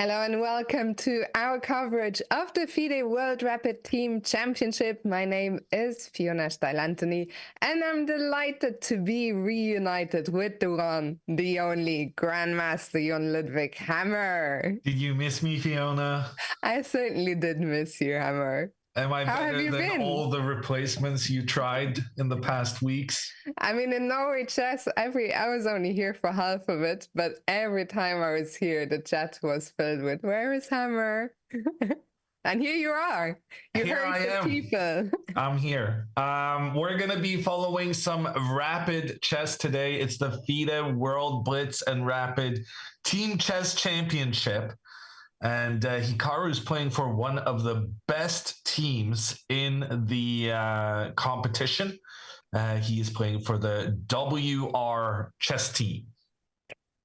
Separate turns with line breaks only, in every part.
Hello and welcome to our coverage of the FIDE World Rapid Team Championship. My name is Fiona Steil-Anthony and I'm delighted to be reunited with the one, the only Grandmaster Jon Ludwig Hammer.
Did you miss me, Fiona?
I certainly did miss you, Hammer.
Am I
How
better than
been?
all the replacements you tried in the past weeks?
I mean, in Norway chess, I was only here for half of it, but every time I was here, the chat was filled with, "Where is Hammer?" And here you are. You
Here
heard
I
the
am.
people.
I'm here. We're going to be following some rapid chess today. It's the FIDE World Blitz and Rapid Team Chess Championship. And Hikaru is playing for one of the best teams in the competition. He is playing for the WR chess team.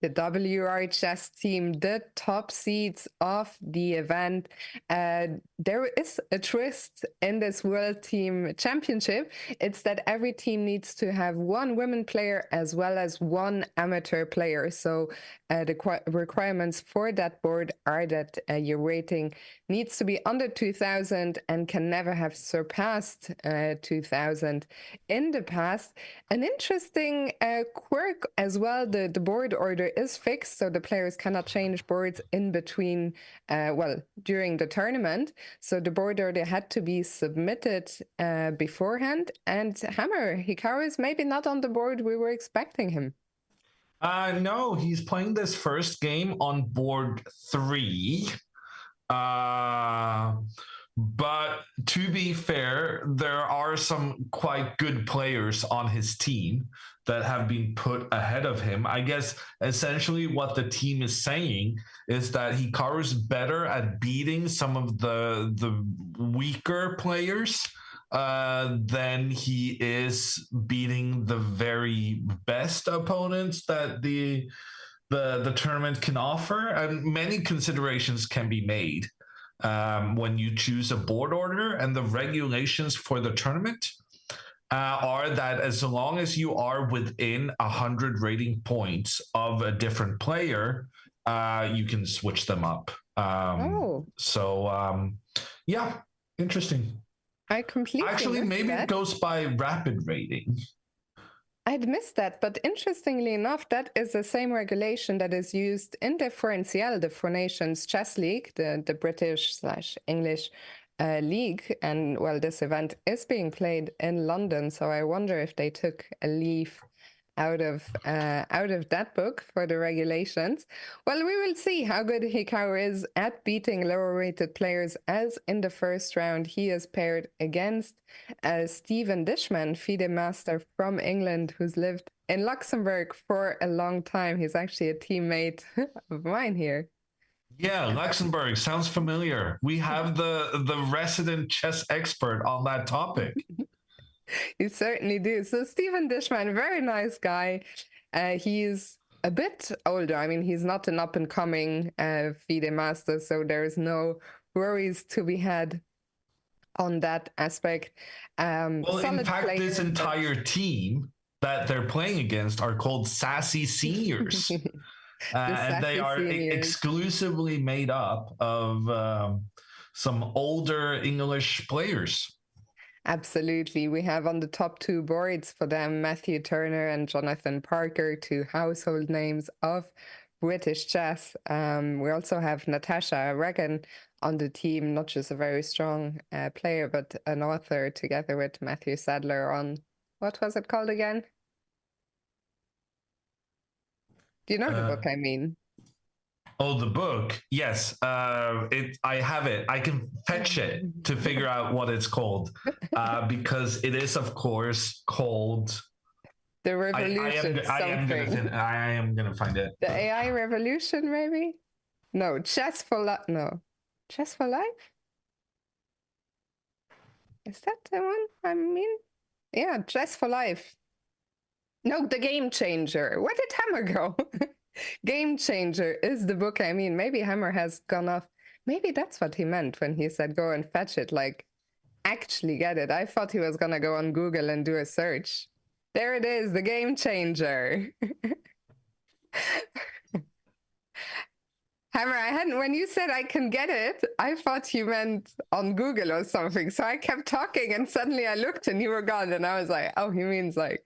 The WR chess team, the top seeds of the event. There is a twist in this World Team Championship. It's that every team needs to have one women player as well as one amateur player. So the requirements for that board are that your rating needs to be under 2000 and can never have surpassed 2000 in the past. An interesting quirk as well, the board order is fixed, so the players cannot change boards in between, during the tournament. So the board order had to be submitted beforehand, and Hammer, Hikaru is maybe not on the board we were expecting him.
No, he's playing this first game on board 3. But to be fair, there are some quite good players on his team that have been put ahead of him. I guess essentially what the team is saying is that Hikaru's better at beating some of the weaker players than he is beating the very best opponents that the tournament can offer. And many considerations can be made when you choose a board order, and the regulations for the tournament are that as long as you are within 100 rating points of a different player, you can switch them up. Yeah, interesting.
I completely
actually maybe
that.
It goes by rapid rating.
I'd missed that, but interestingly enough, that is the same regulation that is used in the Differential, the Four Nations Chess League, the British/English league. And well, this event is being played in London, so I wonder if they took a leaf out of that book for the regulations. Well, we will see how good Hikaru is at beating lower-rated players, as in the first round he is paired against Stephen Dishman, FIDE master from England, who's lived in Luxembourg for a long time. He's actually a teammate of mine here.
Yeah, Luxembourg sounds familiar. We have the resident chess expert on that topic.
You certainly do. So Stephen Dishman, very nice guy. He's a bit older. I mean, he's not an up-and-coming FIDE master, so there's no worries to be had on that aspect.
Well, in fact, this entire team that they're playing against are called Sassy Seniors. And they are exclusively made up of some older English players.
Absolutely. We have on the top two boards for them Matthew Turner and Jonathan Parker, two household names of British chess. We also have Natasha Regan on the team, not just a very strong player, but an author together with Matthew Sadler on, what was it called again? Do you know the book I mean?
Oh, the book. Yes. I have it. I can fetch it to figure out what it's called, because it is, of course, called
The Revolution.
I am gonna find it.
The AI Revolution, maybe? No, Chess for Life. No, Chess for Life. Is that the one I mean? Yeah, Chess for Life. No, The Game Changer. Where did Hammer go? Game Changer is the book I mean. Maybe Hammer has gone off. Maybe that's what he meant when he said go and fetch it, like actually get it. I thought he was gonna go on Google and do a search. There it is, The Game Changer. Hammer, I hadn't, when you said I can get it, I thought you meant on Google or something. So I kept talking and suddenly I looked and you were gone. And I was like, oh, he means like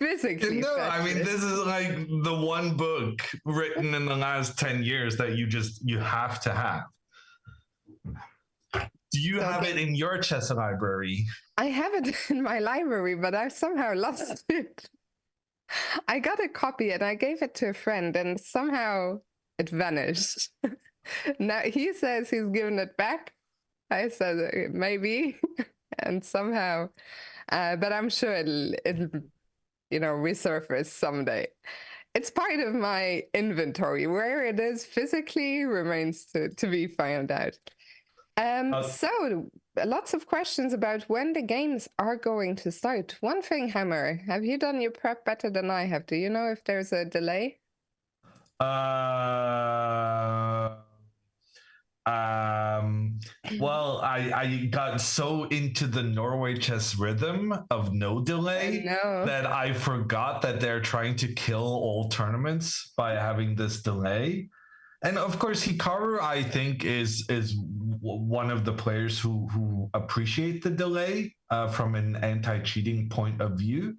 physically.
No, I mean,
fetch it.
this is like the one book written in the last 10 years that you have to have. Do you
So
have
okay.
it in your chess library?
I have it in my library, but I've somehow lost it. I got a copy and I gave it to a friend and somehow it vanished. Now he says he's given it back. I said maybe, and somehow, but I'm sure it'll resurface someday. It's part of my inventory. Where it is physically remains to be found out. So lots of questions about when the games are going to start. One thing, Hammer, have you done your prep better than I have? Do you know if there's a delay?
Well, I got so into the Norway chess rhythm of no delay that I forgot that they're trying to kill all tournaments by having this delay. And of course, Hikaru, I think, is one of the players who appreciate the delay from an anti-cheating point of view.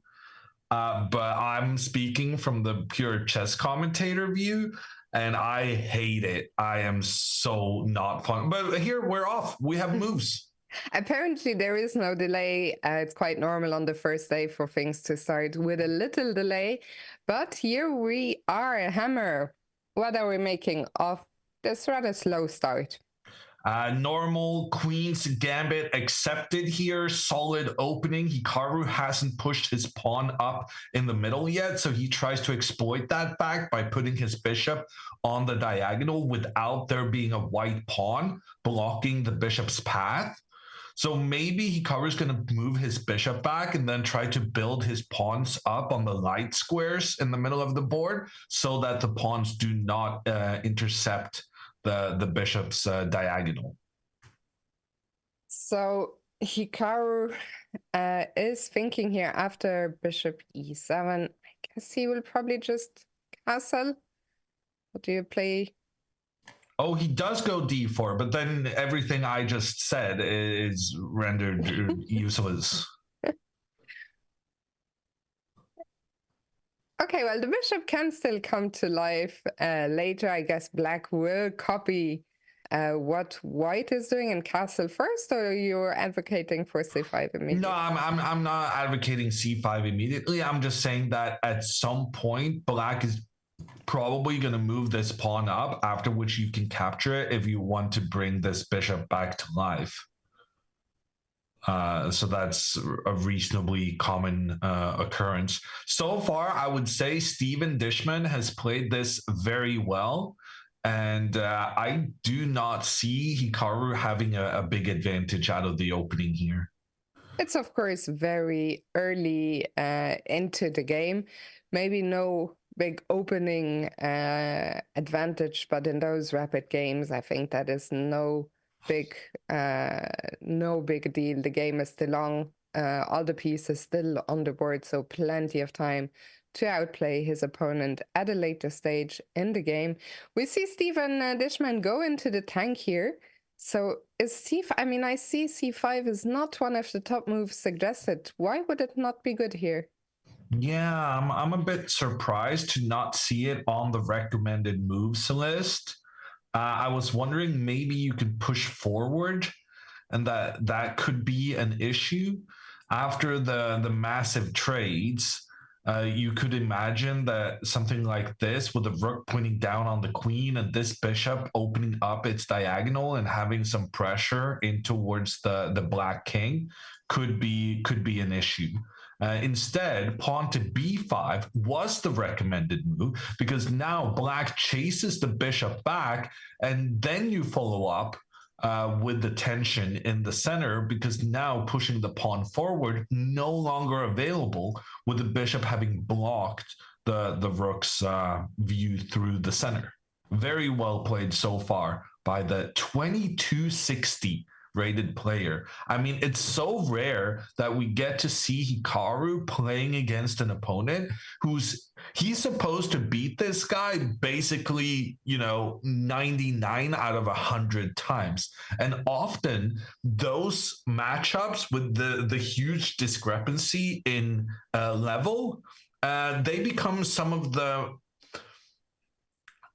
But I'm speaking from the pure chess commentator view, and I hate it. I am so not fun. But here we're off. We have moves.
Apparently, there is no delay. It's quite normal on the first day for things to start with a little delay. But here we are, Hammer. What are we making of this rather slow start?
Normal Queen's Gambit accepted here. Solid opening. Hikaru hasn't pushed his pawn up in the middle yet, so he tries to exploit that fact by putting his bishop on the diagonal without there being a white pawn blocking the bishop's path. So maybe Hikaru's going to move his bishop back and then try to build his pawns up on the light squares in the middle of the board so that the pawns do not intercept the bishop's diagonal.
So Hikaru is thinking here after bishop e7. I guess he will probably just castle. What do you play?
Oh, he does go d4, but then everything I just said is rendered useless.
Okay, well, the bishop can still come to life later. I guess black will copy what white is doing and castle first, or you're advocating for c5 immediately?
No, I'm not advocating c5 immediately. I'm just saying that at some point, black is probably going to move this pawn up, after which you can capture it if you want to bring this bishop back to life. So that's a reasonably common occurrence. So far, I would say Steven Dishman has played this very well. And I do not see Hikaru having a big advantage out of the opening here.
It's, of course, very early into the game. Maybe no big opening advantage, but in those rapid games, I think that is no big deal. The game is still long. All the pieces still on the board, so plenty of time to outplay his opponent at a later stage in the game. We see Steven Dishman go into the tank here. So is c5, I mean, I see c5 is not one of the top moves suggested. Why would it not be good here?
Yeah, I'm a bit surprised to not see it on the recommended moves list. I was wondering maybe you could push forward, and that could be an issue. After the massive trades, you could imagine that something like this, with the rook pointing down on the queen and this bishop opening up its diagonal and having some pressure in towards the black king, could be an issue. Instead, pawn to b5 was the recommended move, because now black chases the bishop back, and then you follow up with the tension in the center, because now pushing the pawn forward no longer available, with the bishop having blocked the rook's view through the center. Very well played so far by the 2260 rated player. I mean, it's so rare that we get to see Hikaru playing against an opponent he's supposed to beat this guy basically, 99 out of 100 times. And often those matchups with the huge discrepancy in level, they become some of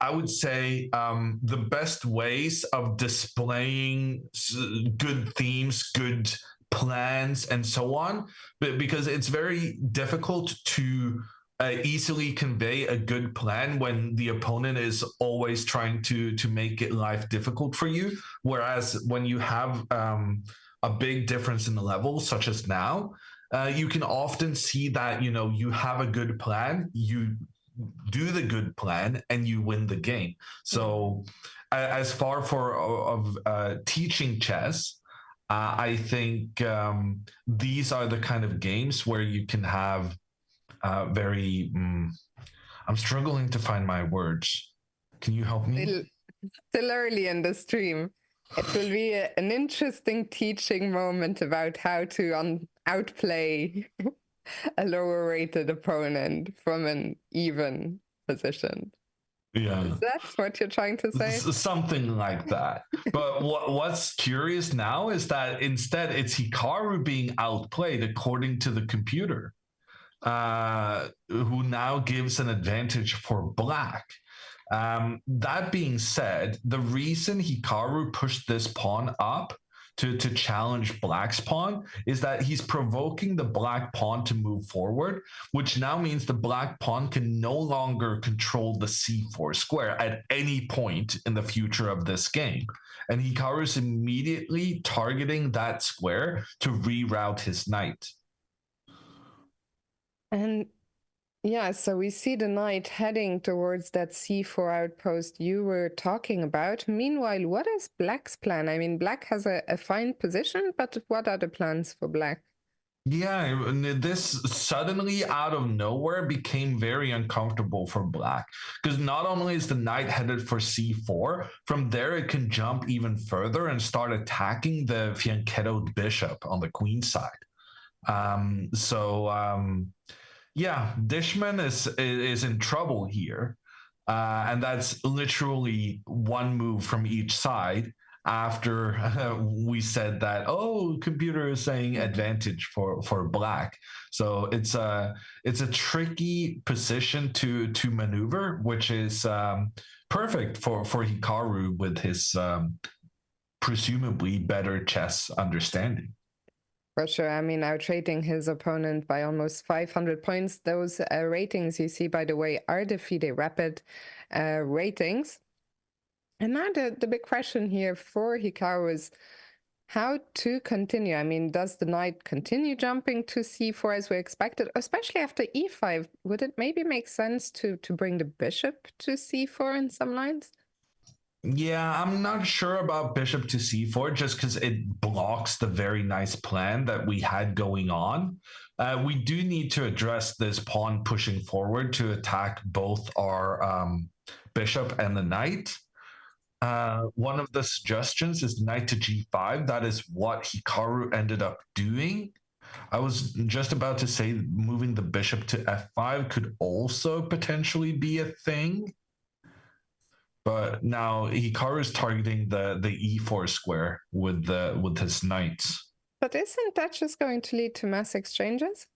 I would say the best ways of displaying good themes, good plans, and so on, because it's very difficult to easily convey a good plan when the opponent is always trying to make it life difficult for you. Whereas when you have a big difference in the level, such as now, you can often see that you have a good plan, you do the good plan, and you win the game. So as far for of teaching chess, I think these are the kind of games where you can have very I'm struggling to find my words. Can you help me?
Still early in the stream. It will be an interesting teaching moment about how to outplay a lower rated opponent from an even position.
Yeah.
Is that what you're trying to say?
Something like that. But what's curious now is that instead it's Hikaru being outplayed according to the computer, who now gives an advantage for black. That being said, the reason Hikaru pushed this pawn up to challenge black's pawn is that he's provoking the black pawn to move forward, which now means the black pawn can no longer control the c4 square at any point in the future of this game. And Hikaru is immediately targeting that square to reroute his knight.
And yeah, so we see the knight heading towards that c4 outpost you were talking about. Meanwhile, what is black's plan? I mean, black has a fine position, but what are the plans for black?
Yeah, this suddenly out of nowhere became very uncomfortable for black, because not only is the knight headed for c4, from there it can jump even further and start attacking the fianchettoed bishop on the queen side. Yeah, Dishman is in trouble here, and that's literally one move from each side. After we said that, computer is saying advantage for black, so it's a tricky position to maneuver, which is perfect for Hikaru with his presumably better chess understanding.
For sure. I mean, outrating his opponent by almost 500 points. Those ratings you see, by the way, are the FIDE Rapid ratings. And now the big question here for Hikaru is how to continue. I mean, does the knight continue jumping to c4 as we expected, especially after e5? Would it maybe make sense to bring the bishop to c4 in some lines?
Yeah, I'm not sure about bishop to c4 just because it blocks the very nice plan that we had going on. We do need to address this pawn pushing forward to attack both our bishop and the knight. One of the suggestions is knight to g5. That is what Hikaru ended up doing. I was just about to say moving the bishop to f5 could also potentially be a thing. But now Hikaru is targeting the e4 square with his knights.
But isn't that just going to lead to mass exchanges?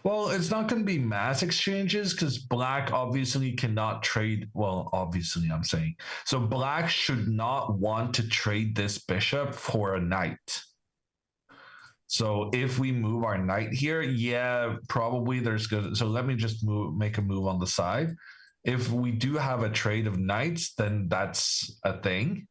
Well, it's not going to be mass exchanges because black obviously cannot trade. Well, obviously, I'm saying. So black should not want to trade this bishop for a knight. So if we move our knight here, yeah, probably there's good. So let me just make a move on the side. If we do have a trade of knights, then that's a thing.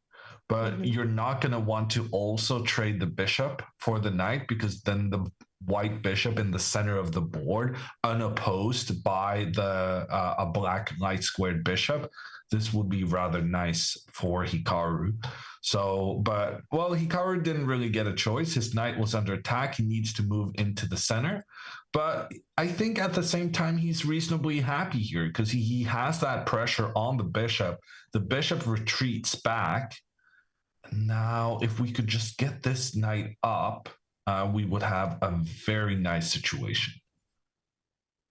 But you're not going to want to also trade the bishop for the knight, because then the white bishop in the center of the board, unopposed by a black light squared bishop, this would be rather nice for Hikaru. So, but well, Hikaru didn't really get a choice. His knight was under attack. He needs to move into the center. But I think at the same time, he's reasonably happy here because he has that pressure on the bishop. The bishop retreats back. Now, if we could just get this knight up, we would have a very nice situation.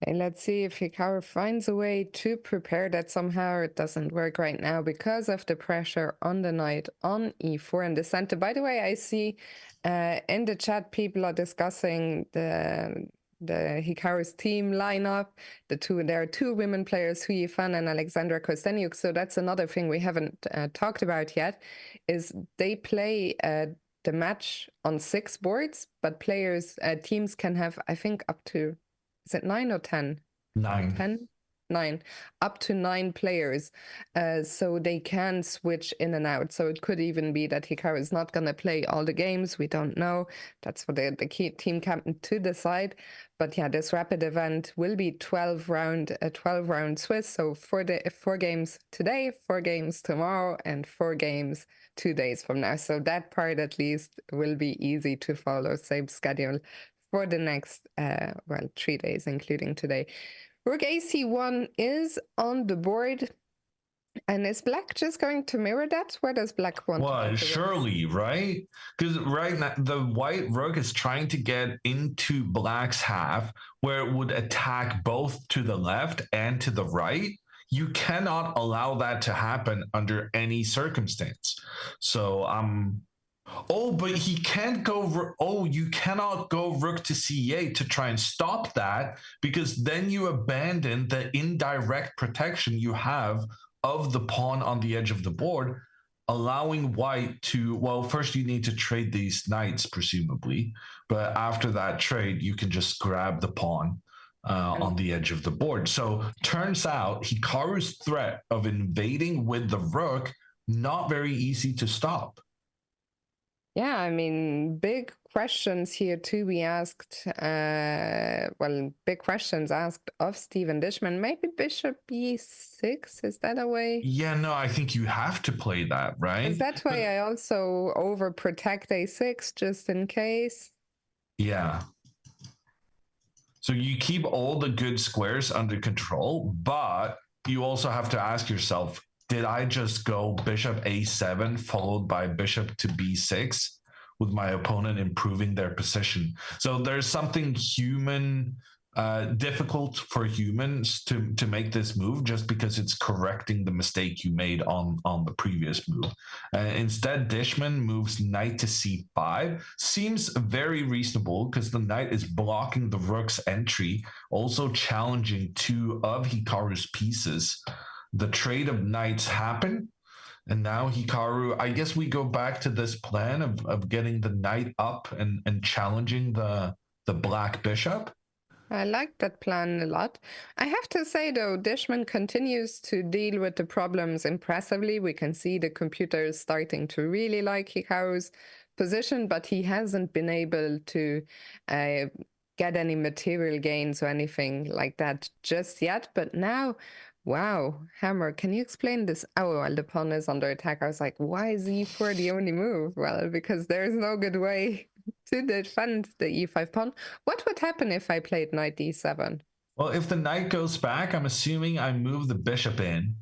Okay, let's see if Hikaru finds a way to prepare that somehow. It doesn't work right now because of the pressure on the knight on e4 in the center. By the way, I see in the chat people are discussing the Hikaru's team lineup. There are two women players, Hui Fan and Alexandra Kosteniuk. So that's another thing we haven't talked about yet, is they play the match on 6 boards, but teams can have, I think, up to, is it 9 or 10?
9.
10? 9. Up to 9 players. So they can switch in and out. So it could even be that Hikaru is not going to play all the games. We don't know. That's for the key team captain to decide. But yeah, this rapid event will be 12 round Swiss. So 4 games today, 4 games tomorrow, and 4 games 2 days from now. So that part at least will be easy to follow. Same schedule for the next 3 days, including today. Rook AC1 is on the board. And is black just going to mirror that? Where does black want to go?
Surely, right? Because right now the white rook is trying to get into black's half where it would attack both to the left and to the right. You cannot allow that to happen under any circumstance. So oh, but he can't go. Oh, you cannot go rook to c8 to try and stop that, because then you abandon the indirect protection you have of the pawn on the edge of the board, allowing white to, well, first you need to trade these knights, presumably, but after that trade, you can just grab the pawn on the edge of the board. So turns out Hikaru's threat of invading with the rook, not very easy to stop.
Yeah, I mean, big questions here to be asked. Big questions asked of Steven Dishman. Maybe bishop e6, is that a way?
Yeah, no, I think you have to play that, right?
Is that way I also overprotect a6 just in case?
Yeah. So you keep all the good squares under control, but you also have to ask yourself, did I just go bishop a7 followed by bishop to b6 with my opponent improving their position? So there's something difficult for humans to make this move, just because it's correcting the mistake you made on the previous move. Instead, Dishman moves knight to c5. Seems very reasonable because the knight is blocking the rook's entry, also challenging 2 of Hikaru's pieces. The trade of knights happen, and now Hikaru, I guess we go back to this plan of getting the knight up and challenging the black bishop.
I like that plan a lot. I have to say, though, Dishman continues to deal with the problems impressively. We can see the computer is starting to really like Hikaru's position, but he hasn't been able to get any material gains or anything like that just yet. But now, wow, Hammer, can you explain this? Oh, well, the pawn is under attack. I was like, why is e4 the only move? Well, because there's no good way to defend the e5 pawn. What would happen if I played knight d7?
Well, if the knight goes back, I'm assuming I move the bishop in,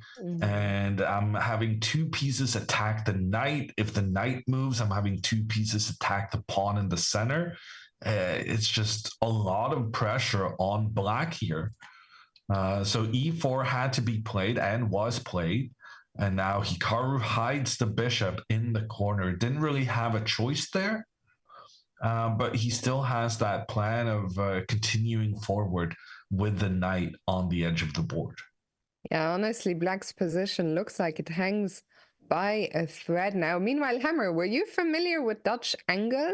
and I'm having 2 pieces attack the knight. If the knight moves, I'm having 2 pieces attack the pawn in the center. It's just a lot of pressure on black here. So e4 had to be played and was played. And now Hikaru hides the bishop in the corner. Didn't really have a choice there. But he still has that plan of continuing forward with the knight on the edge of the board.
Yeah, honestly, black's position looks like it hangs by a thread now. Meanwhile, Hammer, were you familiar with Dutch angle?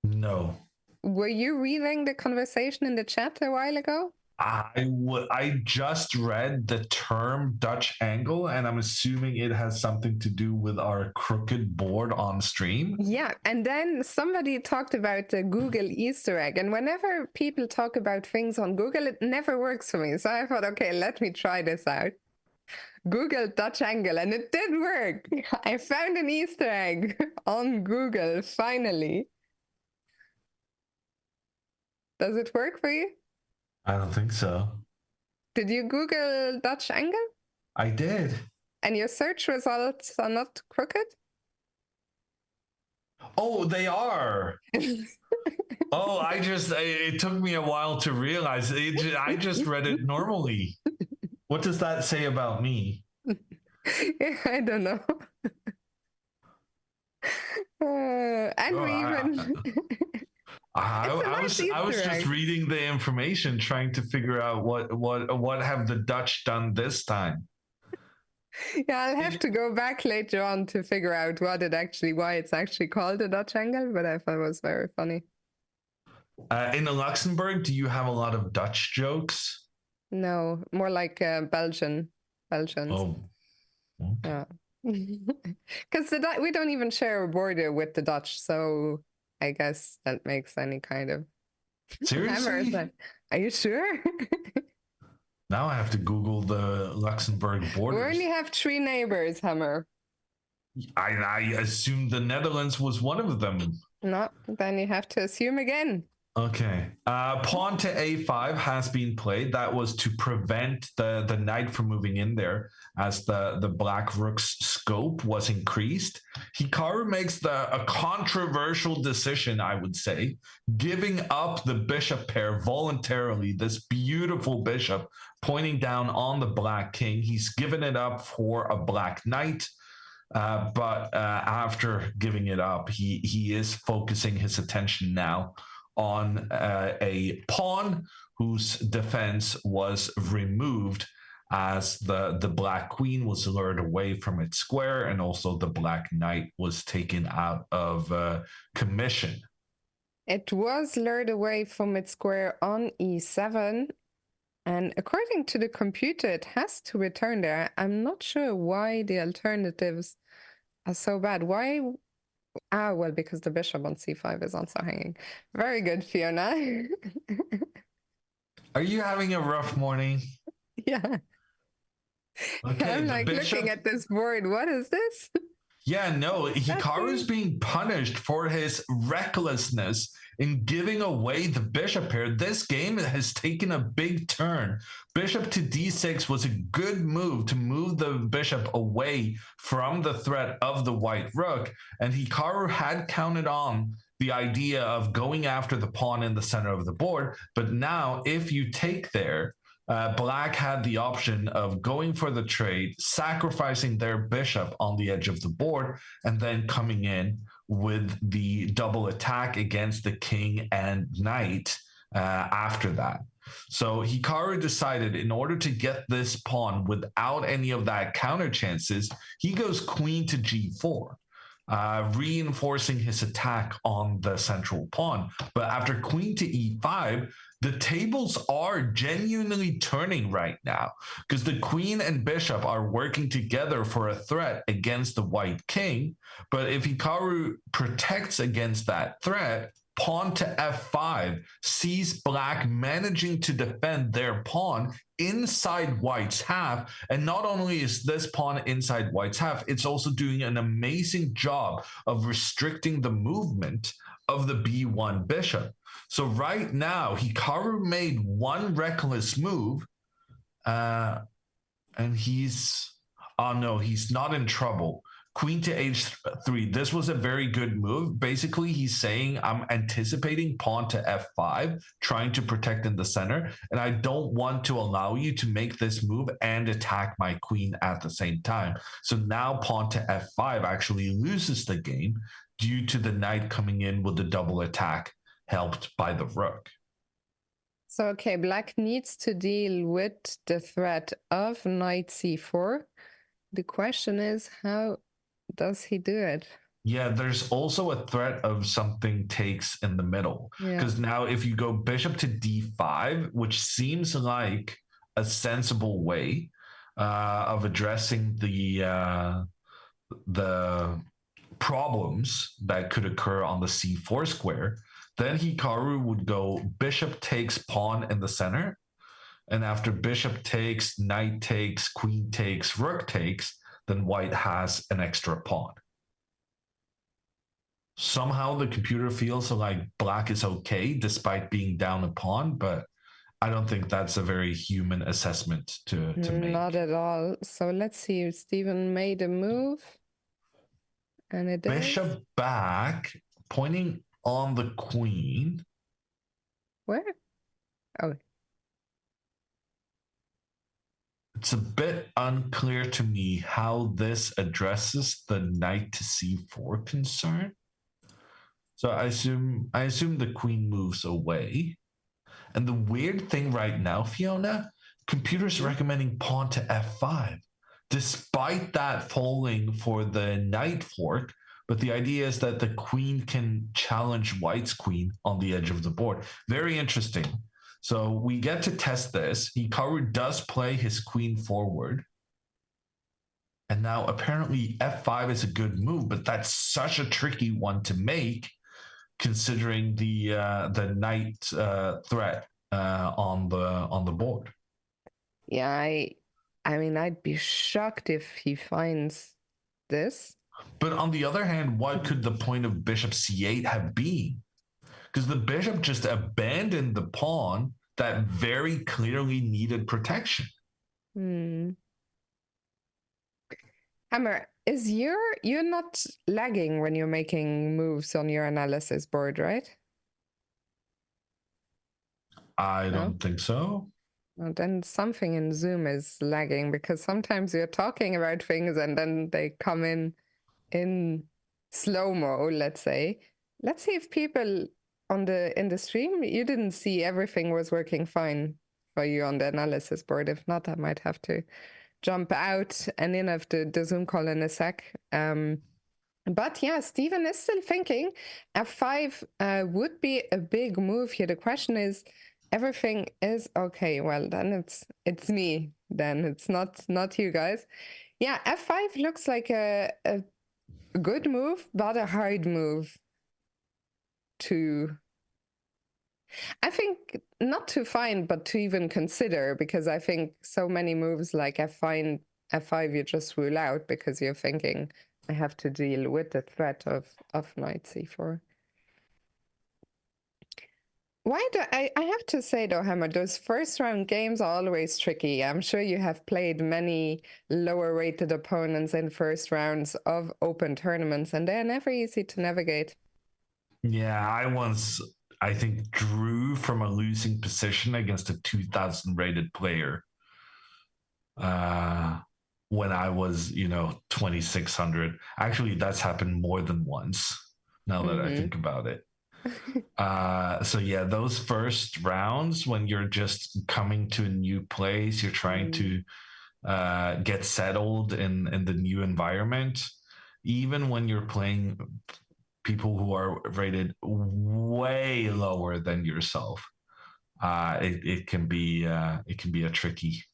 No.
Were you reading the conversation in the chat a while ago?
I just read the term Dutch angle, and I'm assuming it has something to do with our crooked board on stream.
Yeah, and then somebody talked about the Google Easter egg, and whenever people talk about things on Google, it never works for me. So I thought, okay, let me try this out. Google Dutch angle, and it did work. I found an Easter egg on Google, finally. Does it work for you?
I don't think so.
Did you Google Dutch angle?
I did.
And your search results are not crooked?
Oh, they are. Oh, it took me a while to realize. I just read it normally. What does that say about me?
I don't know. And
Oh,
we even it's a nice
I was
Easter
just
egg.
reading the information, trying to figure out what have the Dutch done this time.
Yeah, I'll have to go back later on to figure out why it's actually called a Dutch angle, but I thought it was very funny.
In Luxembourg, do you have a lot of Dutch jokes?
No, more like Belgians.
Oh, okay.
Yeah. Because we don't even share a border with the Dutch, so I guess that makes any kind of hammer.
Seriously?
Are you sure?
Now I have to Google the Luxembourg
We
borders.
only have 3 neighbors, Hammer.
I assumed the Netherlands was one of them.
No, then you have to assume again.
Okay. Pawn to a5 has been played. That was to prevent the knight from moving in there as the black rook's scope was increased. Hikaru makes a controversial decision, I would say, giving up the bishop pair voluntarily, this beautiful bishop pointing down on the black king. He's given it up for a black knight. But after giving it up, he is focusing his attention now on a pawn whose defense was removed as the black queen was lured away from its square, and also the black knight was taken out of commission.
It was lured away from its square on e7, and according to the computer, it has to return there. I'm not sure why the alternatives are so bad. Why? Ah, well, because the bishop on c5 is also hanging. Very good, Fiona.
Are you having a rough morning?
Yeah.
Okay,
I'm
the
like
bishop.
looking at this board. What is this?
Yeah, no, Hikaru is being punished for his recklessness in giving away the bishop here. This game has taken a big turn. Bishop to d6 was a good move to move the bishop away from the threat of the white rook, and Hikaru had counted on the idea of going after the pawn in the center of the board. But now, if you take there, Black had the option of going for the trade, sacrificing their bishop on the edge of the board, and then coming in with the double attack against the king and knight after that. So Hikaru decided, in order to get this pawn without any of that counter chances, he goes queen to g4. Reinforcing his attack on the central pawn. But after queen to e5, the tables are genuinely turning right now because the queen and bishop are working together for a threat against the white king. But if Hikaru protects against that threat, pawn to f5 sees black managing to defend their pawn inside white's half. And not only is this pawn inside white's half, it's also doing an amazing job of restricting the movement of the b1 bishop. So right now, Hikaru made one reckless move, and he's not in trouble. Queen to h3. This was a very good move. Basically, he's saying, I'm anticipating pawn to f5, trying to protect in the center, and I don't want to allow you to make this move and attack my queen at the same time. So now pawn to f5 actually loses the game due to the knight coming in with the double attack, helped by the rook.
So, okay, black needs to deal with the threat of knight c4. The question is, how does he do it?
Yeah, there's also a threat of something takes in the middle. Because now if you go bishop to d5, which seems like a sensible way of addressing the problems that could occur on the c4 square, then Hikaru would go bishop takes pawn in the center. And after bishop takes, knight takes, queen takes, rook takes, then white has an extra pawn. Somehow the computer feels like black is okay despite being down a pawn, but I don't think that's a very human assessment to make.
Not at all. So let's see. Steven made a move. And it
Bishop
is...
back, pointing on the queen.
Where? Oh.
It's a bit unclear to me how this addresses the knight to c4 concern. So I assume the queen moves away. And the weird thing right now, Fiona, computers recommending pawn to f5, despite that falling for the knight fork. But the idea is that the queen can challenge white's queen on the edge of the board. Very interesting. So we get to test this. Hikaru does play his queen forward. And now apparently f5 is a good move, but that's such a tricky one to make, considering the knight threat on the board.
Yeah, I mean, I'd be shocked if he finds this.
But on the other hand, what could the point of bishop c8 have been? Because the bishop just abandoned the pawn that very clearly needed protection.
Hammer, you're not lagging when you're making moves on your analysis board, right?
I don't think so.
Well, then something in Zoom is lagging, because sometimes you're talking about things and then they come in slow-mo, let's say. Let's see if people in the stream, you didn't see everything was working fine for you on the analysis board. If not, I might have to jump out and in of the Zoom call in a sec. But yeah, Steven is still thinking f5 would be a big move here. The question is, everything is okay. Well, then it's me. Then it's not you guys. Yeah, f5 looks like a good move, but a hard move to, I think, not to find, but to even consider, because I think so many moves like f5 you just rule out because you're thinking, I have to deal with the threat of knight c4. Why do I have to say though, Hammer, those first round games are always tricky. I'm sure you have played many lower rated opponents in first rounds of open tournaments, and they're never easy to navigate.
Yeah, I think, drew from a losing position against a 2000 rated player when I was, 2600. Actually, that's happened more than once now that I think about it. So yeah, those first rounds when you're just coming to a new place, you're trying to get settled in the new environment, even when you're playing people who are rated way lower than yourself, it can be a tricky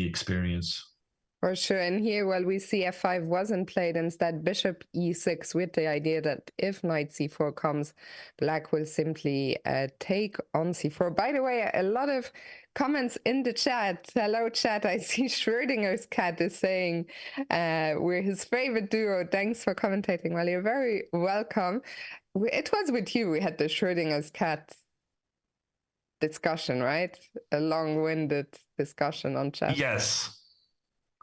experience.
For sure. And here, well, we see f5 wasn't played. Instead, bishop e6, with the idea that if knight c4 comes, black will simply take on c4. By the way, a lot of comments in the chat. Hello, chat. I see Schrödinger's cat is saying we're his favorite duo. Thanks for commentating. Well, you're very welcome. It was with you we had the Schrödinger's cat discussion, right? A long-winded discussion on chat.
Yes.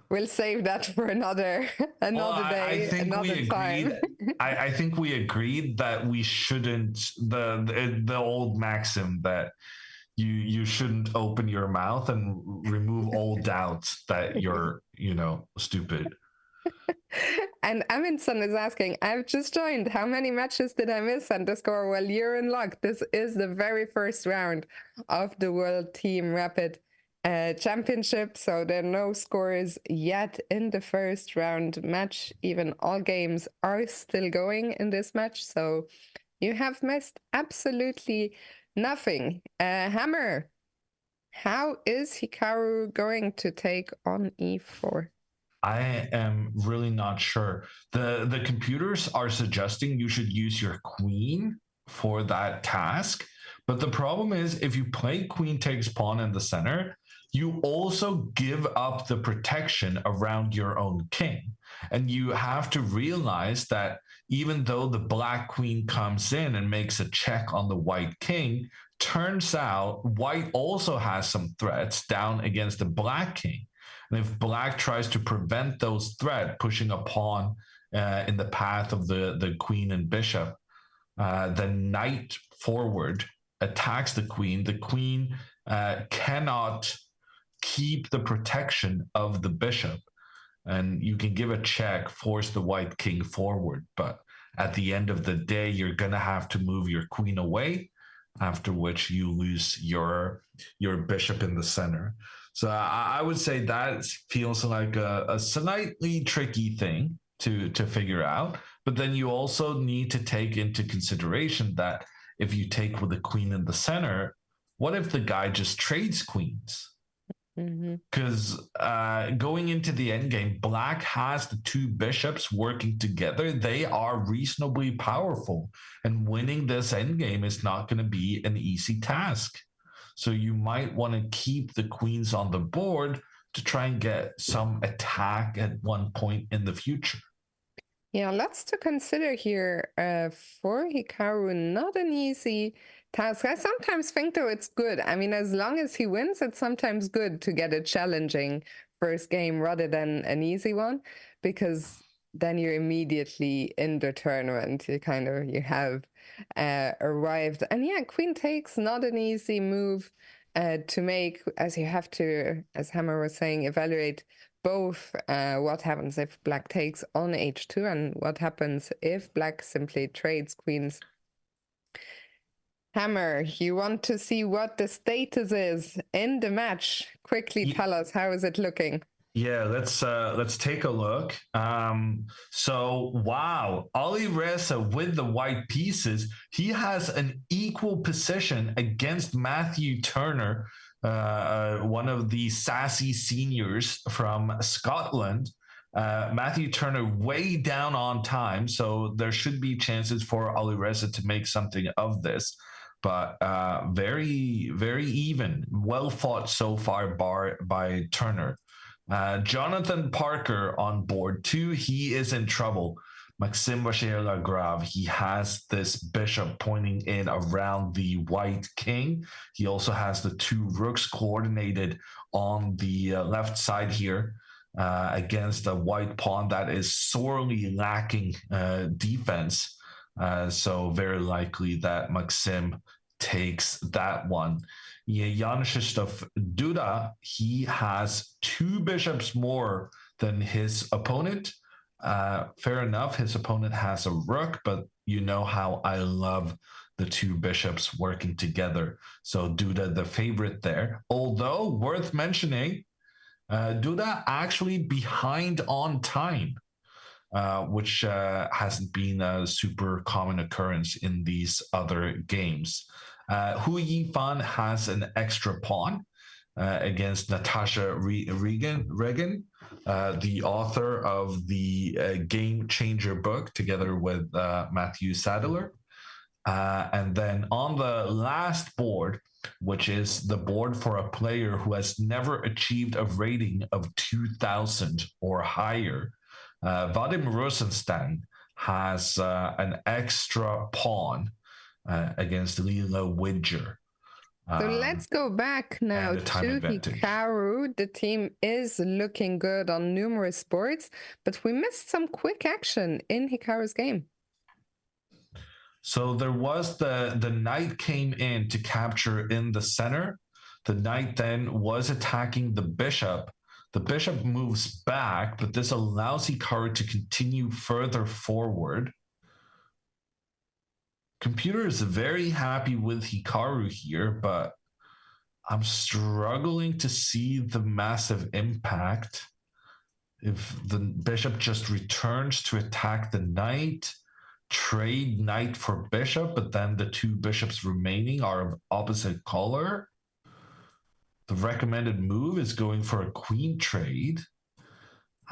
We'll save that for another day, another time.
I think we agreed that we shouldn't, the old maxim that you shouldn't open your mouth and remove all doubts that you're, stupid.
And Aminson is asking, I've just joined. How many matches did I miss? Underscore, well, you're in luck. This is the very first round of the World Team Rapid Championship, so there are no scores yet in the first round match. Even all games are still going in this match, so you have missed absolutely nothing. Hammer, how is Hikaru going to take on e4?
I am really not sure. The computers are suggesting you should use your queen for that task, but the problem is if you play queen takes pawn in the center, you also give up the protection around your own king. And you have to realize that even though the black queen comes in and makes a check on the white king, turns out white also has some threats down against the black king. And if black tries to prevent those threats, pushing a pawn in the path of the queen and bishop, the knight forward attacks the queen. The queen cannot keep the protection of the bishop. And you can give a check, force the white king forward. But at the end of the day, you're going to have to move your queen away, after which you lose your bishop in the center. So I would say that feels like a slightly tricky thing to figure out. But then you also need to take into consideration that if you take with the queen in the center, what if the guy just trades queens? Because going into the endgame, black has the two bishops working together. They are reasonably powerful, and winning this endgame is not going to be an easy task. So you might want to keep the queens on the board to try and get some attack at one point in the future.
Yeah, lots to consider here for Hikaru. Not an easy task. I sometimes think, though, it's good. I mean, as long as he wins, it's sometimes good to get a challenging first game rather than an easy one, because then you're immediately in the tournament. You have arrived. And yeah, queen takes, not an easy move to make, as you have to, as Hammer was saying, evaluate both what happens if black takes on h2 and what happens if black simply trades queens. Hammer, you want to see what the status is in the match. Quickly tell us, how is it looking?
Yeah, let's take a look. So wow, Ali Reza with the white pieces, he has an equal position against Matthew Turner, one of the sassy seniors from Scotland. Matthew Turner way down on time, so there should be chances for Ali Reza to make something of this. But very, very even, well fought so far by Turner. Jonathan Parker on board too. He is in trouble. Maxime Vacher-Lagrave, he has this bishop pointing in around the white king. He also has the two rooks coordinated on the left side here against a white pawn that is sorely lacking defense. So very likely that Maxim takes that one. Jan Krzysztof Duda, he has two bishops more than his opponent. Fair enough, his opponent has a rook, but you know how I love the two bishops working together. So Duda, the favorite there. Although worth mentioning, Duda actually behind on time. Which hasn't been a super common occurrence in these other games. Hu Yifan has an extra pawn against Natasha Regan, the author of the Game Changer book, together with Matthew Sadler. And then on the last board, which is the board for a player who has never achieved a rating of 2,000 or higher, Vadim Rosenstein has an extra pawn against Lila Widger.
So let's go back now to Hikaru. The team is looking good on numerous boards, but we missed some quick action in Hikaru's game.
So there was the knight came in to capture in the center. The knight then was attacking the bishop. The bishop moves back, but this allows Hikaru to continue further forward. Computer is very happy with Hikaru here, but I'm struggling to see the massive impact. If the bishop just returns to attack the knight, trade knight for bishop, but then the two bishops remaining are of opposite color. The recommended move is going for a queen trade.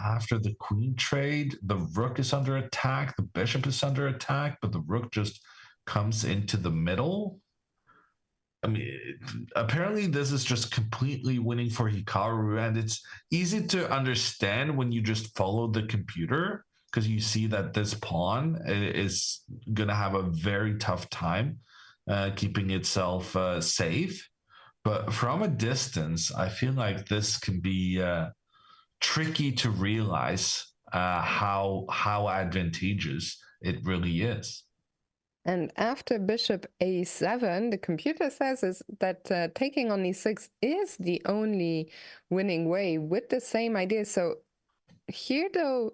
After the queen trade, the rook is under attack, the bishop is under attack, but the rook just comes into the middle. I mean, apparently this is just completely winning for Hikaru, and it's easy to understand when you just follow the computer because you see that this pawn is gonna have a very tough time keeping itself safe. But from a distance, I feel like this can be tricky to realize how advantageous it really is.
And after bishop a7, the computer says is that taking on e6 is the only winning way with the same idea. So here, though,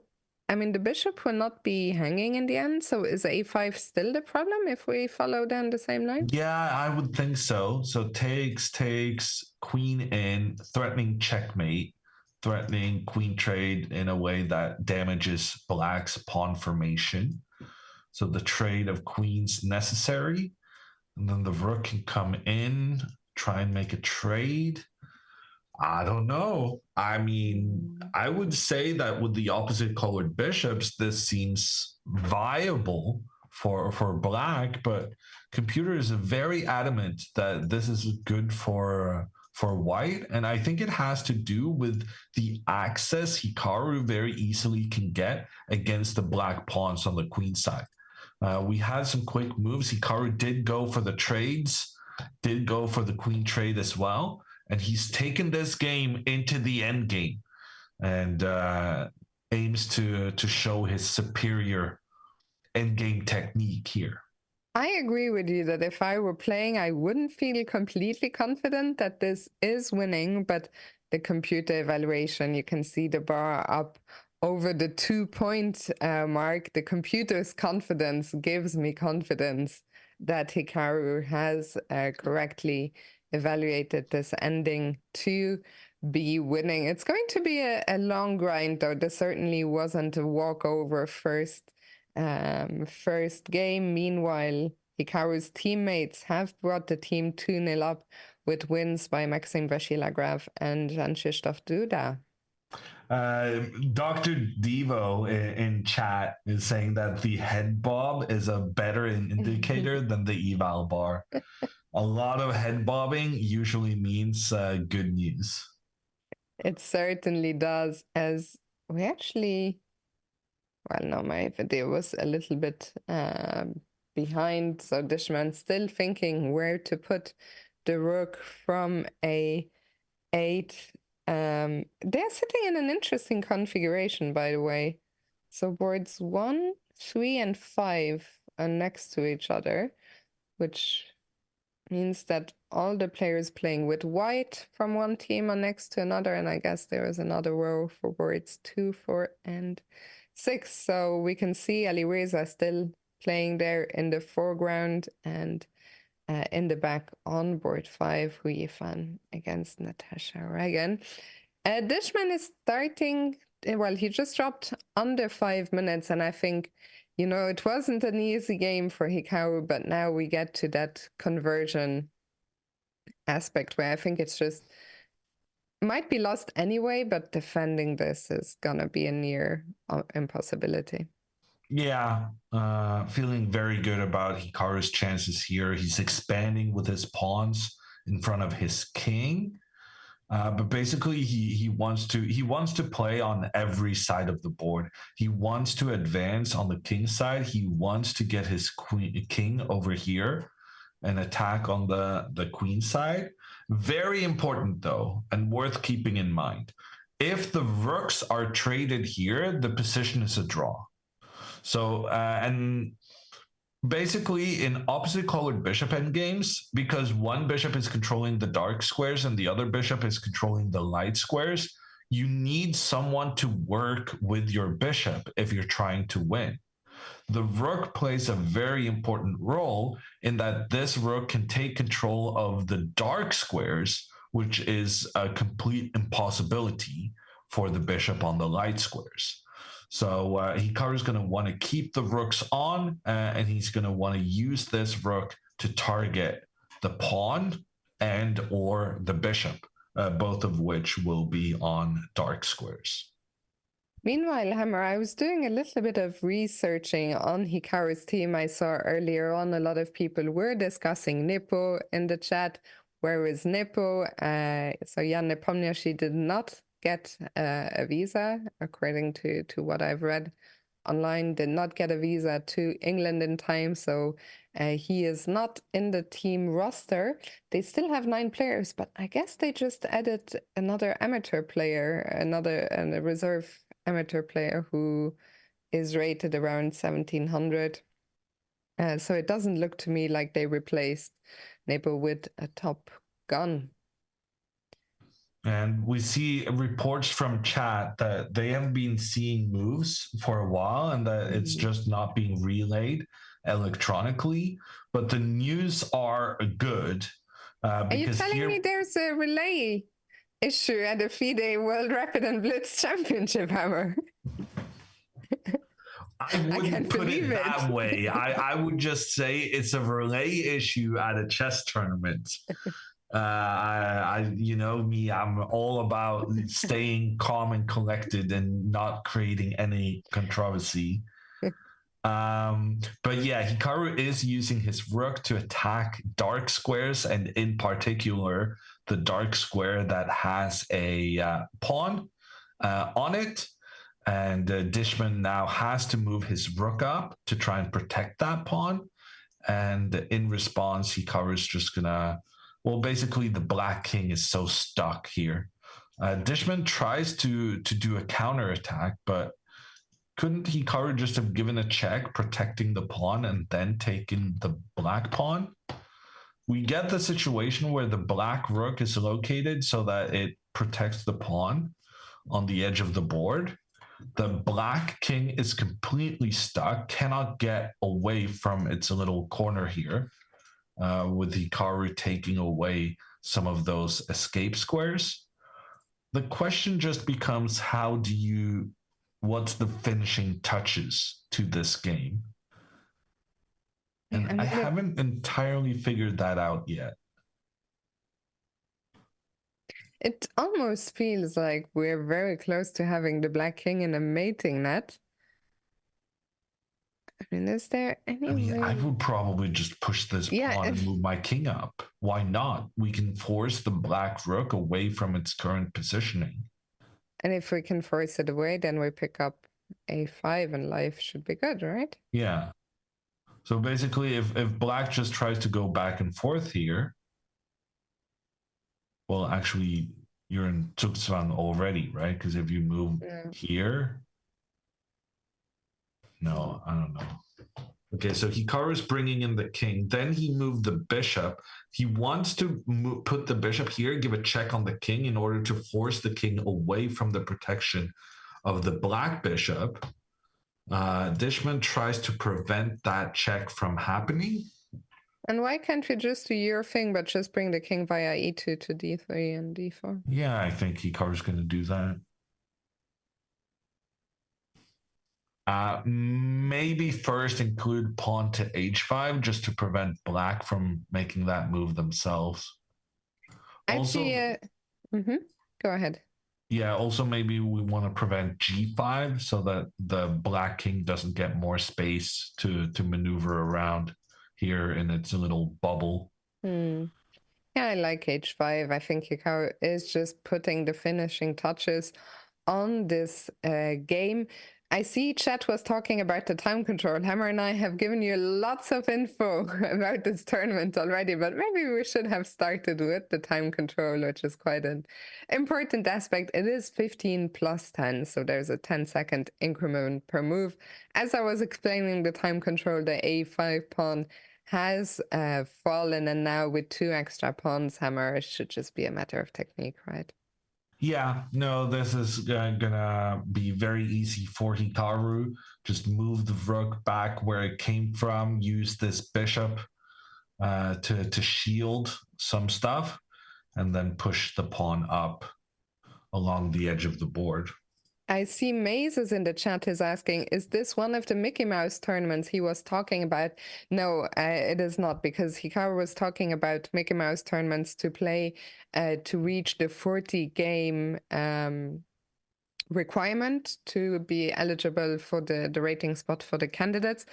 I mean, the bishop will not be hanging in the end. So is a5 still the problem if we follow down the same line?
Yeah, I would think so. So takes, queen in, threatening checkmate, threatening queen trade in a way that damages black's pawn formation. So the trade of queens necessary. And then the rook can come in, try and make a trade. I don't know. I mean, I would say that with the opposite colored bishops, this seems viable for black, but computer is very adamant that this is good for white, and I think it has to do with the access Hikaru very easily can get against the black pawns on the queen side. We had some quick moves. Hikaru did go for the trades, did go for the queen trade as well, and he's taken this game into the end game and aims to show his superior end game technique here.
I agree with you that if I were playing, I wouldn't feel completely confident that this is winning, but the computer evaluation, you can see the bar up over the 2-point mark. The computer's confidence gives me confidence that Hikaru has correctly evaluated this ending to be winning. It's going to be a long grind, though. This certainly wasn't a walkover first game. Meanwhile, Hikaru's teammates have brought the team 2-0 up with wins by Maxim Vachilagrav and Jan-Krzysztof Duda.
Dr. Devo in chat is saying that the head bob is a better indicator than the eval bar. A lot of head bobbing usually means good news.
It certainly does, as we actually... Well, no, my video was a little bit behind, so Dishman's still thinking where to put the rook from a8. They're sitting in an interesting configuration, by the way. So boards 1, 3, and 5 are next to each other, which means that all the players playing with white from one team are next to another, and I guess there is another row for boards 2, 4, and 6. So we can see Alireza still playing there in the foreground, and in the back on board 5, Hu Yifan against Natasha Reagan. Dishman is starting, well, he just dropped under 5 minutes, and I think, you know, it wasn't an easy game for Hikaru, but now we get to that conversion aspect where I think it's just might be lost anyway, but defending this is gonna be a near impossibility.
Yeah, feeling very good about Hikaru's chances here. He's expanding with his pawns in front of his king. But basically, he wants to play on every side of the board. He wants to advance on the king side. He wants to get his king over here and attack on the queen side. Very important though, and worth keeping in mind. If the rooks are traded here, the position is a draw. So and basically in opposite colored bishop endgames, because one bishop is controlling the dark squares and the other bishop is controlling the light squares, you need someone to work with your bishop if you're trying to win. The rook plays a very important role in that this rook can take control of the dark squares, which is a complete impossibility for the bishop on the light squares. So Hikaru is going to want to keep the rooks on, and he's going to want to use this rook to target the pawn and or the bishop, both of which will be on dark squares.
Meanwhile, Hammer, I was doing a little bit of researching on Hikaru's team. I saw earlier on a lot of people were discussing Nippo in the chat. Where is Nippo? So Jan Nepomnia, she did not get a visa, according to what I've read online, did not get a visa to England in time. So he is not in the team roster. They still have 9 players, but I guess they just added another amateur player, a reserve amateur player who is rated around 1700. So it doesn't look to me like they replaced Nebo with a top gun.
And we see reports from chat that they have been seeing moves for a while and that it's just not being relayed electronically. But the news are good.
Are you telling me there's a relay issue at the FIDE World Rapid and Blitz Championship, Hammer?
I wouldn't put it that way. I would just say it's a relay issue at a chess tournament. You know me, I'm all about staying calm and collected and not creating any controversy. But yeah, Hikaru is using his rook to attack dark squares, and in particular, the dark square that has a pawn on it. And Dishman now has to move his rook up to try and protect that pawn. And in response, Hikaru's just gonna, well, basically the black king is so stuck here. Dishman tries to do a counter attack, but couldn't Hikaru just have given a check protecting the pawn and then taken the black pawn? We get the situation where the black rook is located so that it protects the pawn on the edge of the board. The black king is completely stuck, cannot get away from its little corner here, with Hikaru taking away some of those escape squares. The question just becomes, what's the finishing touches to this game? And I haven't entirely figured that out yet.
It almost feels like we're very close to having the black king in a mating net. I mean, is there any way?
I would probably just push this pawn and move my king up. Why not? We can force the black rook away from its current positioning.
And if we can force it away, then we pick up a5 and life should be good, right?
Yeah. So basically, if black just tries to go back and forth here, well, actually, you're in Zugzwang already, right? Because if you move here, no, I don't know. Okay, so Hikaru's bringing in the king. Then he moved the bishop. He wants to put the bishop here, give a check on the king in order to force the king away from the protection of the black bishop. Dishman tries to prevent that check from happening.
And why can't we just do your thing, but just bring the king via e2 to d3 and d4?
Yeah, I think Hikaru's going to do that. Maybe first include pawn to h5 just to prevent black from making that move themselves.
Actually, go ahead.
Yeah, also maybe we want to prevent g5 so that the black king doesn't get more space to maneuver around here in its little bubble.
Yeah, I like h5. I think Hikaru is just putting the finishing touches on this game. I see chat was talking about the time control. Hammer and I have given you lots of info about this tournament already, but maybe we should have started with the time control, which is quite an important aspect. It is 15 plus 10, so there's a 10-second increment per move. As I was explaining the time control, the a5 pawn has fallen, and now with 2 extra pawns, Hammer, it should just be a matter of technique, right?
Yeah, no, this is gonna be very easy for Hikaru. Just move the rook back where it came from, use this bishop to shield some stuff, and then push the pawn up along the edge of the board.
I see Mazes in the chat is asking, is this one of the Mickey Mouse tournaments he was talking about? No, it is not, because Hikaru was talking about Mickey Mouse tournaments to play to reach the 40 game requirement to be eligible for the rating spot for the candidates.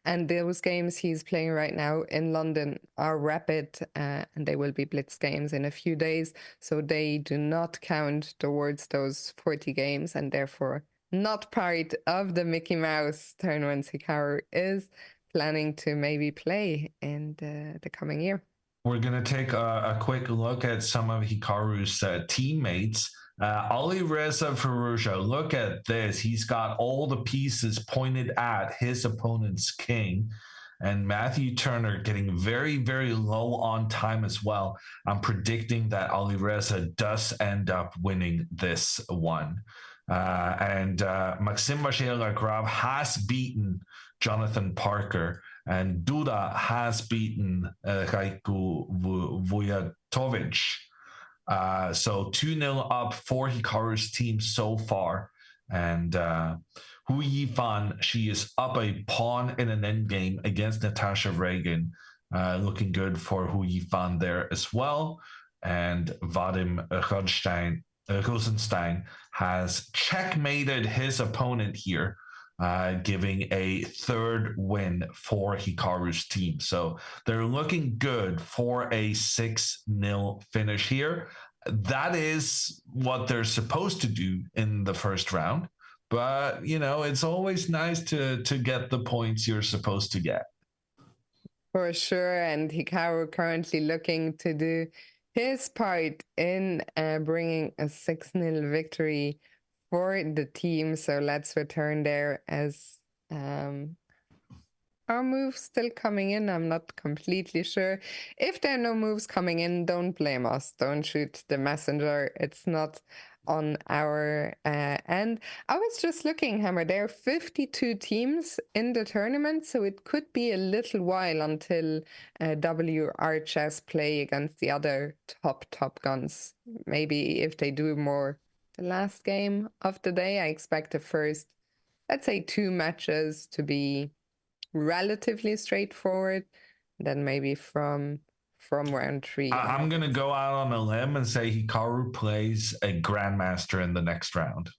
And those games he's playing right now in London are rapid, and they will be blitz games in a few days. So they do not count towards those 40 games, and therefore not part of the Mickey Mouse tournaments Hikaru is planning to maybe play in the coming year.
We're going to take a quick look at some of Hikaru's teammates. Ali Reza Faruja, look at this. He's got all the pieces pointed at his opponent's king. And Matthew Turner getting very, very low on time as well. I'm predicting that Ali Reza does end up winning this one. And Maxim Vachier-Lagrave has beaten Jonathan Parker, and Duda has beaten Raiku Vujatovic. So 2-0 up for Hikaru's team so far. And Hu Yifan, she is up a pawn in an endgame against Natasha Reagan. Looking good for Hu Yifan there as well. And Vadim Rosenstein has checkmated his opponent here, giving a third win for Hikaru's team. So they're looking good for a 6-0 finish here. That is what they're supposed to do in the first round. But, you know, it's always nice to get the points you're supposed to get.
For sure. And Hikaru currently looking to do his part in bringing a 6-0 victory for the team. So let's return there as our moves still coming in. I'm not completely sure. If there are no moves coming in, don't blame us. Don't shoot the messenger. It's not on our end. I was just looking, Hammer. There are 52 teams in the tournament, so it could be a little while until WRHS play against the other top guns. Maybe if they do more the last game of the day, I expect the first, let's say, 2 matches to be relatively straightforward. Then maybe from round 3.
I'm going to go out on a limb and say Hikaru plays a Grandmaster in the next round.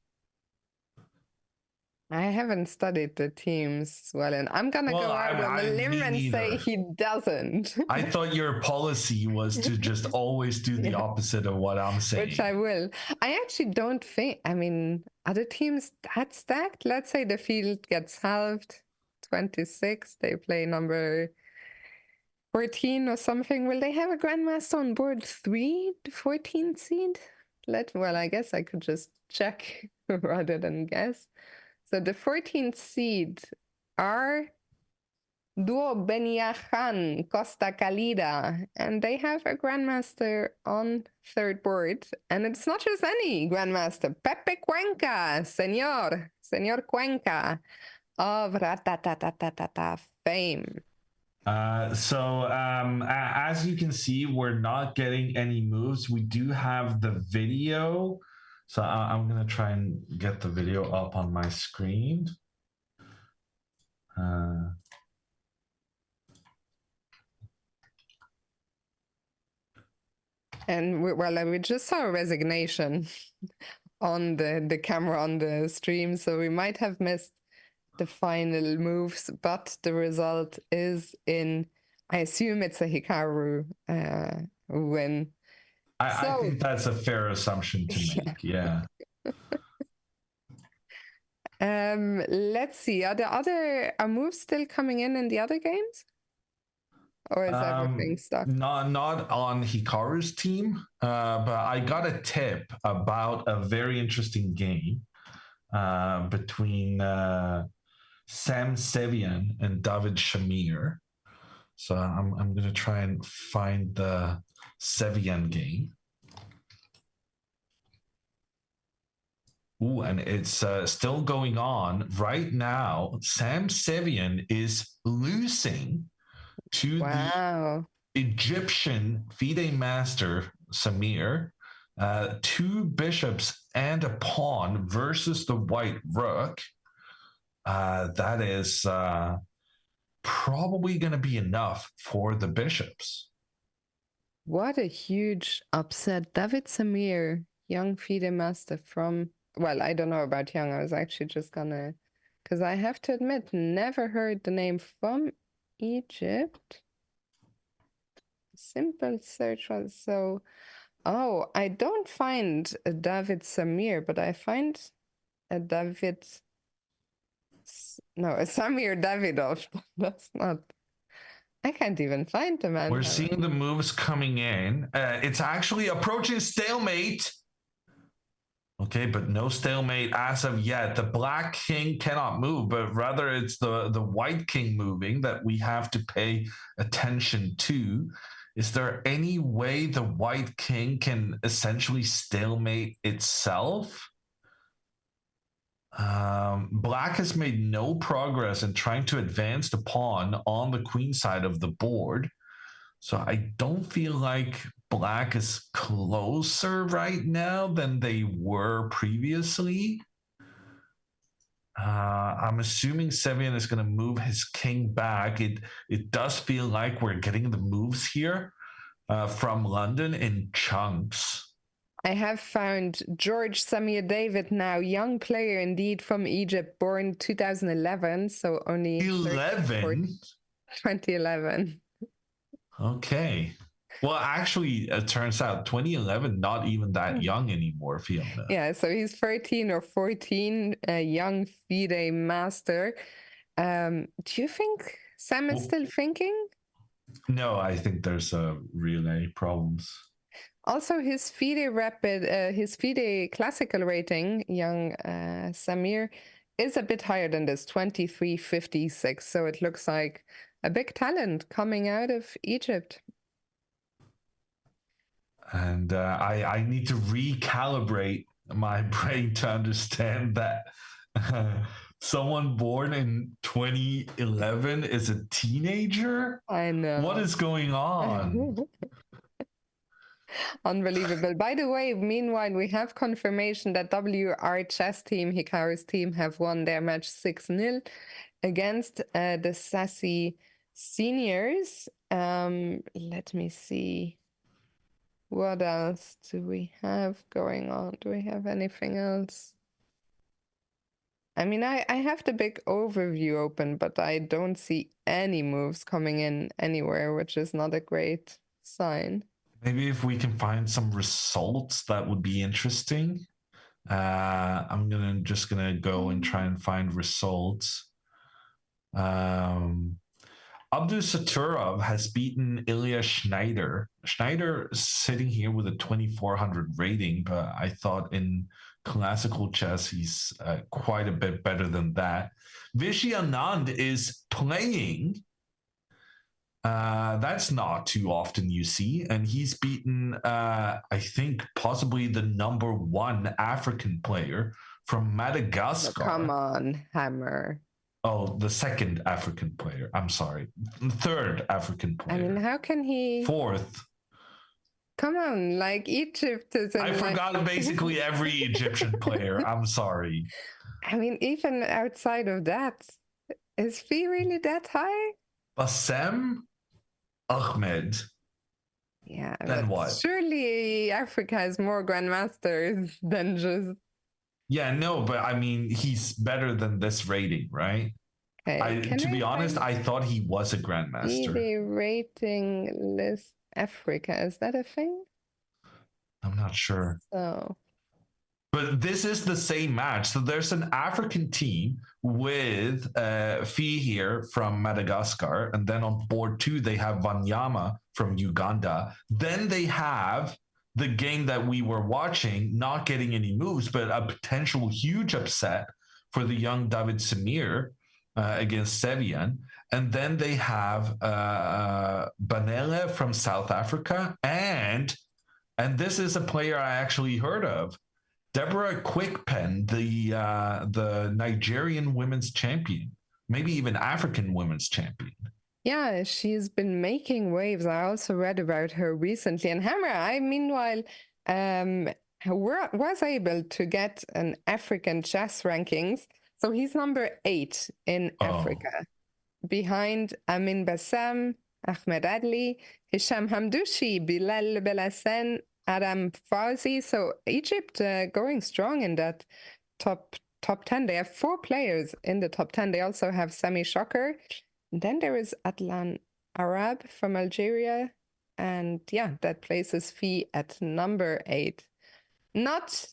I haven't studied the teams well, and I'm going to go out on a limb and say he doesn't.
I thought your policy was to just always do the opposite of what I'm saying.
Which I will. I actually don't think, I mean, are the teams that stacked? Let's say the field gets halved, 26, they play number 14 or something. Will they have a Grandmaster on board 3, the 14th seed? Well, I guess I could just check rather than guess. So the 14th seed are Duo Beniajan, Costa Calida, and they have a Grandmaster on 3rd board. And it's not just any Grandmaster, Pepe Cuenca, Senor Cuenca of Ratatatata fame.
So as you can see, we're not getting any moves. We do have the video. So I'm going to try and get the video up on my screen.
And we just saw a resignation on the camera on the stream, so we might have missed the final moves, but the result is in, I assume it's a Hikaru win.
I think that's a fair assumption to make, yeah.
Let's see, are moves still coming in the other games? Or is everything stuck?
Not on Hikaru's team, but I got a tip about a very interesting game between Sam Sevian and David Shamir. So I'm going to try and find the Sevian game. Ooh, and it's still going on right now. Sam Sevian is losing to the Egyptian FIDE master Samir. 2 bishops and a pawn versus the white rook. That is probably going to be enough for the bishops.
What a huge upset. David Samir, young FIDE master from well, I don't know about Young. I was actually just gonna, because I have to admit, never heard the name from Egypt. Simple search was so. Oh, I don't find a David Samir, but I find a David. No, a Samir Davidov. That's not. I can't even find the man.
We're seeing the moves coming in. It's actually approaching stalemate. Okay, but no stalemate as of yet. The black king cannot move, but rather it's the white king moving that we have to pay attention to. Is there any way the white king can essentially stalemate itself? Black has made no progress in trying to advance the pawn on the queen side of the board. So I don't feel like black is closer right now than they were previously. I'm assuming Sevian is going to move his king back. It does feel like we're getting the moves here from London in chunks.
I have found George Samir David now, young player indeed from Egypt, born 2011, so only 2011.
Okay. Well, actually, it turns out 2011, not even that young anymore, Fiona.
Yeah, so he's 13 or 14, a young FIDE master. Do you think Sam is still thinking?
No, I think there's relay problems.
Also, his FIDE classical rating, young Samir, is a bit higher than this, 2356. So it looks like a big talent coming out of Egypt.
And I need to recalibrate my brain to understand that someone born in 2011 is a teenager.
I know.
What is going on?
Unbelievable. By the way, meanwhile, we have confirmation that WR chess team, Hikaru's team, have won their match 6-0 against the Sassy seniors. Let me see. What else do we have going on? Do we have anything else? I mean, I have the big overview open, but I don't see any moves coming in anywhere, which is not a great sign.
Maybe if we can find some results, that would be interesting. I'm just gonna go and try and find results. Abdul Saturov has beaten Ilya Schneider. Schneider sitting here with a 2400 rating, but I thought in classical chess he's quite a bit better than that. Vishy Anand is playing. That's not too often you see, and he's beaten, I think, possibly the #1 African player from Madagascar.
Oh, come on, Hammer.
Oh, the second African player. I'm sorry. Third African player.
I mean, how can he?
Fourth.
Come on, like Egypt is.
I forgot basically every Egyptian player. I'm sorry.
I mean, even outside of that, is he really that high?
Bassem Ahmed.
Yeah.
Then what?
Surely Africa has more grandmasters than just.
Yeah, no, but I mean, he's better than this rating, right? Okay. To be honest, I thought he was a grandmaster.
The rating list Africa, is that a thing?
I'm not sure.
So.
But this is the same match. So there's an African team with Fee here from Madagascar. And then on board 2, they have Vanyama from Uganda. Then they have the game that we were watching, not getting any moves, but a potential huge upset for the young David Samir against Sevian. And then they have Banele from South Africa. And this is a player I actually heard of, Deborah Quickpen, the Nigerian women's champion, maybe even African women's champion.
Yeah, she's been making waves. I also read about her recently. And Hammer, I meanwhile was able to get an African chess rankings. So he's #8 in Africa, behind Amin Bassam, Ahmed Adli, Hisham Hamdouchi, Bilal Belassen, Adam Fauzi. So Egypt going strong in that top 10. They have 4 players in the top 10. They also have Sami Shocker. Then there is Atlan Arab from Algeria. And yeah, that places Fee at number 8. Not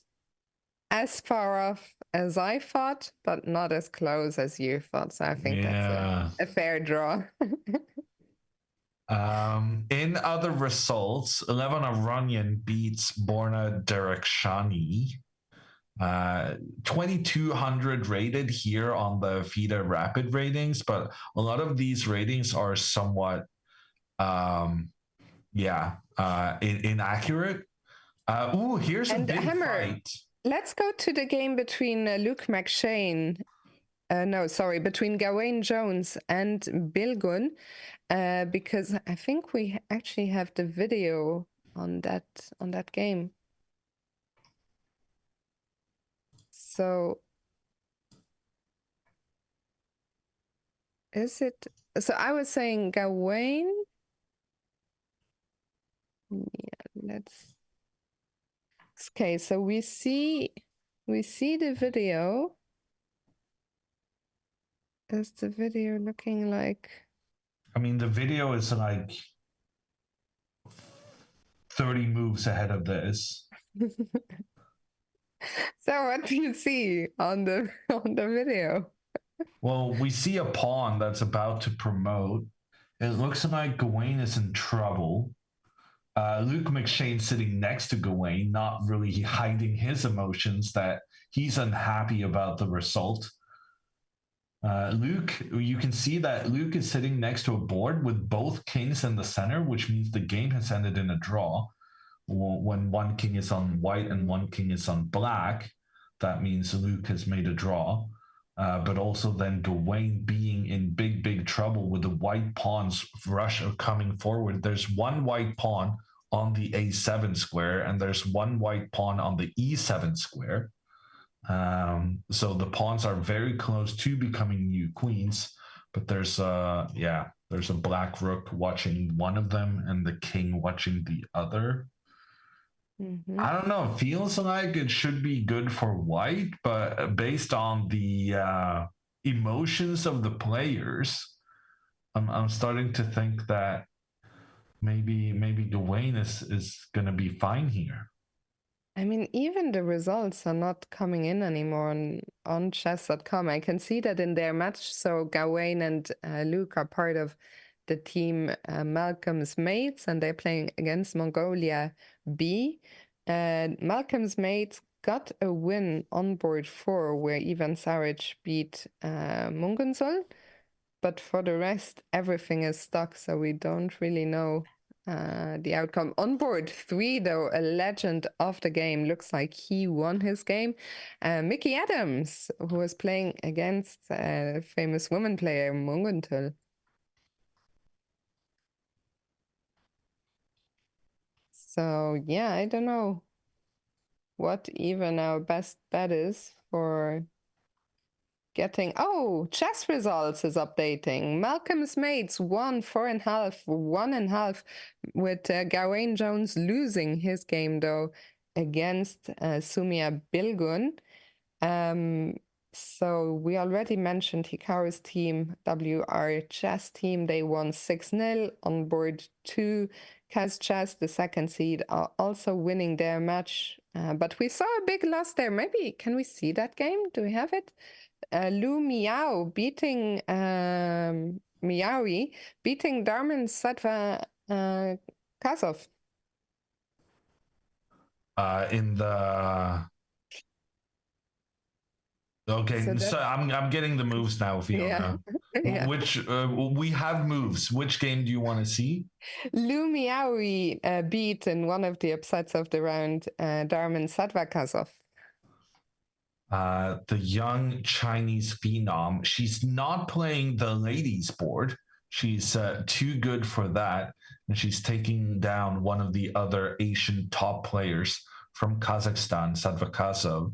as far off as I thought, but not as close as you thought. So I think that's a fair draw.
In other results, 11 Iranian beats Borna Derekshani. 2200 rated here on the FIDE rapid ratings, but a lot of these ratings are somewhat inaccurate. Here's a big fight.
Let's go to the game between Luke McShane. Between Gawain Jones and Bilgun, because I think we actually have the video on that game. So is it? So I was saying Gawain. Yeah, let's. Okay, so we see the video. Is the video looking like?
I mean, the video is like 30 moves ahead of this.
So what do you see on the video?
Well, we see a pawn that's about to promote. It looks like Gawain is in trouble. Luke McShane sitting next to Gawain, not really hiding his emotions that he's unhappy about the result. Luke, you can see that Luke is sitting next to a board with both kings in the center, which means the game has ended in a draw. When one king is on white and one king is on black, that means Luke has made a draw. But also then Gawain being in big trouble with the white pawns rush of coming forward. There's one white pawn on the a7 square and there's one white pawn on the e7 square. So the pawns are very close to becoming new queens, but there's a black rook watching one of them and the king watching the other. Mm-hmm. I don't know. It feels like it should be good for white, but based on the emotions of the players, I'm starting to think that maybe Gawain is going to be fine here.
I mean, even the results are not coming in anymore on chess.com. I can see that in their match. So Gawain and Luke are part of the team Malcolm's Mates, and they're playing against Mongolia B. Malcolm's Mates got a win on board 4, where Ivan Saric beat Mungunsul. But for the rest, everything is stuck, so we don't really know the outcome. On board 3, though, a legend of the game, looks like he won his game. Mickey Adams, who was playing against a famous woman player, Munguntul. So, yeah, I don't know what even our best bet is for getting... Oh, chess results is updating. Malcolm's Mates won 4.5, 1.5, with Gawain Jones losing his game, though, against Sumia Bilgun. So we already mentioned Hikaru's team, WR Chess team. They won 6-0 on board 2. Kaz Chess, the second seed, are also winning their match. But we saw a big loss there. Maybe, can we see that game? Do we have it? Lu Miao beating Miaoui, beating Darman Satva Kasov.
In the... Okay, so I'm getting the moves now, Fiona. Yeah. Which we have moves. Which game do you want to see?
Lu Miaoui beat in one of the upsets of the round Darman Sadvakazov.
The young Chinese phenom. She's not playing the ladies board. She's too good for that, and she's taking down one of the other Asian top players from Kazakhstan, Sadvakazov.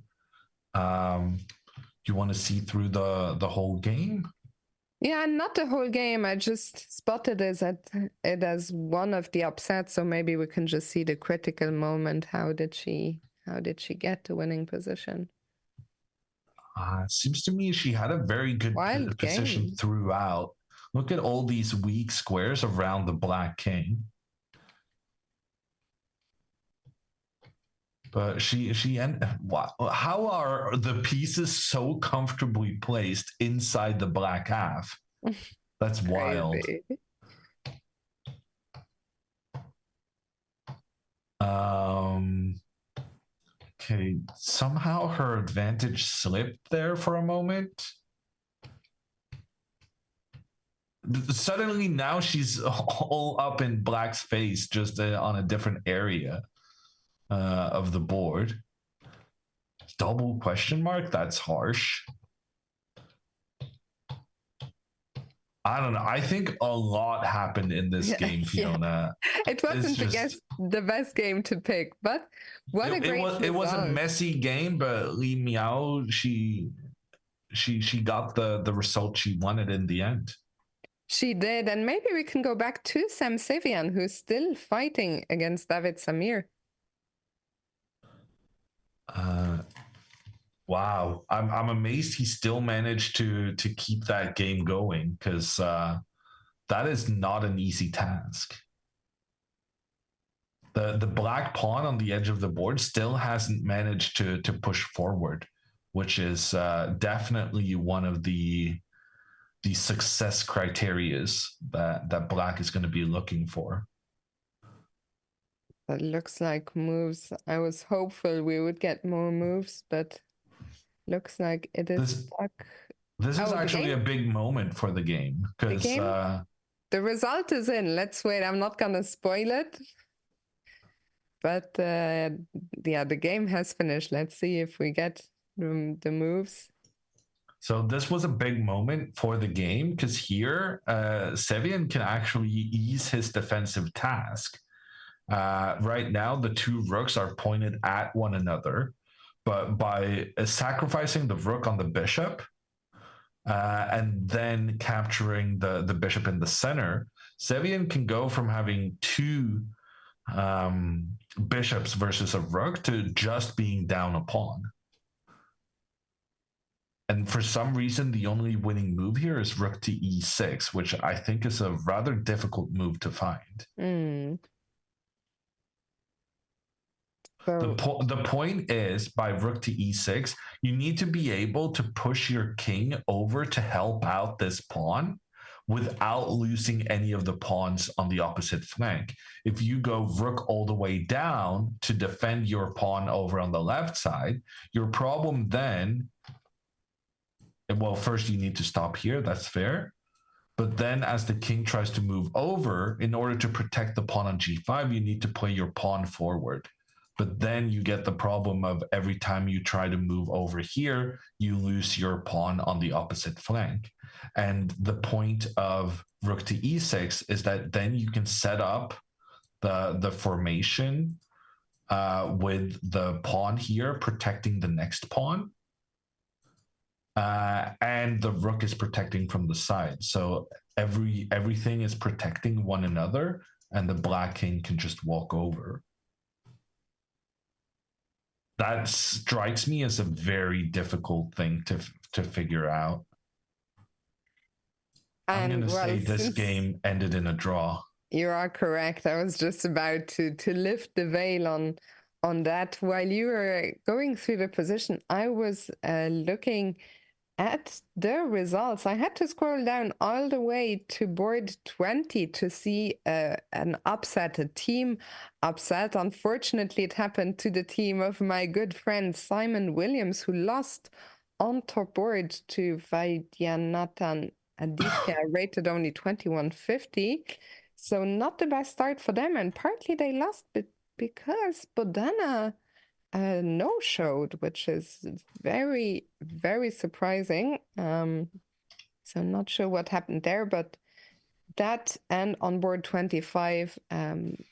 Do you want to see through the whole game?
Yeah, not the whole game. I just spotted it as one of the upsets, so maybe we can just see the critical moment. How did she get to winning position?
It seems to me she had a very good
Wild
position
game.
throughout. Look at all these weak squares around the black king. But wow, how are the pieces so comfortably placed inside the black half? That's wild.
Crazy.
Okay, somehow her advantage slipped there for a moment. Suddenly now she's all up in black's face, just on a different area of the board. Double question mark? That's harsh. I don't know. I think a lot happened in this game, Fiona.
It wasn't the best game to pick, but what a great result.
It was a messy game, but Li Miao, she got the result she wanted in the end.
She did, and maybe we can go back to Sam Sivian, who's still fighting against David Samir.
Wow, I'm amazed he still managed to keep that game going, because that is not an easy task. The black pawn on the edge of the board still hasn't managed to push forward, which is definitely one of the success criterias that black is going to be looking for.
That looks like moves. I was hopeful we would get more moves, but looks like it is stuck.
This is actually a big moment for the game, because
the result is in. Let's wait. I'm not gonna spoil it, but yeah, the game has finished. Let's see if we get the moves.
So this was a big moment for the game, because here Sevian can actually ease his defensive task. Right now, the two rooks are pointed at one another, but by sacrificing the rook on the bishop and then capturing the bishop in the center, Sevian can go from having two bishops versus a rook to just being down a pawn. And for some reason, the only winning move here is rook to e6, which I think is a rather difficult move to find. The point is, by rook to e6, you need to be able to push your king over to help out this pawn without losing any of the pawns on the opposite flank. If you go rook all the way down to defend your pawn over on the left side, your problem then, well, first you need to stop here, that's fair. But then as the king tries to move over, in order to protect the pawn on g5, you need to play your pawn forward. But then you get the problem of every time you try to move over here, you lose your pawn on the opposite flank. And the point of rook to e6 is that then you can set up the formation with the pawn here protecting the next pawn. And the rook is protecting from the side. So everything is protecting one another, and the black king can just walk over. That strikes me as a very difficult thing to figure out. I'm going to say this game ended in a draw.
You are correct. I was just about to lift the veil on that. While you were going through the position, I was looking at the results. I had to scroll down all the way to board 20 to see an upset, a team upset. Unfortunately, it happened to the team of my good friend Simon Williams, who lost on top board to Vaidyanathan Aditya, rated only 2150. So not the best start for them, and partly they lost because Bodana no-showed, which is very, very surprising. So not sure what happened there, but that, and on board 25,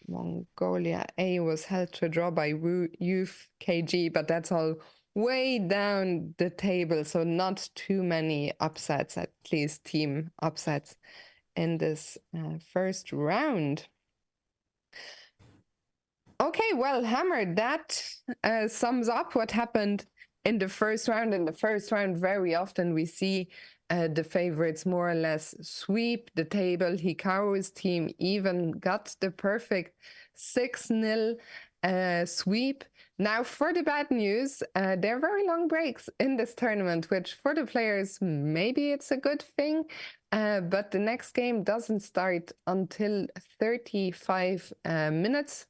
Mongolia A was held to a draw by Youth KG, but that's all way down the table, so not too many upsets, at least team upsets in this first round. Okay, well, Hammer, that sums up what happened in the first round. In the first round, very often we see the favorites more or less sweep the table. Hikaru's team even got the perfect 6-0 sweep. Now, for the bad news, there are very long breaks in this tournament, which for the players, maybe it's a good thing. But the next game doesn't start until 35 minutes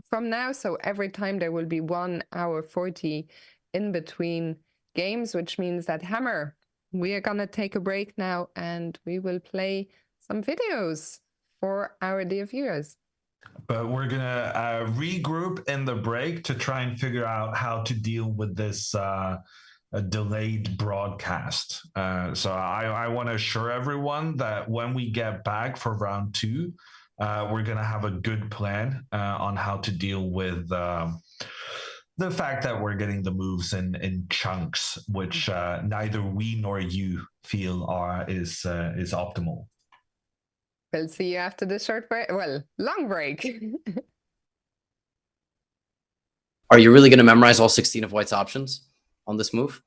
from now. So every time there will be 1 hour 40 in between games, which means that Hammer, we are going to take a break now and we will play some videos for our dear viewers.
But we're going to regroup in the break to try and figure out how to deal with this delayed broadcast. So I want to assure everyone that when we get back for round 2, we're going to have a good plan on how to deal with the fact that we're getting the moves in chunks, which neither we nor you feel is optimal.
We'll see you after the short break. Well, long break.
Are you really going to memorize all 16 of White's options on this move?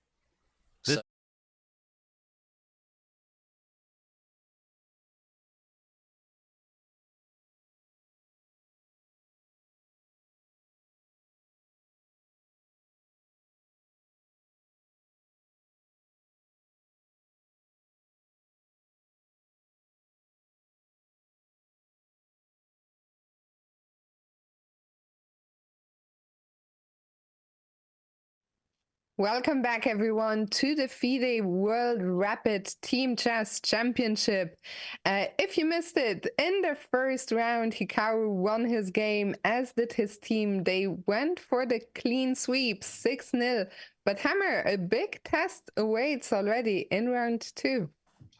Welcome back, everyone, to the FIDE World Rapid Team Chess Championship. If you missed it, in the first round, Hikaru won his game, as did his team. They went for the clean sweep, 6-0. But Hammer, a big test awaits already in round 2.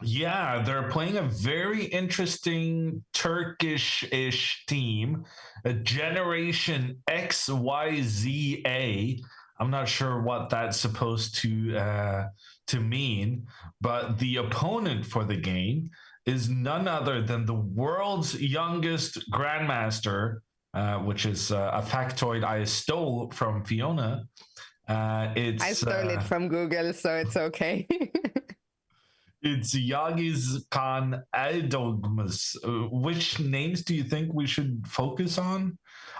Yeah, they're playing a very interesting Turkish-ish team, a Generation XYZA. I'm not sure what that's supposed to mean, but the opponent for the game is none other than the world's youngest grandmaster, which is a factoid I stole from Fiona.
I stole it from Google, so it's okay.
It's Yagis Khan Eldogmus. Which names do you think we should focus on?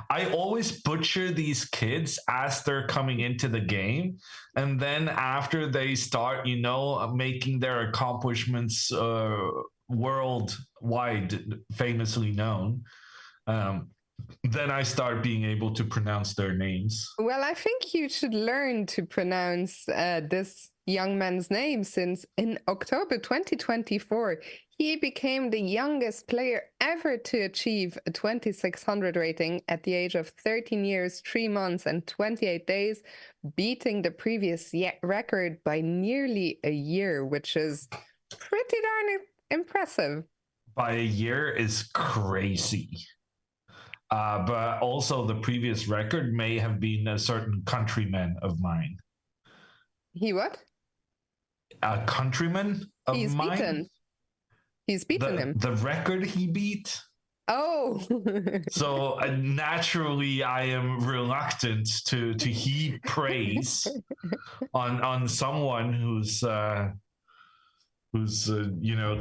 I always butcher these kids as they're coming into the game. And then after they start, making their accomplishments worldwide, famously known, then I start being able to pronounce their names.
Well, I think you should learn to pronounce this young man's name, since in October 2024, he became the youngest player ever to achieve a 2600 rating at the age of 13 years, 3 months, and 28 days, beating the previous record by nearly a year, which is pretty darn impressive.
By a year is crazy. But also the previous record may have been a certain countryman of mine.
He what?
A countryman of mine?
He's beaten him.
The record he beat?
Oh.
So naturally, I am reluctant to heap praise on someone who's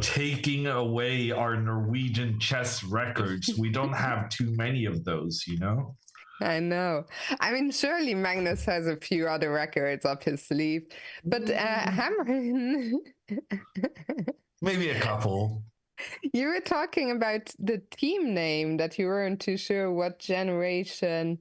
taking away our Norwegian chess records. We don't have too many of those,
I know. I mean, surely Magnus has a few other records up his sleeve, but Hammer,
maybe a couple.
You were talking about the team name, that you weren't too sure what generation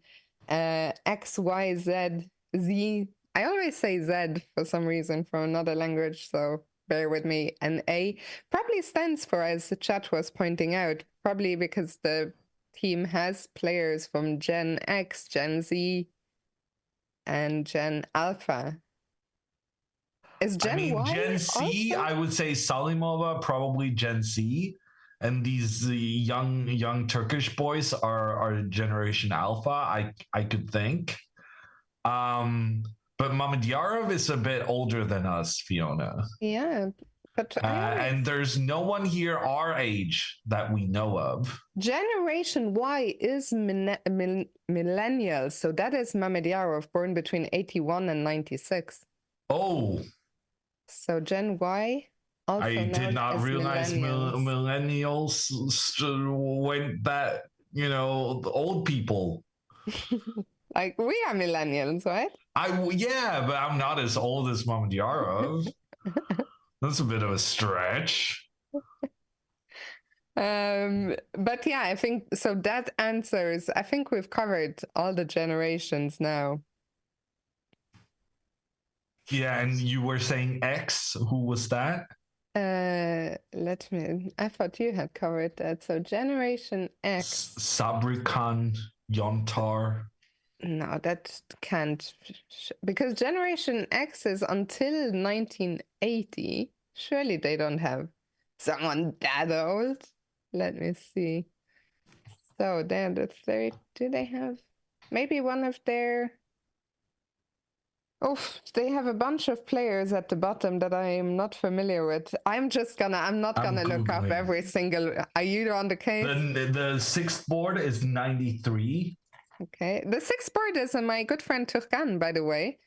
X, Y, Z, Z. I always say Z for some reason from another language, so bear with me. And A probably stands for, as the chat was pointing out, probably because the team has players from Gen X, Gen Z, and Gen Alpha. Is Gen Y
Gen C,
also?
I would say Salimova, probably Gen C. And these young Turkish boys are Generation Alpha, I could think. But Mamedyarov is a bit older than us, Fiona.
Yeah, but
And there's no one here our age that we know of.
Generation Y is millennials, so that is Mamedyarov, born between 81 and 96.
Oh,
so Gen Y, also
I did
known
not
as
realize
millennials.
went that, the old people.
Like, we are millennials, right?
Yeah, but I'm not as old as Mamedyarov. That's a bit of a stretch.
But yeah, I think so. That answers. I think we've covered all the generations now.
Yeah, and you were saying X. Who was that?
Let me. I thought you had covered that. So Generation X.
Sabrikan, Yontar.
No, that can't, because Generation X is until 1980. Surely they don't have someone that old. Let me see. So they're the third. Do they have maybe one of their? Oh, they have a bunch of players at the bottom that I am not familiar with. I'm not gonna look up every single. Are you on the case?
The sixth board is 93.
Okay, the sixth board is my good friend Turkan, by the way.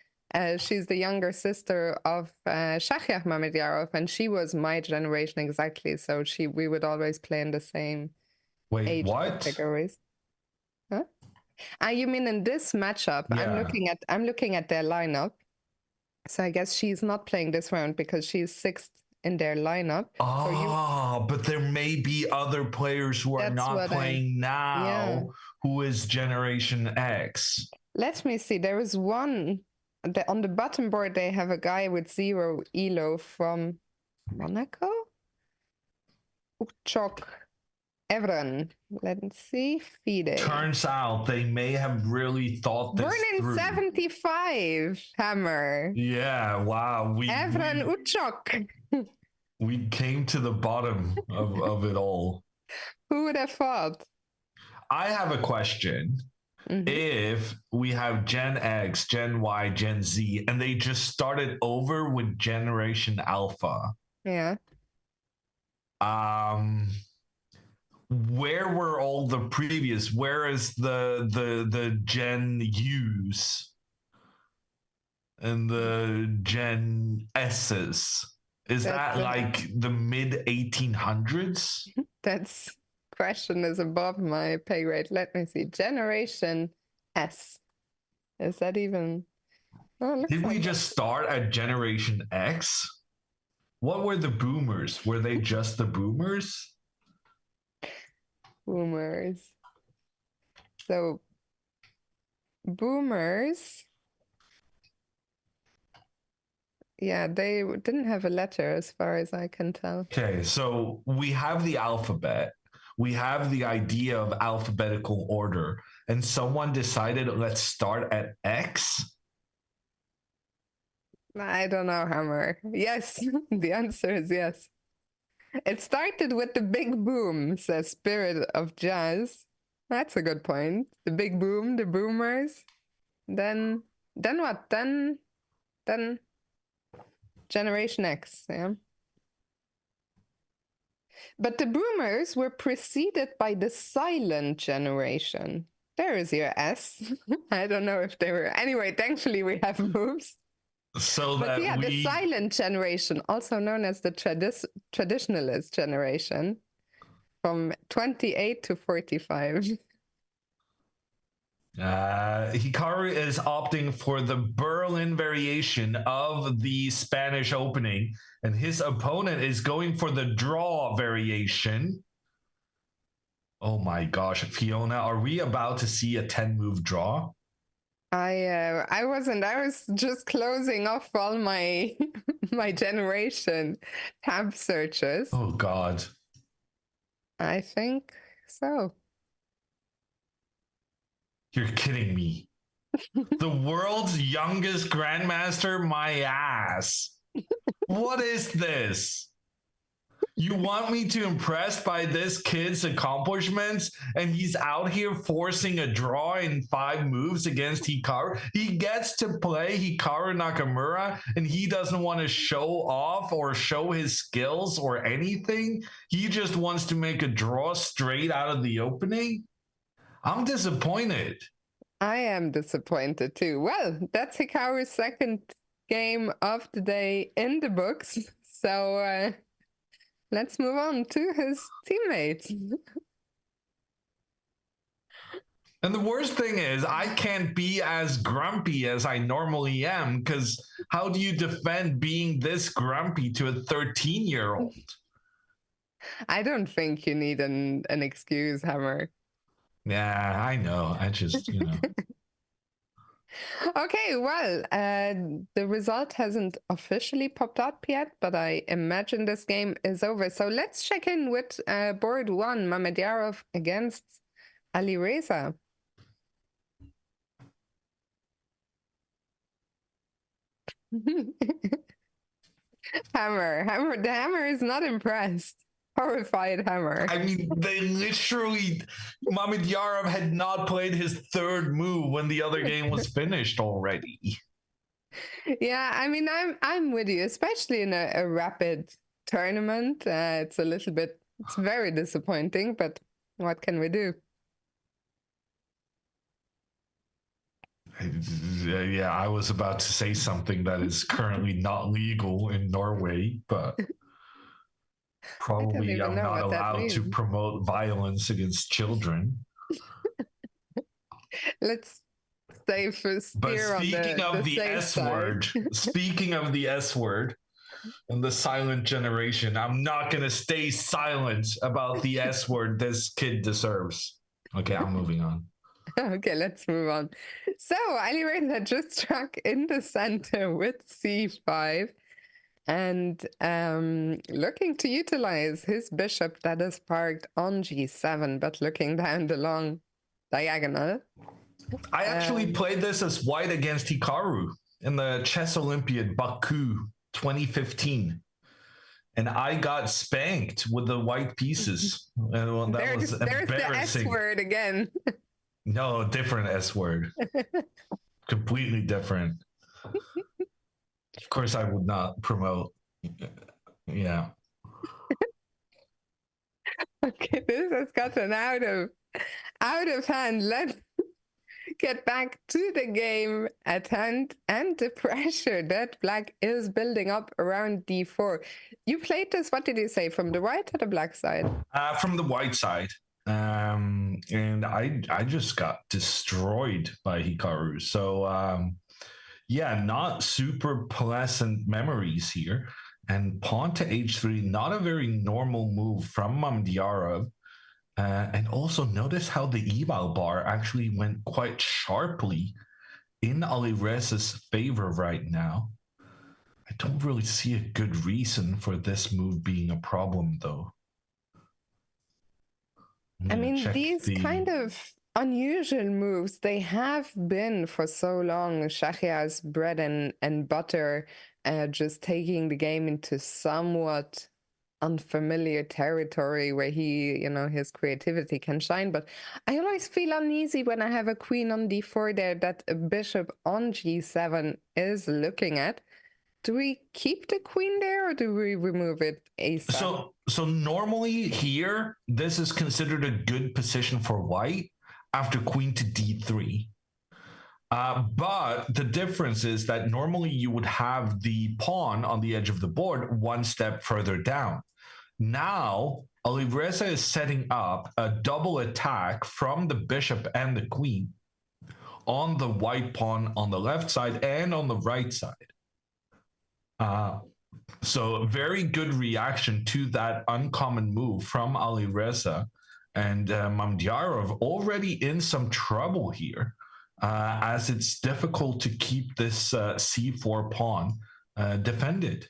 She's the younger sister of Shahriar Mamedyarov, and she was my generation exactly. So we would always play in the same age categories. Huh? You mean in this matchup?
Yeah.
I'm looking at their lineup. So I guess she's not playing this round because she's sixth in their lineup.
But there may be other players who are not playing now who is Generation X.
Let me see. There is one. On the bottom board, they have a guy with 0 elo from Monaco. Uchok Evren. Let's see. Fide.
Turns out they may have really thought this
Born in 75, Hammer.
Yeah, wow.
Evren Uchok.
We came to the bottom of it all.
Who would have thought?
I have a question. Mm-hmm. If we have Gen X, Gen Y, Gen Z, and they just started over with Generation Alpha.
Yeah.
Where were all the previous? Where is the Gen U's and the Gen S's? Is that like the mid 1800s?
That's question is above my pay grade. Let me see. Generation S. Is that even?
Oh, did we just start at Generation X? What were the boomers? Were they just the boomers?
Boomers. So boomers. Yeah, they didn't have a letter as far as I can tell.
Okay, so we have the alphabet. We have the idea of alphabetical order. And someone decided, let's start at X?
I don't know, Hammer. Yes, the answer is yes. It started with the big boom, says Spirit of Jazz. That's a good point. The big boom, the boomers. Then what? Then Generation X, yeah. But the boomers were preceded by the silent generation. There is your S. I don't know if they were. Anyway, thankfully we have moves.
So
but
that
yeah, the silent generation, also known as the traditionalist generation, from 28 to 45.
Hikaru is opting for the Berlin variation of the Spanish opening, and his opponent is going for the draw variation. Oh my gosh, Fiona, are we about to see a 10-move draw?
I wasn't. I was just closing off all my my generation tab searches.
Oh God.
I think so.
You're kidding me. The world's youngest grandmaster, my ass. What is this? You want me to impress by this kid's accomplishments, and he's out here forcing a draw in 5 moves against Hikaru? He gets to play Hikaru Nakamura, and he doesn't want to show off or show his skills or anything. He just wants to make a draw straight out of the opening. I'm disappointed.
I am disappointed too. Well, that's Hikaru's second game of the day in the books. So let's move on to his teammates.
And the worst thing is, I can't be as grumpy as I normally am, because how do you defend being this grumpy to a 13-year-old?
I don't think you need an excuse, Hammer.
Yeah, I know. I just,
Okay, well, the result hasn't officially popped up yet, but I imagine this game is over. So let's check in with board 1, Mamedyarov against Ali Reza. Hammer, the Hammer is not impressed. Horrified Hammer.
I mean, they literally, Mamedyarov had not played his third move when the other game was finished already.
Yeah, I mean, I'm with you, especially in a rapid tournament. It's very disappointing, but what can we do?
Yeah, I was about to say something that is currently not legal in Norway, but probably I'm not allowed to promote violence against children.
Let's stay for steer on the
S word, speaking of the S word and the silent generation, I'm not going to stay silent about the S word this kid deserves. Okay, I'm moving on.
Okay, let's move on. So Ali Reza just struck in the center with c5 and looking to utilize his bishop that is parked on g7, but looking down the long diagonal.
I actually played this as white against Hikaru in the Chess Olympiad Baku 2015. And I got spanked with the white pieces. And that was embarrassing.
There's the S word again.
No, different S word. Completely different. Of course, I would not promote. Yeah.
Okay, this has gotten out of hand. Let's get back to the game at hand and the pressure that Black is building up around d4. You played this, what did you say, from the white or the black side?
From the white side. And I just got destroyed by Hikaru. So yeah, not super pleasant memories here. And pawn to h3, not a very normal move from Mamedyarov. And also notice how the eval bar actually went quite sharply in Ali Reza's favor right now. I don't really see a good reason for this move being a problem, though.
I mean, these kind of unusual moves, they have been for so long Shahia's bread and butter, just taking the game into somewhat unfamiliar territory where he, his creativity can shine. But I always feel uneasy when I have a queen on d4 there that a bishop on g7 is looking at. Do we keep the queen there or do we remove it ASAP?
So normally here, this is considered a good position for white after queen to d3. But the difference is that normally you would have the pawn on the edge of the board one step further down. Now, Ali Reza is setting up a double attack from the bishop and the queen on the white pawn on the left side and on the right side. So very good reaction to that uncommon move from Ali Reza, and Mamedyarov already in some trouble here, as it's difficult to keep this c4 pawn defended.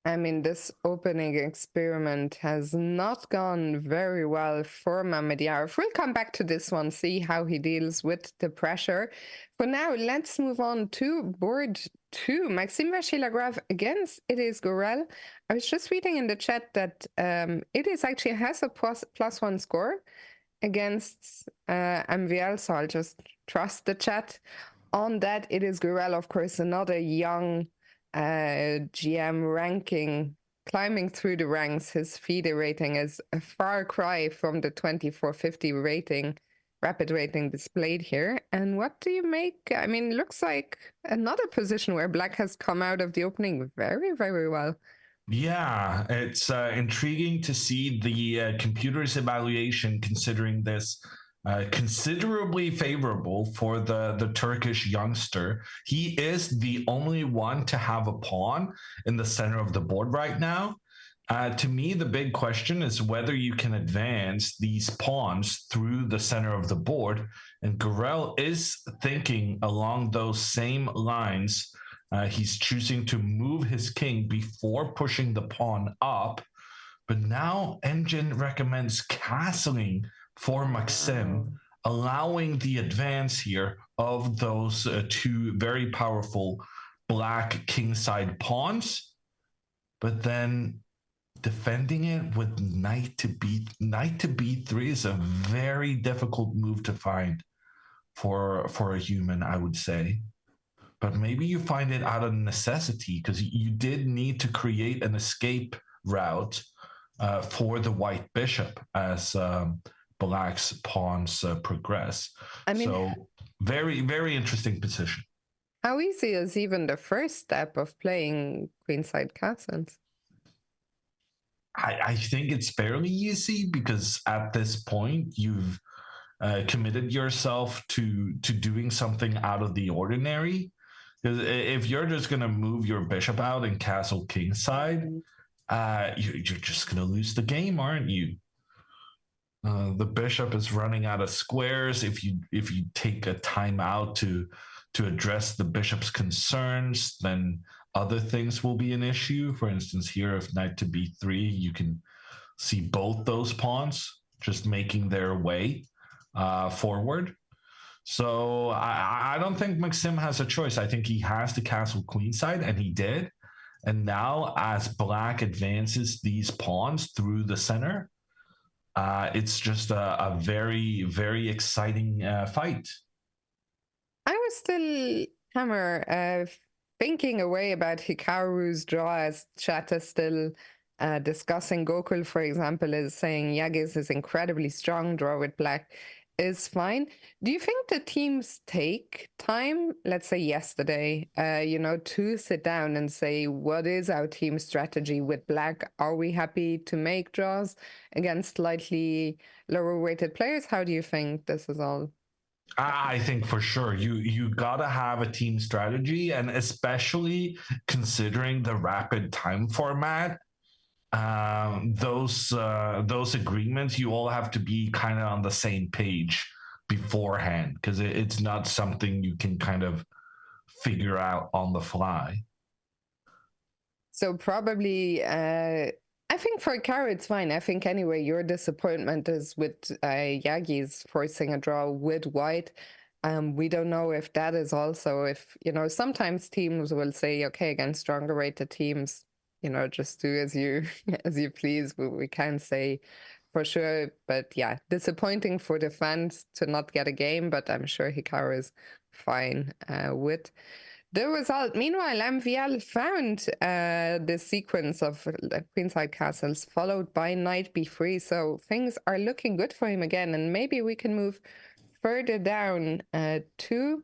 I mean, this opening experiment has not gone very well for Mamedyarov. We'll come back to this one, see how he deals with the pressure. For now, let's move on to board 2. Maxime Vachier-Lagrave against It Is Gorel. I was just reading in the chat that It Is actually has a +1 score against MVL, so I'll just trust the chat on that. It Is Gorel, of course, another young GM ranking, climbing through the ranks. His FIDE rating is a far cry from the 2450 rating, rapid rating displayed here. And what do you make? I mean, it looks like another position where Black has come out of the opening very, very well.
Yeah, it's intriguing to see the computer's evaluation considering this considerably favorable for the Turkish youngster. He is the only one to have a pawn in the center of the board right now. To me, the big question is whether you can advance these pawns through the center of the board. And Gorel is thinking along those same lines. He's choosing to move his king before pushing the pawn up. But now Engine recommends castling for Maxim, allowing the advance here of those two very powerful black kingside pawns. But then defending it with knight to b3 is a very difficult move to find for a human, I would say. But maybe you find it out of necessity because you did need to create an escape route for the white bishop as Black's pawns progress. I mean, so very, very interesting position.
How easy is even the first step of playing queenside castles?
I think it's fairly easy because at this point you've committed yourself to doing something out of the ordinary. Because if you're just going to move your bishop out and castle kingside, you're just going to lose the game, aren't you? The bishop is running out of squares. If you take a time out to address the bishop's concerns, then other things will be an issue. For instance, here, if knight to b3, you can see both those pawns just making their way forward. So I don't think Maxim has a choice. I think he has to castle queenside, and he did. And now, as Black advances these pawns through the center, it's just a very, very exciting fight.
I was still, Hammer, thinking away about Hikaru's draw as chat is still discussing. Gokul, for example, is saying Yagi's incredibly strong draw with Black is fine. Do you think the teams take time, let's say yesterday, to sit down and say, what is our team strategy with Black? Are we happy to make draws against slightly lower weighted players? How do you think this is all?
I think for sure you gotta have a team strategy, and especially considering the rapid time format. Those agreements, you all have to be kind of on the same page beforehand because it's not something you can kind of figure out on the fly.
So probably, I think for Hikaru it's fine. I think anyway your disappointment is with Yagi's forcing a draw with white. We don't know if that is also if sometimes teams will say, okay, against stronger rated teams, just do as you please. We can't say for sure, but yeah, disappointing for the fans to not get a game, but I'm sure Hikaru is fine with the result. Meanwhile, MVL found the sequence of queenside castles followed by knight b3, so things are looking good for him again, and maybe we can move further down to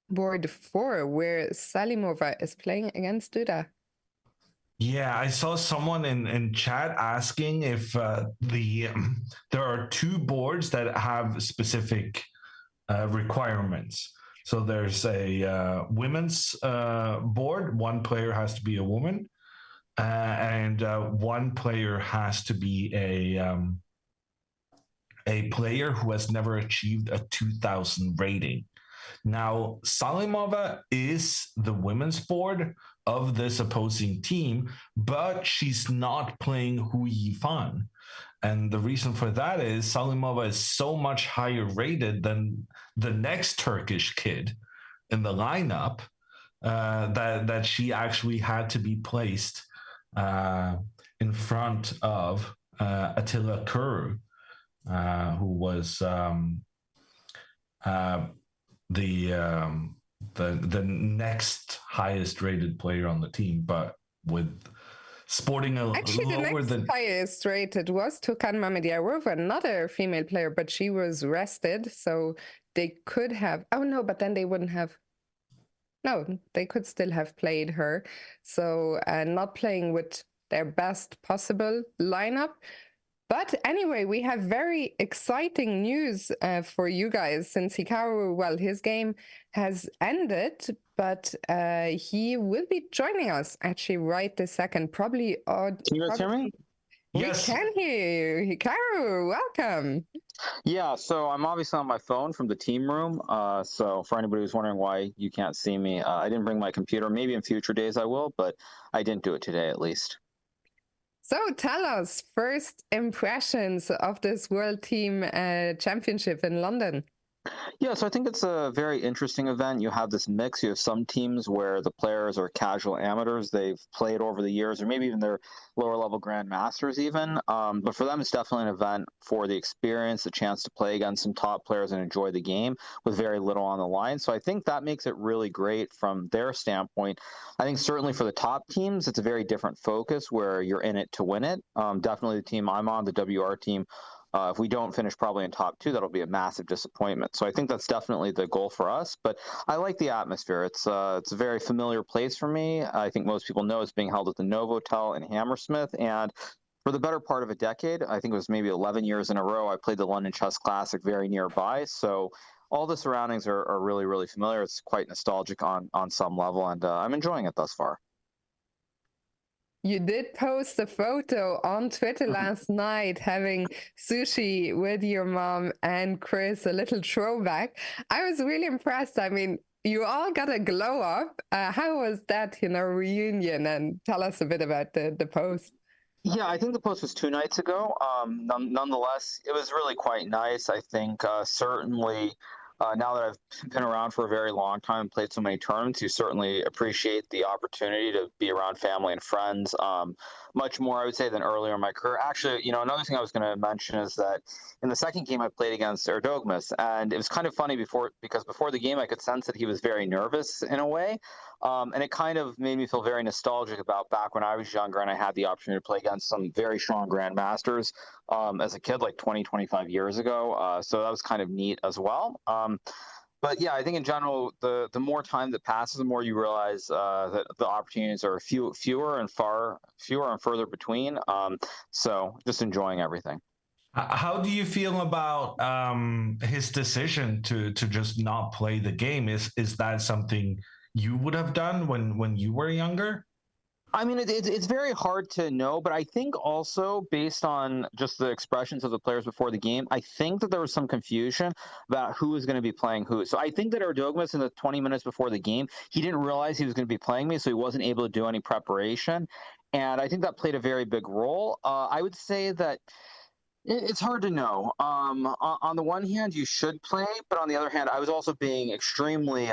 board 4 where Salimova is playing against Duda.
Yeah, I saw someone in chat asking if there are two boards that have specific requirements. So there's a women's board. One player has to be a woman, and one player has to be a player who has never achieved a 2000 rating. Now, Salimova is the women's board, of this opposing team, but she's not playing Hu Yifan. And the reason for that is Salimova is so much higher rated than the next Turkish kid in the lineup that she actually had to be placed in front of Attila Kuru, who was the next highest rated player on the team, but with sporting a
Actually, the
lower
next
than
highest rated was Tukan Mamediarova, another female player, but she was rested, so they could have. Oh no, but then they wouldn't have. No, they could still have played her. So not playing with their best possible lineup. But anyway, we have very exciting news for you guys since Hikaru, well, his game has ended, but he will be joining us actually right this second. Probably.
Can you guys hear me?
Yes.
We can hear you. Hikaru, welcome.
Yeah, so I'm obviously on my phone from the team room. So for anybody who's wondering why you can't see me, I didn't bring my computer. Maybe in future days I will, but I didn't do it today at least.
So tell us first impressions of this World Team Championship in London.
Yeah, so I think it's a very interesting event. You have this mix. You have some teams where the players are casual amateurs. They've played over the years, or maybe even they're lower level grandmasters even. But for them, it's definitely an event for the experience, the chance to play against some top players and enjoy the game with very little on the line. So I think that makes it really great from their standpoint. I think certainly for the top teams, it's a very different focus where you're in it to win it. Definitely the team I'm on, the WR team, if we don't finish probably in top two, that'll be a massive disappointment. So I think that's definitely the goal for us. But I like the atmosphere. It's a very familiar place for me. I think most people know it's being held at the Novotel in Hammersmith. And for the better part of a decade, I think it was maybe 11 years in a row, I played the London Chess Classic very nearby. So all the surroundings are really, really familiar. It's quite nostalgic on some level, and I'm enjoying it thus far.
You did post a photo on Twitter last night having sushi with your mom and Chris, a little throwback. I was really impressed. I mean, you all got a glow up. How was that, reunion? And tell us a bit about the post.
Yeah, I think the post was 2 nights ago. Nonetheless, it was really quite nice. I think certainly now that I've been around for a very long time and played so many tournaments, you certainly appreciate the opportunity to be around family and friends much more, I would say, than earlier in my career. Actually, another thing I was going to mention is that in the second game I played against Erdogmas, and it was kind of funny because before the game I could sense that he was very nervous in a way. And it kind of made me feel very nostalgic about back when I was younger and I had the opportunity to play against some very strong grandmasters as a kid, like 20, 25 years ago. So that was kind of neat as well. But yeah, I think in general, the more time that passes, the more you realize that the opportunities are fewer and further between. So just enjoying everything.
How do you feel about his decision to just not play the game? Is that something you would have done when you were younger?
I mean, it's very hard to know, but I think also based on just the expressions of the players before the game, I think that there was some confusion about who was going to be playing who. So I think that Erdogmas in the 20 minutes before the game, he didn't realize he was going to be playing me, so he wasn't able to do any preparation. And I think that played a very big role. I would say that it's hard to know. On the one hand, you should play, but on the other hand, I was also being extremely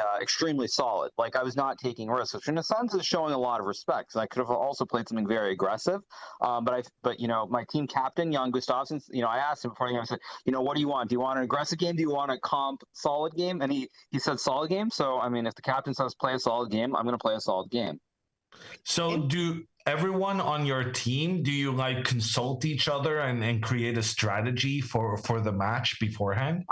solid. Like I was not taking risks, which in a sense is showing a lot of respect. So I could have also played something very aggressive. But my team captain, Jan Gustafsson, I asked him before the game, I said, what do you want? Do you want an aggressive game? Do you want a comp solid game? And he said solid game. So, I mean, if the captain says play a solid game, I'm going to play a solid game.
So do everyone on your team, do you consult each other and create a strategy for the match beforehand?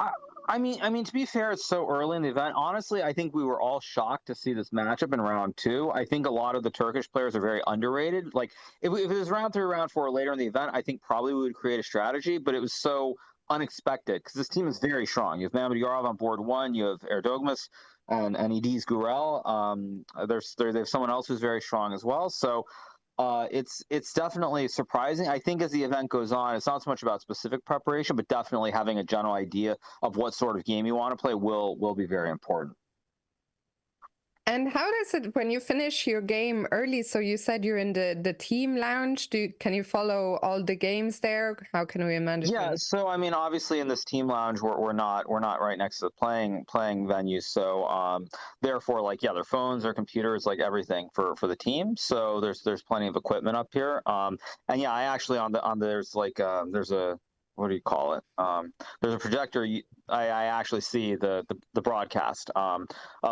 I mean, to be fair, it's so early in the event. Honestly, I think we were all shocked to see this matchup in round two. I think a lot of the Turkish players are very underrated. Like if it was round three, round four later in the event, I think probably we would create a strategy, but it was so unexpected because this team is very strong. You have Mamediyarov on board one, you have Erdogmas and Ediz Gurel. There's someone else who's very strong as well. So it's definitely surprising. I think as the event goes on, it's not so much about specific preparation, but definitely having a general idea of what sort of game you want to play will be very important.
And how does it when you finish your game early? So you said you're in the team lounge. Can you follow all the games there? How can we imagine?
Yeah, so I mean, obviously in this team lounge, we're not right next to the playing venue, so therefore, like, yeah, their phones, their computers, like everything for the team. So there's plenty of equipment up here. And yeah, I actually there's like there's a, what do you call it? There's a projector. I actually see the broadcast of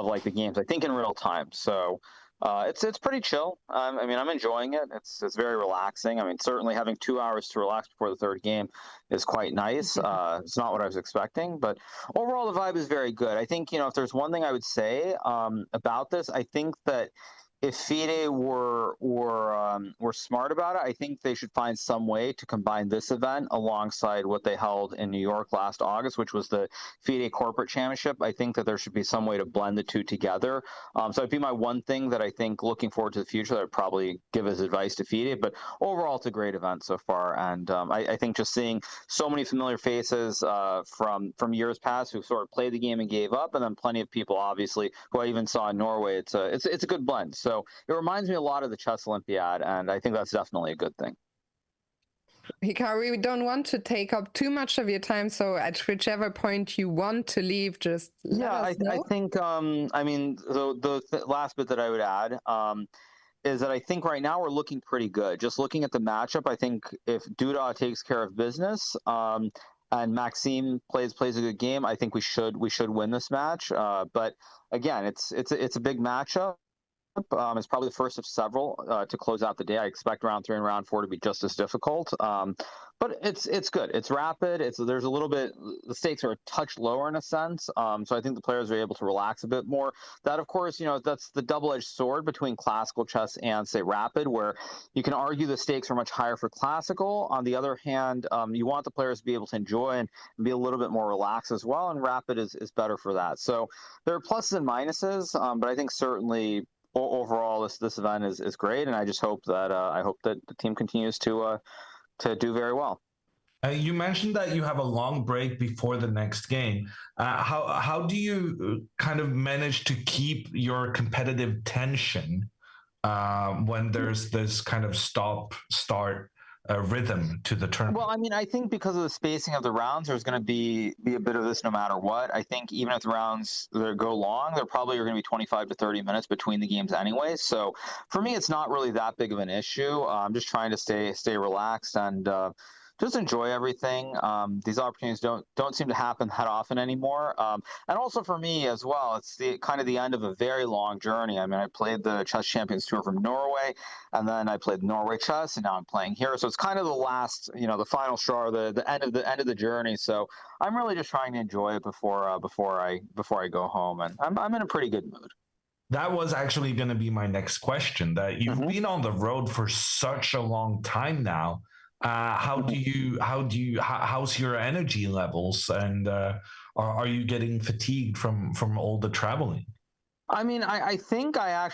like the games, I think in real time. So it's pretty chill. I mean, I'm enjoying it. It's very relaxing. I mean, certainly having 2 hours to relax before the third game is quite nice. It's not what I was expecting, but overall the vibe is very good. I think, if there's one thing I would say about this, I think that if FIDE were smart about it, I think they should find some way to combine this event alongside what they held in New York last August, which was the FIDE Corporate Championship. I think that there should be some way to blend the two together. So it'd be my one thing that I think, looking forward to the future, that I'd probably give as advice to FIDE. But overall, it's a great event so far, and I think just seeing so many familiar faces from years past who sort of played the game and gave up, and then plenty of people, obviously, who I even saw in Norway. It's a good blend. So it reminds me a lot of the Chess Olympiad, and I think that's definitely a good thing.
Hikaru, we don't want to take up too much of your time, so at whichever point you want to leave, just let us know.
I think I mean, the last bit that I would add is that I think right now we're looking pretty good. Just looking at the matchup, I think if Duda takes care of business and Maxime plays a good game, I think we should win this match. But again, it's a big matchup. It's probably the first of several to close out the day. I expect round 3 and round 4 to be just as difficult. But it's good. It's rapid. There's a little bit, the stakes are a touch lower in a sense. So I think the players are able to relax a bit more. That, of course, that's the double-edged sword between classical chess and, say, rapid, where you can argue the stakes are much higher for classical. On the other hand, you want the players to be able to enjoy and be a little bit more relaxed as well, and rapid is better for that. So there are pluses and minuses, but I think certainly overall this event is great, and I just hope that the team continues to do very well.
You mentioned that you have a long break before the next game. How do you kind of manage to keep your competitive tension when there's this kind of stop-start rhythm to the tournament?
Well, I mean, I think because of the spacing of the rounds, there's going to be a bit of this no matter what. I think even if the rounds go long, there probably are going to be 25 to 30 minutes between the games anyway. So for me, it's not really that big of an issue. I'm just trying to stay relaxed and just enjoy everything. These opportunities don't seem to happen that often anymore. And also for me as well, it's the end of a very long journey. I mean, I played the Chess Champions Tour from Norway, and then I played Norway Chess, and now I'm playing here. So it's kind of the last, the final straw, the end of the journey. So I'm really just trying to enjoy it before I go home, and I'm in a pretty good mood.
That was actually going to be my next question. That you've been on the road for such a long time now. How's your energy levels, and are you getting fatigued from all the traveling?
I mean, I think I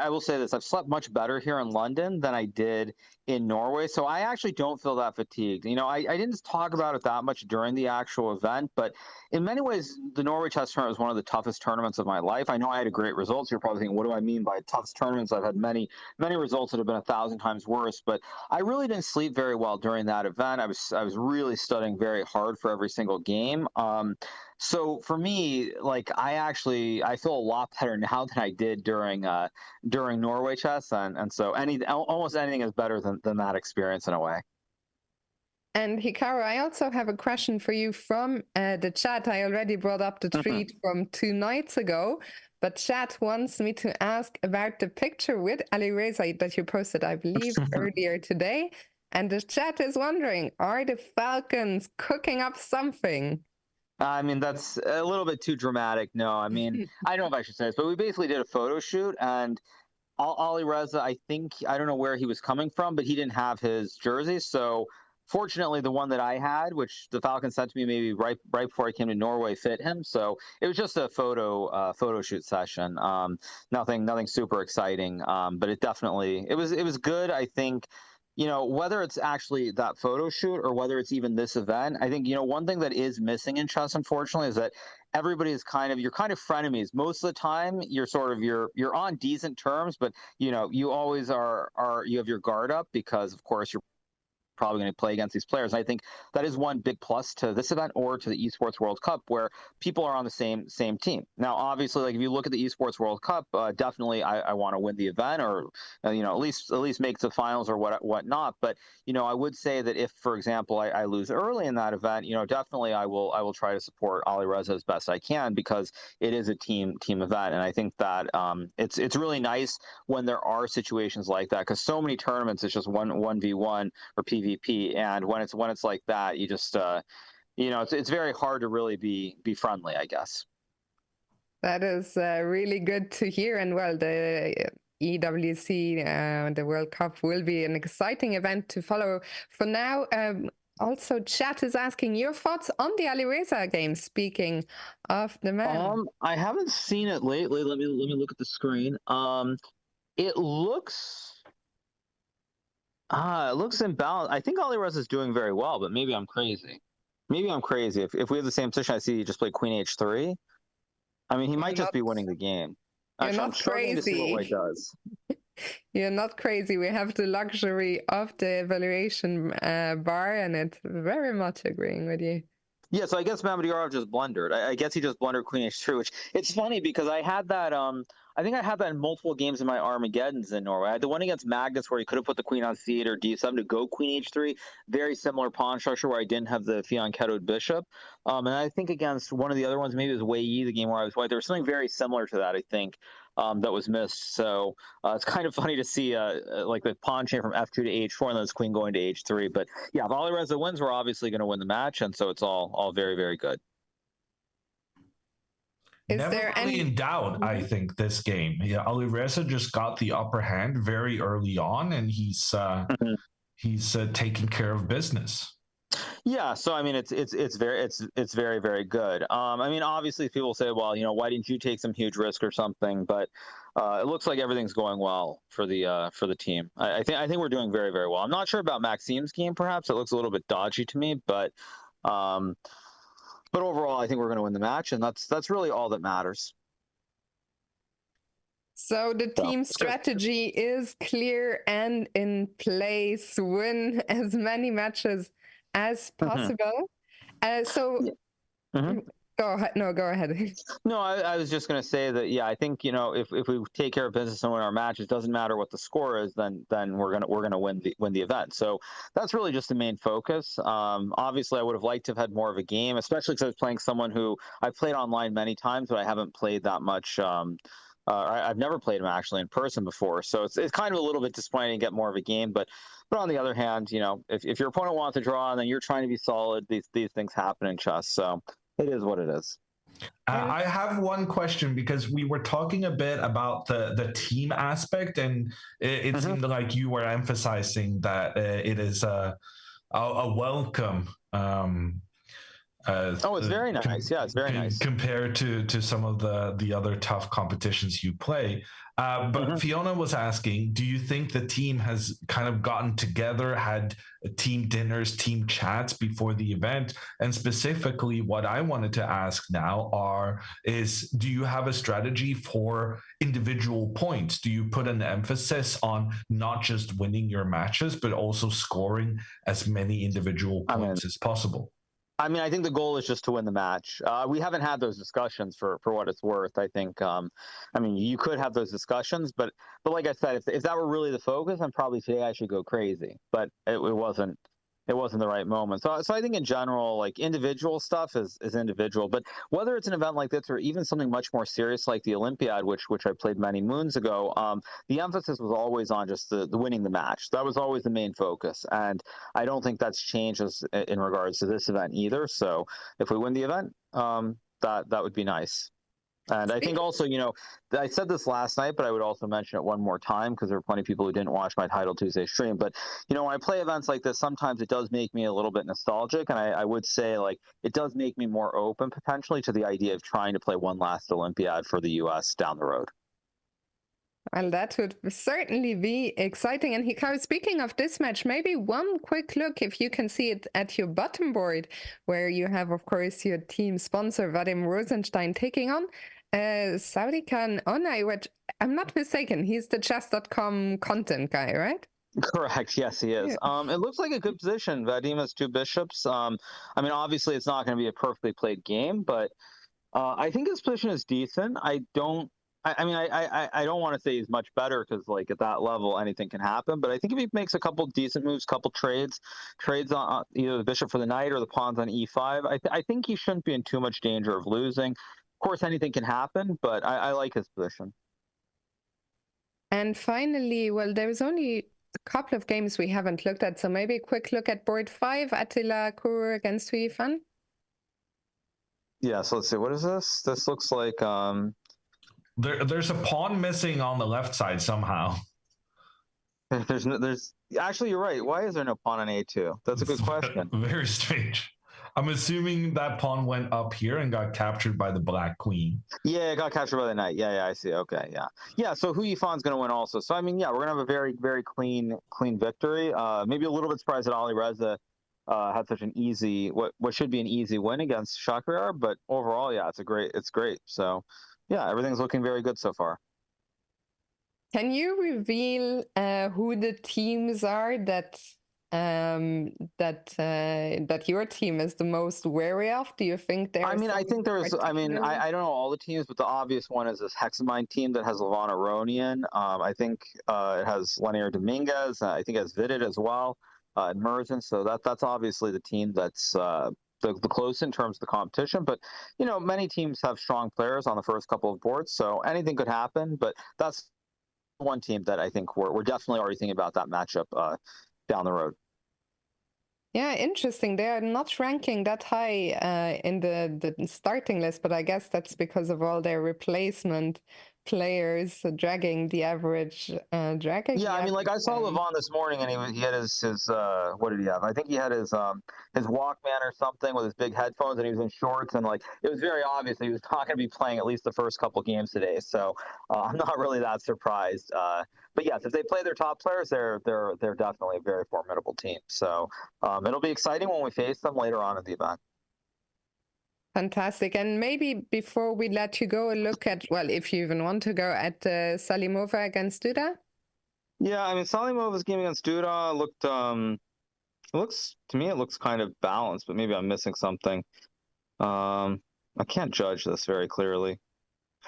will say this. I've slept much better here in London than I did in Norway. So I actually don't feel that fatigued. I didn't talk about it that much during the actual event, but in many ways, the Norway Chess Tournament was one of the toughest tournaments of my life. I know I had a great results. You're probably thinking, what do I mean by toughest tournaments? I've had many results that have been 1,000 times worse, but I really didn't sleep very well during that event. I was really studying very hard for every single game. So for me, like, I feel a lot better now than I did during Norway Chess, and so almost anything is better than that experience in a way.
And Hikaru, I also have a question for you from the chat. I already brought up the tweet from 2 nights ago, but chat wants me to ask about the picture with Alireza that you posted, I believe, earlier today. And the chat is wondering, are the Falcons cooking up something?
I mean, that's a little bit too dramatic. No, I mean, I don't know if I should say this, but we basically did a photo shoot, and Alireza, I don't know where he was coming from, but he didn't have his jersey. So fortunately, the one that I had, which the Falcons sent to me maybe right before I came to Norway, fit him. So it was just a photo shoot session. Nothing super exciting, but it was good. I think whether it's actually that photo shoot or whether it's even this event, I think, one thing that is missing in chess, unfortunately, is that everybody is you're kind of frenemies. Most of the time, you're on decent terms, but you always you have your guard up because, of course, you're probably going to play against these players. And I think that is one big plus to this event or to the Esports World Cup, where people are on the same team. Now, obviously, like if you look at the Esports World Cup, definitely I want to win the event, or at least make the finals or whatnot. But I would say that if, for example, I lose early in that event, definitely I will try to support Alireza as best I can, because it is a team event, and I think that it's really nice when there are situations like that, because so many tournaments it's just 1v1 or PvP, and when it's like that, you just it's very hard to really be friendly, I guess.
That is really good to hear. And well, the EWC, the World Cup, will be an exciting event to follow. For now, also chat is asking your thoughts on the Alireza game. Speaking of the man,
I haven't seen it lately. Let me look at the screen. It looks imbalanced. I think Alireza is doing very well, but maybe I'm crazy. If we have the same position, I see he just played Queen H3. I mean, he might just be winning the game.
You're
Actually,
not
I'm struggling to see what White does.
You're not crazy. We have the luxury of the evaluation bar, and it's very much agreeing with you.
Yeah, so I guess Mamedyarov just blundered. I guess he just blundered Queen H3, which it's funny because I had that. I think I had that in multiple games in my Armageddons in Norway. I had the one against Magnus where he could have put the queen on c8 or d7 to go Queen H3. Very similar pawn structure where I didn't have the fianchettoed bishop. And I think against one of the other ones, maybe it was Wei Yi, the game where I was white. There was something very similar to that, I think. That was missed. So it's kind of funny to see like the pawn chain from f2 to h4 and then this queen going to h3. But yeah, if Alireza wins, we're obviously going to win the match, and so it's all very, very good.
Never really in doubt, I think, this game. Yeah, Alireza just got the upper hand very early on, and he's taking care of business.
Yeah, so I mean, it's very, very good. I mean, obviously, people say, well, why didn't you take some huge risk or something? But it looks like everything's going well for the team. I think we're doing very, very well. I'm not sure about Maxim's game. Perhaps it looks a little bit dodgy to me, but overall, I think we're going to win the match, and that's really all that matters.
So the team strategy is clear and in place. Win as many matches as possible. Go ahead. No, go ahead.
No, I was just going to say that, yeah, I think, if we take care of business and win our match, it doesn't matter what the score is, then we're gonna win the event. So that's really just the main focus. Obviously, I would have liked to have had more of a game, especially because I was playing someone who I've played online many times, but I haven't played that much. I've never played him actually in person before, so it's kind of a little bit disappointing to get more of a game. But on the other hand, if your opponent wants to draw and then you're trying to be solid, these things happen in chess. So it is what it is.
I have one question, because we were talking a bit about the team aspect, and it seemed like you were emphasizing that it is a welcome.
It's very nice. Yeah, it's very nice
compared to some of the other tough competitions you play. But Fiona was asking, do you think the team has kind of gotten together, had team dinners, team chats before the event? And specifically, what I wanted to ask now is, do you have a strategy for individual points? Do you put an emphasis on not just winning your matches, but also scoring as many individual points as possible?
I mean, I think the goal is just to win the match. We haven't had those discussions for what it's worth. I think, I mean, you could have those discussions, but like I said, if that were really the focus, then probably today I should go crazy. But it wasn't. It wasn't the right moment. So I think in general, like individual stuff is individual. But whether it's an event like this or even something much more serious like the Olympiad, which I played many moons ago, the emphasis was always on just the winning the match. That was always the main focus, and I don't think that's changed in regards to this event either. So if we win the event, that would be nice. And I think also, I said this last night, but I would also mention it one more time because there are plenty of people who didn't watch my Title Tuesday stream. But, when I play events like this, sometimes it does make me a little bit nostalgic. And I would say, like, it does make me more open potentially to the idea of trying to play one last Olympiad for the U.S. down the road.
Well, that would certainly be exciting. And Hikaru, speaking of this match, maybe one quick look, if you can see it at your bottom board, where you have, of course, your team sponsor, Vadim Rosenstein, taking on Saudi Khan Onai, which I'm not mistaken, he's the chess.com content guy, right?
Correct. Yes, he is.
Yeah.
It looks like a good position. Vadim has two bishops. I mean, obviously, it's not going to be a perfectly played game, but I think his position is decent. I don't. I mean, I don't want to say he's much better because, like, at that level, anything can happen. But I think if he makes a couple decent moves, couple trades on either the bishop for the knight or the pawns on e5, I think he shouldn't be in too much danger of losing. Of course, anything can happen, but I like his position.
And finally, well, there's only a couple of games we haven't looked at, so maybe a quick look at board 5, Attila Kuru against Huifan.
Yeah, so let's see. What is this? This looks like
there's a pawn missing on the left side somehow.
there's actually, you're right. Why is there no pawn on a2? That's a good question.
Very strange. I'm assuming that pawn went up here and got captured by the black queen.
Yeah, it got captured by the knight. Yeah, I see. Okay, yeah. So Hu Yifan's going to win also. So I mean, yeah, we're going to have a very, very clean victory. Maybe a little bit surprised that Ali Reza had such an easy, what should be an easy win against Shakhriyar, but overall, yeah, it's great. So yeah, everything's looking very good so far.
Can you reveal who the teams are that your team is the most wary of? Do you think there's?
I mean, I think there's. I mean, I don't know all the teams, but the obvious one is this Hexamine team that has Levana Aronian. I think it has Lenier Dominguez. I think it has Vidit as well, and Merzen. So that's obviously the team that's the closest in terms of the competition. But you know, many teams have strong players on the first couple of boards, so anything could happen. But that's one team that I think we're definitely already thinking about that matchup down the road.
Yeah, interesting. They are not ranking that high in the starting list, but I guess that's because of all their replacement players dragging the average.
Yeah, I mean, like I saw Levon this morning, and he had his what did he have? I think he had his Walkman or something with his big headphones, and he was in shorts, and like it was very obvious that he was not going to be playing at least the first couple games today. So I'm not really that surprised. But yes, if they play their top players, they're definitely a very formidable team. So it'll be exciting when we face them later on in the event.
Fantastic. And maybe before we let you go, a look at, well, if you even want to go at Salimova against Duda.
Yeah, I mean, Salimova's game against Duda looked, to me, it looks kind of balanced, but maybe I'm missing something. I can't judge this very clearly.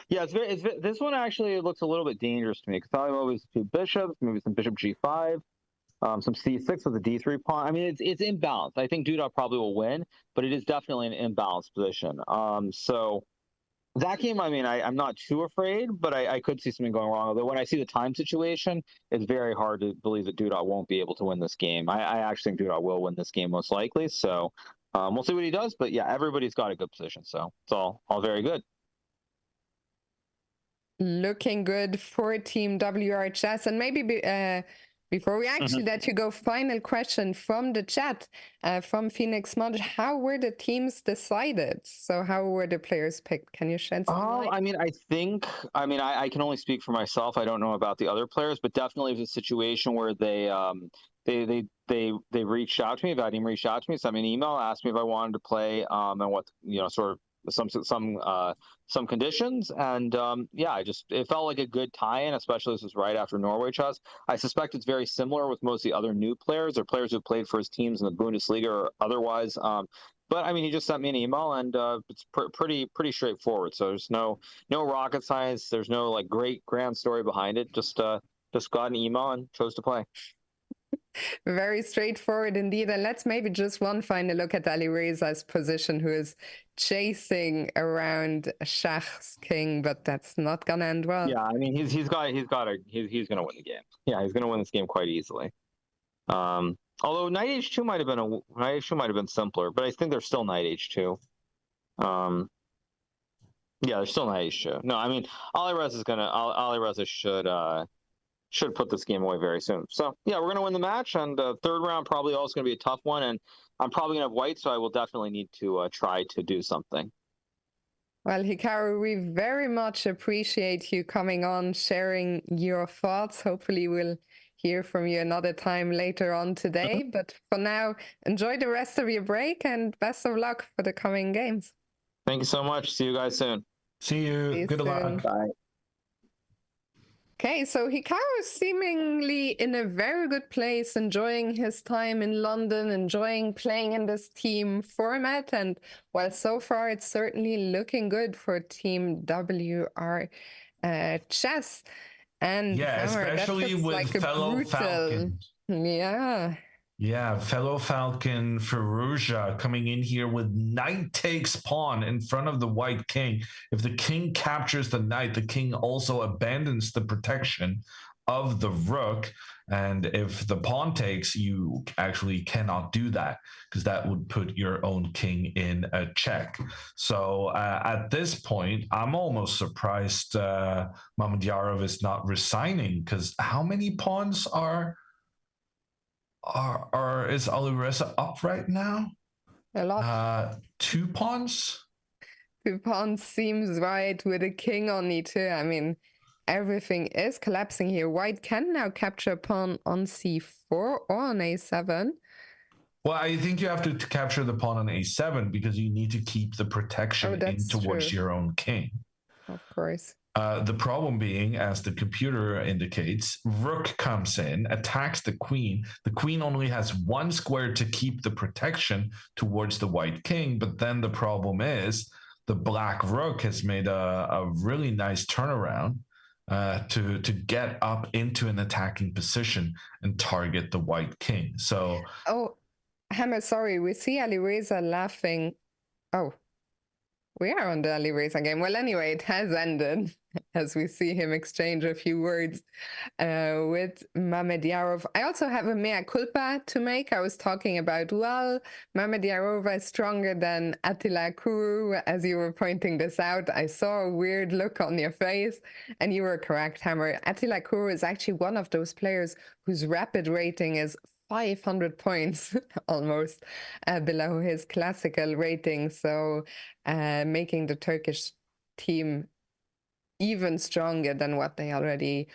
Yeah, this one actually looks a little bit dangerous to me because Salimova's two bishops, maybe some bishop g5. Some c6 with a d3 pawn. I mean, it's imbalanced. I think Duda probably will win, but it is definitely an imbalanced position. So that game, I mean, I'm not too afraid, but I could see something going wrong. Although when I see the time situation, it's very hard to believe that Duda won't be able to win this game. I actually think Duda will win this game most likely. So we'll see what he does. But yeah, everybody's got a good position, so it's all very good.
Looking good for Team WRHS, and maybe. Before we actually let you go, final question from the chat, from Phoenix Mudge. How were the teams decided? So how were the players picked? Can you shed some light?
I mean, I can only speak for myself. I don't know about the other players, but definitely it was a situation where they reached out to me. Vadim reached out to me, sent me an email, asked me if I wanted to play, and what, you know, sort of some conditions, and yeah, it felt like a good tie-in, especially this was right after Norway chess. I suspect it's very similar with most of the other new players or players who played for his teams in the Bundesliga or otherwise. But I mean, he just sent me an email, and it's pretty straightforward. So there's no rocket science. There's no like great grand story behind it. Just got an email and chose to play.
Very straightforward indeed. And let's maybe just one final look at Ali Reza's position, who is chasing around Schach's king, but that's not gonna end well.
Yeah, I mean he's gonna win the game. Yeah, he's gonna win this game quite easily. Although knight h2 might have been simpler, but I think there's still knight h2. Yeah, there's still knight h2. No, I mean Ali Reza should put this game away very soon. So yeah, we're gonna win the match, and third round probably also gonna be a tough one, and I'm probably gonna have white, so I will definitely need to try to do something.
Well, Hikaru, we very much appreciate you coming on, sharing your thoughts. Hopefully, we'll hear from you another time later on today. But for now, enjoy the rest of your break and best of luck for the coming games.
Thank you so much. See you guys soon.
See you.
See you
Good
soon.
luck.
Bye.
Okay, so Hikaru is seemingly in a very good place, enjoying his time in London, enjoying playing in this team format. And well, so far it's certainly looking good for Team WR Chess. And
Yeah,
Hammer, that
especially
looks
with
like a
fellow
brutal.
Falcon.
Yeah.
Yeah, fellow Falcon Ferrugia coming in here with knight takes pawn in front of the white king. If the king captures the knight, the king also abandons the protection of the rook. And if the pawn takes, you actually cannot do that because that would put your own king in a check. So at this point, I'm almost surprised Mamedyarov is not resigning because how many pawns is Alireza up right now?
A lot.
2 pawns.
2 pawns seems right with a king on e2. I mean, everything is collapsing here. White can now capture a pawn on c4 or on a7.
Well, I think you have to capture the pawn on a7 because you need to keep the protection in towards
true.
your own king.
Of course.
The problem being, as the computer indicates, rook comes in, attacks the queen. The queen only has 1 square to keep the protection towards the white king. But then the problem is the black rook has made a really nice turnaround to get up into an attacking position and target the white king. So,
oh, Hammer, sorry, we see Alireza laughing. Oh, we are on the Alireza game. Well, anyway, it has ended as we see him exchange a few words with Mamedyarov. I also have a mea culpa to make. I was talking about, well, Mamedyarova is stronger than Attila Kuru. As you were pointing this out, I saw a weird look on your face, and you were correct, Hammer. Attila Kuru is actually one of those players whose rapid rating is 500 points almost below his classical rating. So making the Turkish team even stronger than what they already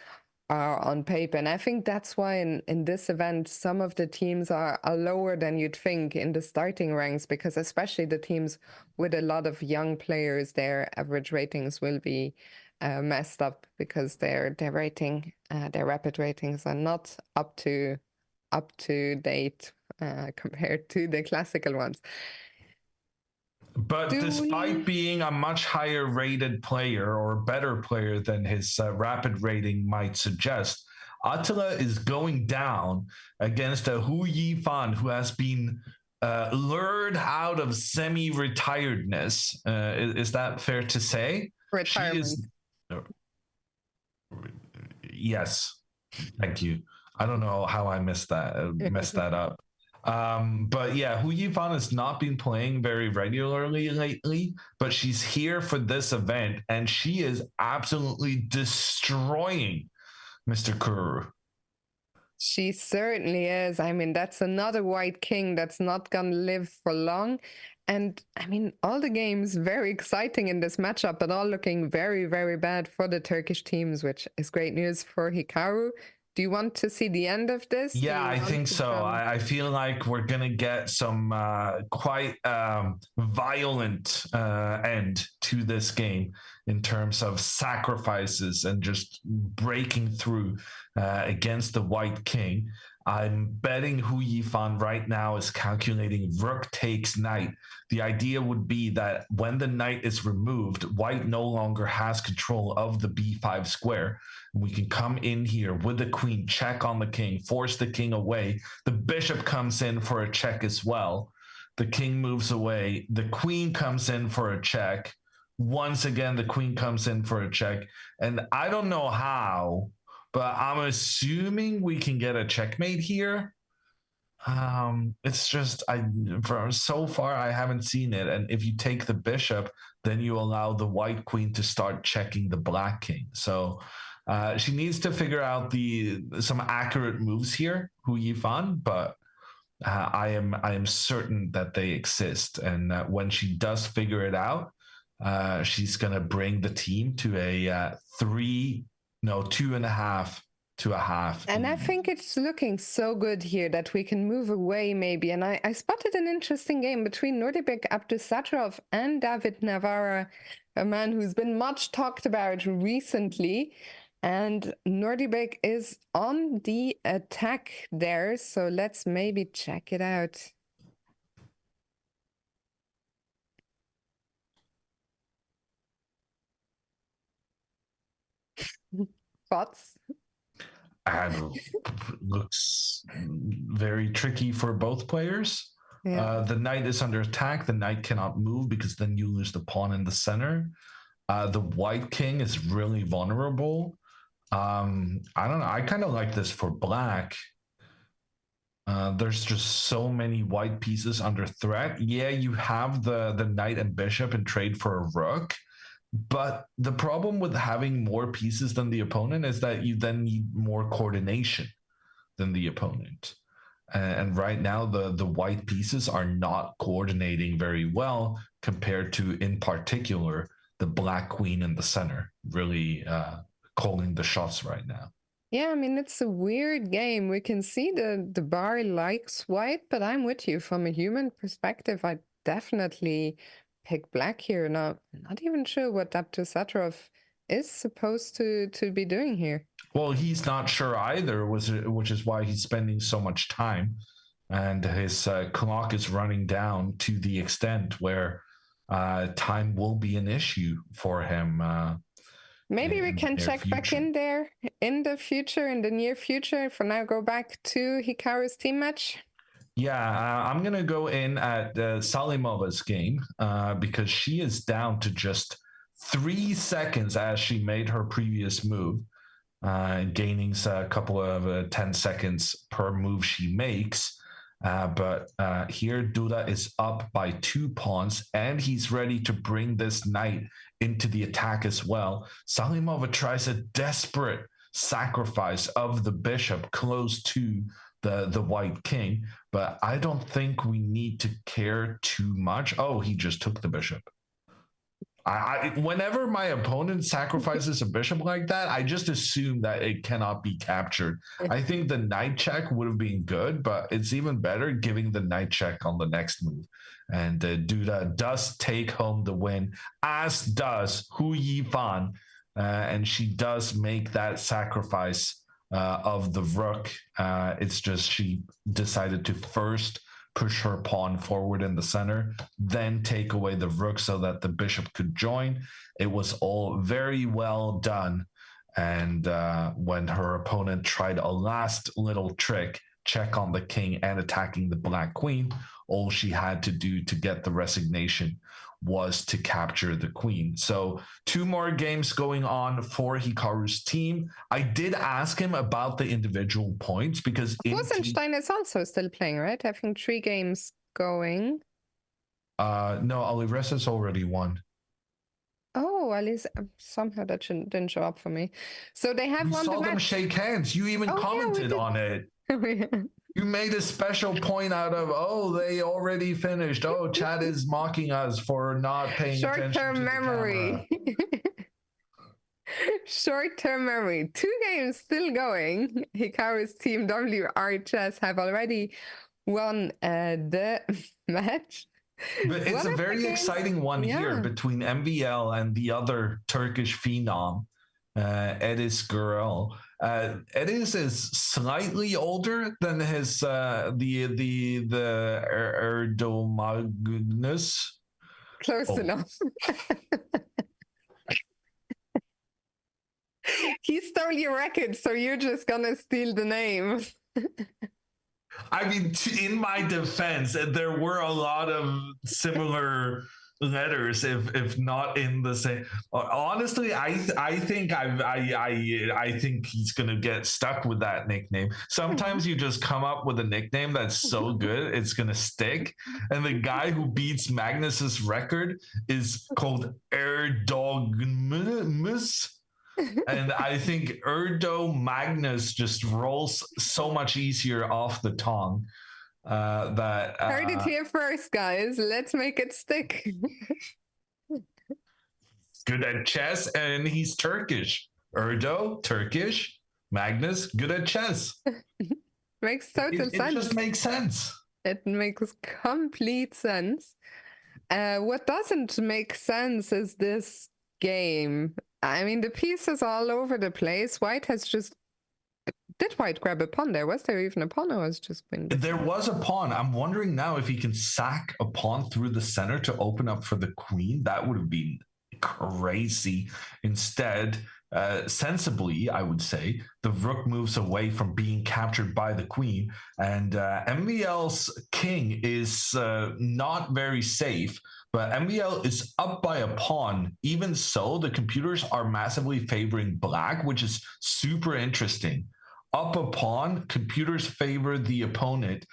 are on paper. And I think that's why in this event, some of the teams are lower than you'd think in the starting ranks, because especially the teams with a lot of young players, their average ratings will be messed up because their rating, their rapid ratings are not up to date compared to the classical ones.
but despite being a much higher rated player or better player than his rapid rating might suggest, Attila is going down against a Hu Yifan who has been lured out of semi-retiredness. Is that fair to say?
Retirement.
Yes. Thank you. I don't know how I messed that up. But yeah, Hu Yifan has not been playing very regularly lately, but she's here for this event and she is absolutely destroying Mr. Kuru.
She certainly is. I mean, that's another white king that's not going to live for long. And I mean, all the games very exciting in this matchup, but all looking very, very bad for the Turkish teams, which is great news for Hikaru. Do you want to see the end of this?
Yeah, I think so. I feel like we're going to get some quite violent end to this game in terms of sacrifices and just breaking through against the white king. I'm betting Hu Yifan right now is calculating rook takes knight. The idea would be that when the knight is removed, white no longer has control of the b5 square. We can come in here with the queen, check on the king, force the king away. The bishop comes in for a check as well. The king moves away. The queen comes in for a check. Once again, the queen comes in for a check. And I don't know how, but I'm assuming we can get a checkmate here. It's just for so far I haven't seen it. And if you take the bishop, then you allow the white queen to start checking the black king. So she needs to figure out some accurate moves here, Hu Yifan, but I am certain that they exist. And when she does figure it out, she's going to bring the team to a 2.5 to a half.
And I think it's looking so good here that we can move away maybe. And I spotted an interesting game between Nordibek Abdusatrov and David Navarra, a man who's been much talked about recently. And Nordibek is on the attack there. So let's maybe check it out. Thoughts?
And looks very tricky for both players.
Yeah.
The knight is under attack. The knight cannot move because then you lose the pawn in the center. The white king is really vulnerable. I don't know. I kind of like this for black. There's just so many white pieces under threat. Yeah, you have the knight and bishop and trade for a rook. But the problem with having more pieces than the opponent is that you then need more coordination than the opponent. And right now, the white pieces are not coordinating very well compared to, in particular, the black queen in the center, really calling the shots right now.
Yeah, I mean, it's a weird game. We can see the bar likes white, but I'm with you. From a human perspective, I definitely pick black here. Now, I'm not even sure what Abdusatrov is supposed to be doing here.
Well, he's not sure either, which is why he's spending so much time. And his clock is running down to the extent where time will be an issue for him.
Maybe we can check back in there in the future, in the near future. For now, go back to Hikaru's team match.
Yeah, I'm going to go in at Salimova's game because she is down to just 3 seconds as she made her previous move, gaining a couple of 10 seconds per move she makes. But here Duda is up by 2 pawns and he's ready to bring this knight into the attack as well. Salimova tries a desperate sacrifice of the bishop close to the white king, but I don't think we need to care too much. Oh, he just took the bishop. Whenever my opponent sacrifices a bishop like that, I just assume that it cannot be captured. I think the knight check would have been good, but it's even better giving the knight check on the next move. And Duda does take home the win, as does Hu Yifan, and she does make that sacrifice of the rook. It's just she decided to first push her pawn forward in the center, then take away the rook so that the bishop could join. It was all very well done. And when her opponent tried a last little trick, check on the king and attacking the black queen, all she had to do to get the resignation was to capture the queen. So 2 more games going on for Hikaru's team. I did ask him about the individual points because
Rosenstein is also still playing, right? I think 3 games going.
No, Aliresa's already won.
Oh, at least somehow that didn't show up for me. So they have won the match.
You saw them shake hands. You even commented on it. You made a special point out of, oh, they already finished. Oh, Chad is mocking us for not paying attention to
Short-term memory. Short-term memory. 2 games still going. Hikaru's team WRHS have already won the match.
But it's a very exciting one here between MVL and the other Turkish phenom, Edis Gürel. Edis is slightly older than his the Erdomagnus.
Close enough. He stole your record, so you're just gonna steal the name.
I mean, in my defense, there were a lot of similar letters, if not in the same. Honestly, I think I think he's gonna get stuck with that nickname. Sometimes you just come up with a nickname that's so good it's gonna stick. And the guy who beats Magnus's record is called Erdogmus. And I think Erdo Magnus just rolls so much easier off the tongue that
heard it here first, guys. Let's make it stick.
good at chess, and he's Turkish. Erdo, Turkish. Magnus, good at chess.
Makes total
It
sense.
just makes sense.
It makes complete sense. What doesn't make sense is this game. I mean, the pieces are all over the place. White has just... Did White grab a pawn there? Was there even a pawn, or was it just win?
There was a pawn. I'm wondering now if he can sack a pawn through the center to open up for the queen. That would have been crazy. Instead, sensibly, I would say, the rook moves away from being captured by the queen, and MVL's king is not very safe. But MVL is up by a pawn. Even so, the computers are massively favoring black, which is super interesting. Up a pawn, computers favor the opponent.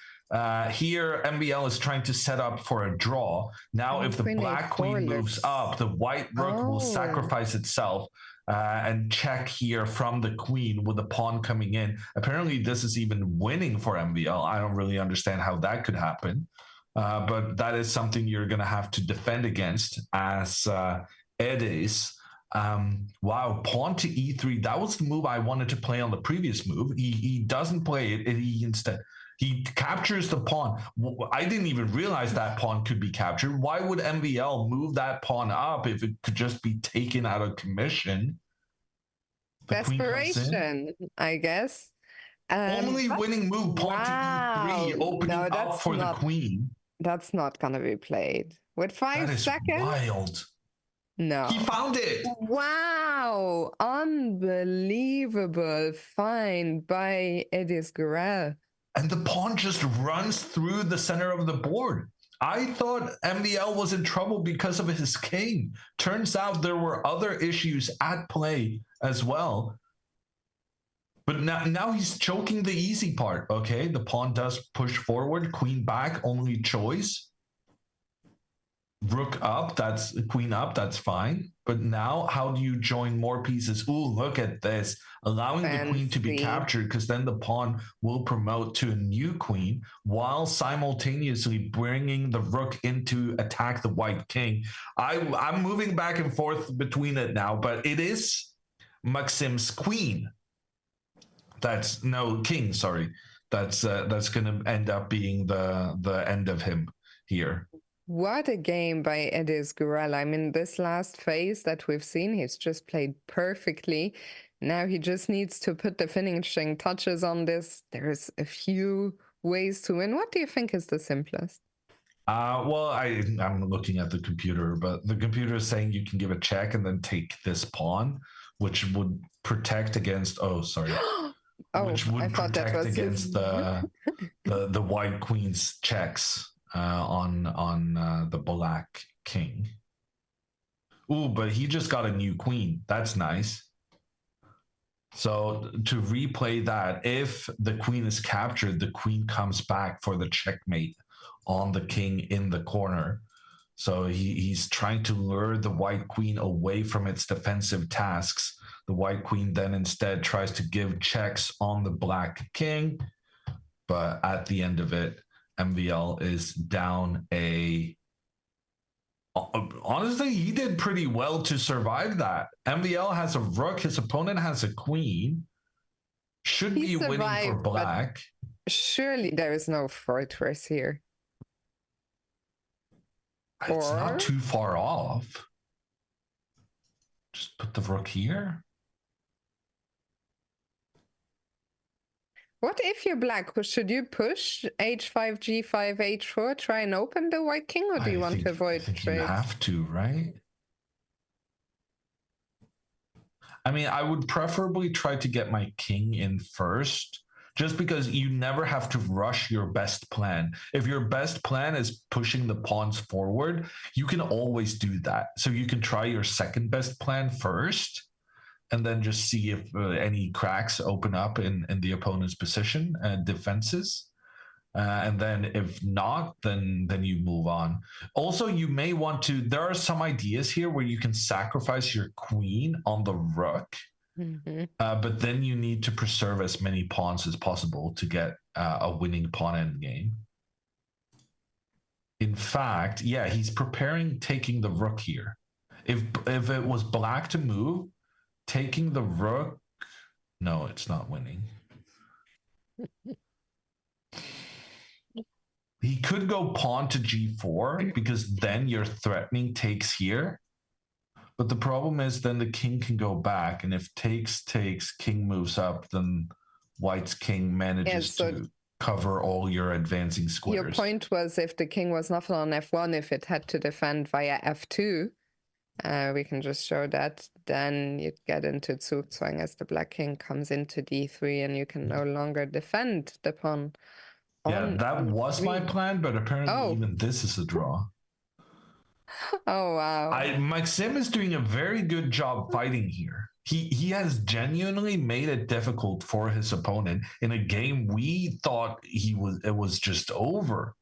Here, MVL is trying to set up for a draw. Now, if the black queen moves up, the white rook will sacrifice itself and check here from the queen with the pawn coming in. Apparently, this is even winning for MVL. I don't really understand how that could happen. But that is something you're going to have to defend against as Ed is. Wow, pawn to e3. That was the move I wanted to play on the previous move. He doesn't play it. He captures the pawn. I didn't even realize that pawn could be captured. Why would MVL move that pawn up if it could just be taken out of commission?
Desperation, I guess.
Only winning move, pawn to e3, opening up for the queen.
That's not gonna be played with 5 seconds.
Wild.
No.
He found it.
Wow. Unbelievable find by GMHikaru.
And the pawn just runs through the center of the board. I thought MVL was in trouble because of his king. Turns out there were other issues at play as well. But now he's choking the easy part. Okay, the pawn does push forward. Queen back, only choice. Rook up, that's queen up, that's fine. But now how do you join more pieces? Ooh, look at this. Allowing the queen to be captured, because then the pawn will promote to a new queen while simultaneously bringing the rook in to attack the white king. I'm moving back and forth between it now, but it is Maxim's queen. King, sorry. That's going to end up being the end of him here.
What a game by GMHikaru. I mean, this last phase that we've seen, he's just played perfectly. Now he just needs to put the finishing touches on this. There's a few ways to win. What do you think is the simplest?
Well, I'm looking at the computer, but the computer is saying you can give a check and then take this pawn, which would protect against... Oh, sorry. Which would protect against the white queen's checks on the black king. Ooh, but he just got a new queen. That's nice. So to replay that, if the queen is captured, the queen comes back for the checkmate on the king in the corner. So he's trying to lure the white queen away from its defensive tasks. The white queen then instead tries to give checks on the black king. But at the end of it, MVL is down a... Honestly, he did pretty well to survive that. MVL has a rook. His opponent has a queen. Should be winning for black.
Surely there is no fortress here.
It's not too far off. Just put the rook here.
What if you're black? Should you push h5, g5, h4, try and open the white king, or do you want to avoid trades?
You have to, right? I mean, I would preferably try to get my king in first, just because you never have to rush your best plan. If your best plan is pushing the pawns forward, you can always do that. So you can try your second best plan first, and then just see if any cracks open up in the opponent's position and defenses. And then if not, then you move on. Also, you may want to, there are some ideas here where you can sacrifice your queen on the rook, but then you need to preserve as many pawns as possible to get a winning pawn endgame. In fact, yeah, he's preparing taking the rook here. If it was black to move, taking the rook, no, it's not winning. He could go pawn to g4 because then you're threatening takes here. But the problem is then the king can go back, and if takes, king moves up, then white's king manages to cover all your advancing squares.
Your point was if the king was not on f1, if it had to defend via f2, we can just show that, then you'd get into Zugzwang as the black king comes into d3 and you can no longer defend the pawn.
Yeah, that was my plan, but apparently even this is a draw.
Oh, wow.
Maxim is doing a very good job fighting here. He has genuinely made it difficult for his opponent in a game we thought it was just over.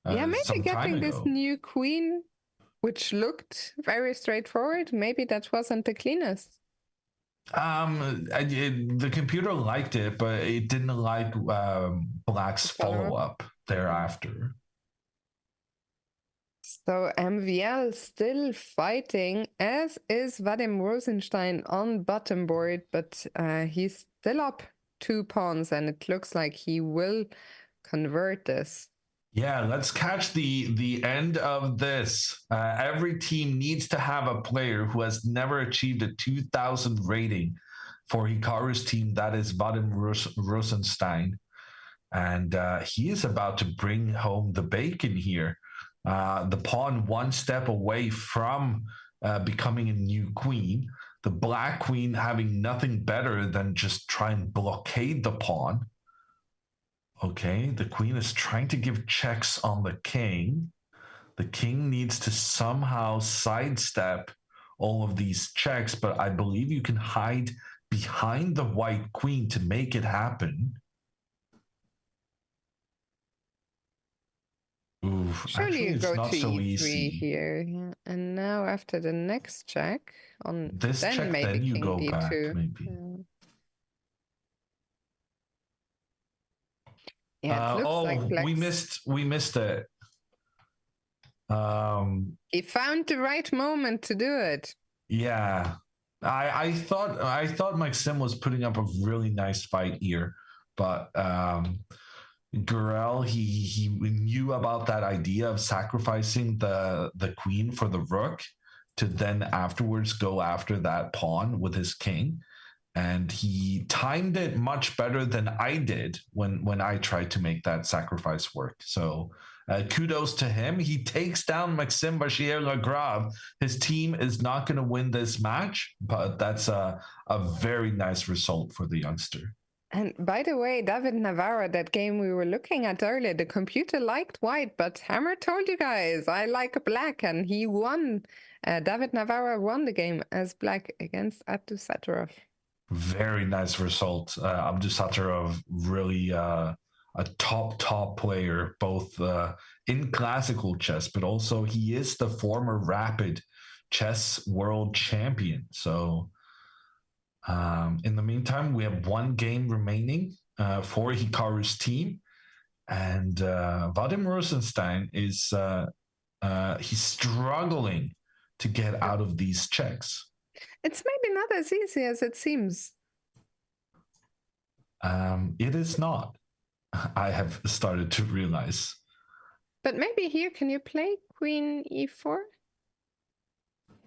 Yeah, maybe getting this new queen, which looked very straightforward, maybe that wasn't the cleanest.
The computer liked it, but it didn't like black's follow-up thereafter.
So MVL still fighting, as is Vadim Rosenstein on bottom board, but he's still up 2 pawns, and it looks like he will convert this.
Yeah, let's catch the end of this. Every team needs to have a player who has never achieved a 2,000 rating. For Hikaru's team, that is Vadim Rosenstein. And he is about to bring home the bacon here. The pawn one step away from becoming a new queen. The black queen having nothing better than just try and blockade the pawn. Okay, the queen is trying to give checks on the king. The king needs to somehow sidestep all of these checks, but I believe you can hide behind the white queen to make it happen. Oof,
surely you go to
so
e3
easy.
here, yeah. And now after the next check on
this
then
check,
maybe
then you
king
go
d2.
back, maybe.
Yeah, it looks like
we missed it.
He found the right moment to do it.
Yeah, I thought Maxim was putting up a really nice fight here, but Gurel, he knew about that idea of sacrificing the queen for the rook to then afterwards go after that pawn with his king. And he timed it much better than I did when I tried to make that sacrifice work. So kudos to him. He takes down Maxime Bachir-Lagrave. His team is not going to win this match, but that's a very nice result for the youngster.
And by the way, David Navarro, that game we were looking at earlier, the computer liked white, but Hammer told you guys, I like black, and he won. David Navarro won the game as black against Abdusattorov.
Very nice result. Abdusattorov really a top player, both in classical chess, but also he is the former rapid chess world champion. So in the meantime, we have one game remaining for Hikaru's team, and Vadim Rosenstein is he's struggling to get out of these checks.
It's maybe not as easy as it seems.
It is not. I have started to realize.
But maybe here, can you play queen e4?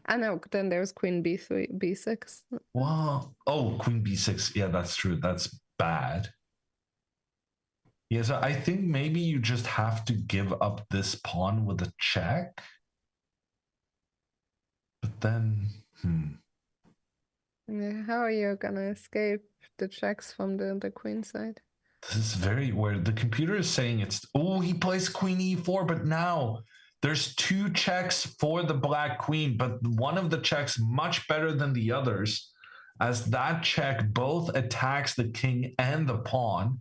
I know, then there's queen b3, b6.
Well, queen b6. Yeah, that's true. That's bad. Yeah, so I think maybe you just have to give up this pawn with a check. But then,
how are you gonna escape the checks from the queen side?
This is very weird. The computer is saying he plays queen e4, but now there's 2 checks for the black queen, but one of the checks much better than the others, as that check both attacks the king and the pawn.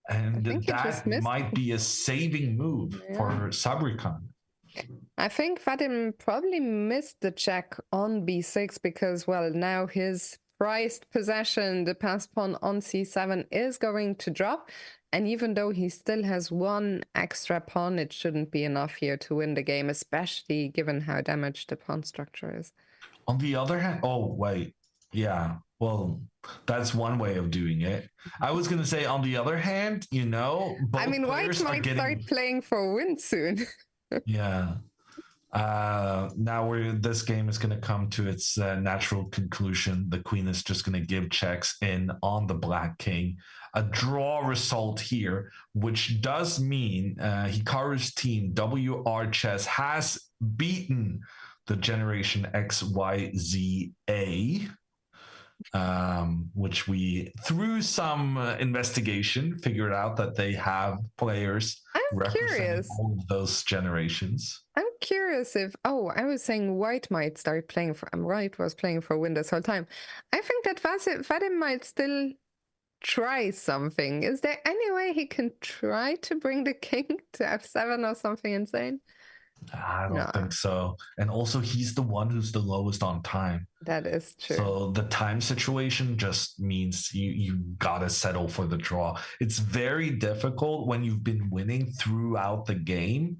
And that might be a saving move for Sabrikan.
I think Vadim probably missed the check on b6 because, well, now his prized possession, the pass pawn on c7 is going to drop. And even though he still has one extra pawn, it shouldn't be enough here to win the game, especially given how damaged the pawn structure is.
On the other hand, oh, wait. Yeah, well, that's one way of doing it. I was going to say, on the other hand, you know, both
I mean, white
players are
might
getting...
start playing for win soon.
Yeah. Now this game is going to come to its natural conclusion. The queen is just going to give checks in on the black king. A draw result here, which does mean Hikaru's team, WR Chess, has beaten the Generation XYZA, which we, through some investigation, figured out that they have players representing all of those generations.
I'm curious if, I was saying white might start playing for, white was playing for win this whole time. I think that Vadim might still try something. Is there any way he can try to bring the king to f7 or something insane?
I don't think so. And also, he's the one who's the lowest on time.
That is true.
So the time situation just means you gotta settle for the draw. It's very difficult when you've been winning throughout the game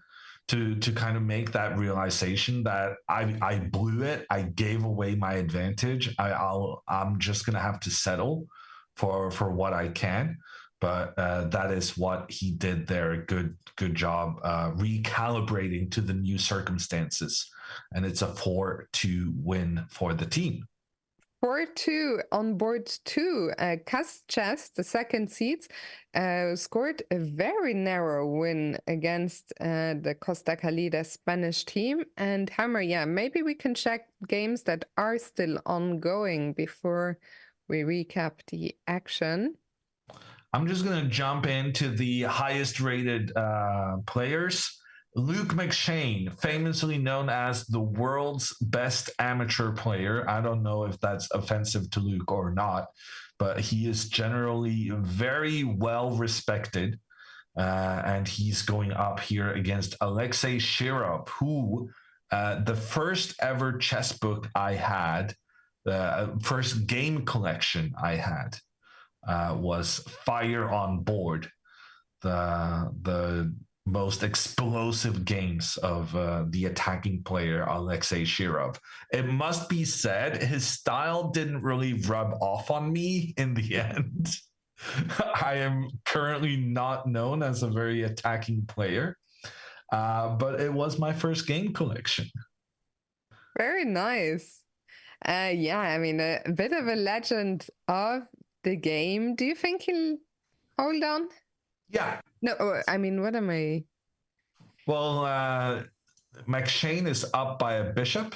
to kind of make that realization that I blew it. I gave away my advantage. I'm just gonna have to settle for what I can. But that is what he did there. Good job recalibrating to the new circumstances. And it's a 4-2 win for the team.
4-2 on board 2. Kaz Chess, the second seeds, scored a very narrow win against the Costa Calida Spanish team. And Hammer, maybe we can check games that are still ongoing before we recap the action.
I'm just going to jump into the highest rated players. Luke McShane, famously known as the world's best amateur player. I don't know if that's offensive to Luke or not, but he is generally very well respected. And he's going up here against Alexei Shirov, who the first ever chess book I had, the first game collection I had, was Fire on Board, the most explosive games of the attacking player Alexei Shirov. It must be said, his style didn't really rub off on me in the end. I am currently not known as a very attacking player, but it was my first game collection.
Very nice. I mean, a bit of a legend of the game. Do you think he'll hold on?
Yeah.
No, I mean, what am I?
Well, McShane is up by a bishop.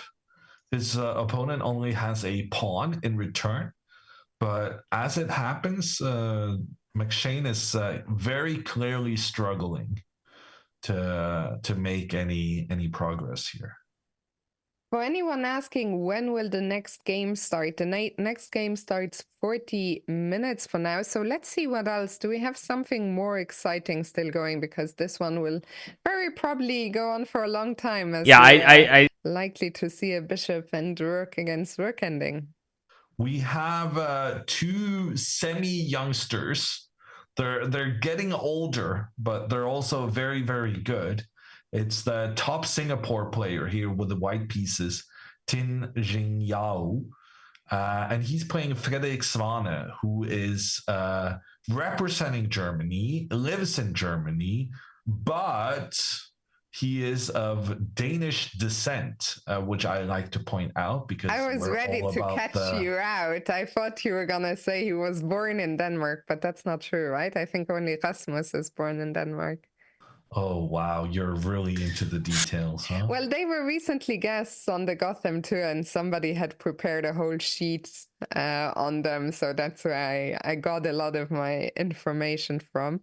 His opponent only has a pawn in return. But as it happens, McShane is very clearly struggling to make any progress here.
For anyone asking when will the next game start, the next game starts 40 minutes from now. So let's see what else. Do we have something more exciting still going? Because this one will very probably go on for a long time. As I likely to see a bishop and rook against rook ending.
We have two semi-youngsters. They're getting older, but they're also very, very good. It's the top Singapore player here with the white pieces, Tin Jingyao. And he's playing Frederik Svane, who is representing Germany, lives in Germany, but he is of Danish descent, which I like to point out because
I was ready to catch you out. I thought you were going to say he was born in Denmark, but that's not true, right? I think only Rasmus is born in Denmark.
Oh, wow. You're really into the details, huh?
Well, they were recently guests on the Gotham tour, and somebody had prepared a whole sheet on them. So that's where I got a lot of my information from.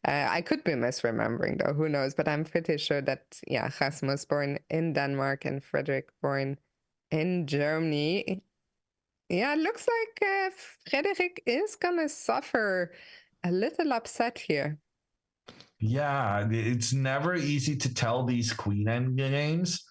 I could be misremembering, though. Who knows? But I'm pretty sure that, Rasmus born in Denmark and Frederick born in Germany. Yeah, it looks like Frederick is going to suffer a little upset here.
Yeah, it's never easy to tell these queen end games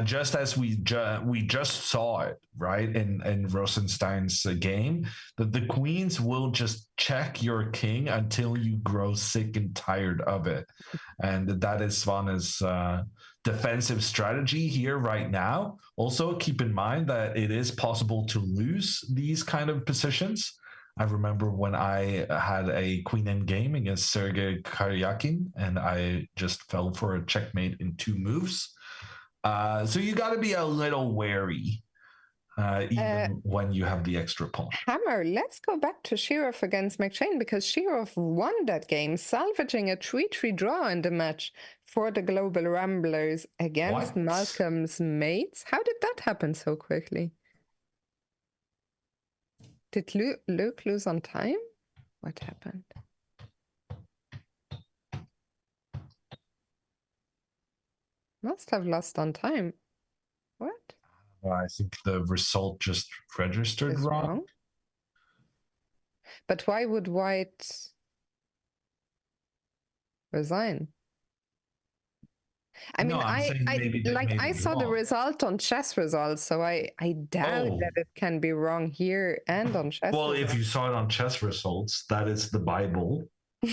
just as we just saw it, right, in Rosenstein's game, that the queens will just check your king until you grow sick and tired of it. And that is Svane's defensive strategy here right now. Also, keep in mind that it is possible to lose these kind of positions. I remember when I had a queen end game against Sergei Karyakin, and I just fell for a checkmate in 2 moves. So you got to be a little wary, even when you have the extra pawn.
Hammer, let's go back to Shirov against McShane, because Shirov won that game, salvaging a 3-3 draw in the match for the Global Ramblers against Malcolm's mates. How did that happen so quickly? Did Luke lose on time? What happened? Must have lost on time. What?
Well, I think the result just registered wrong.
But why would White resign? I mean, I saw the result on chess results, so I doubt that it can be wrong here and on chess.
Well, if you saw it on chess results, that is the Bible.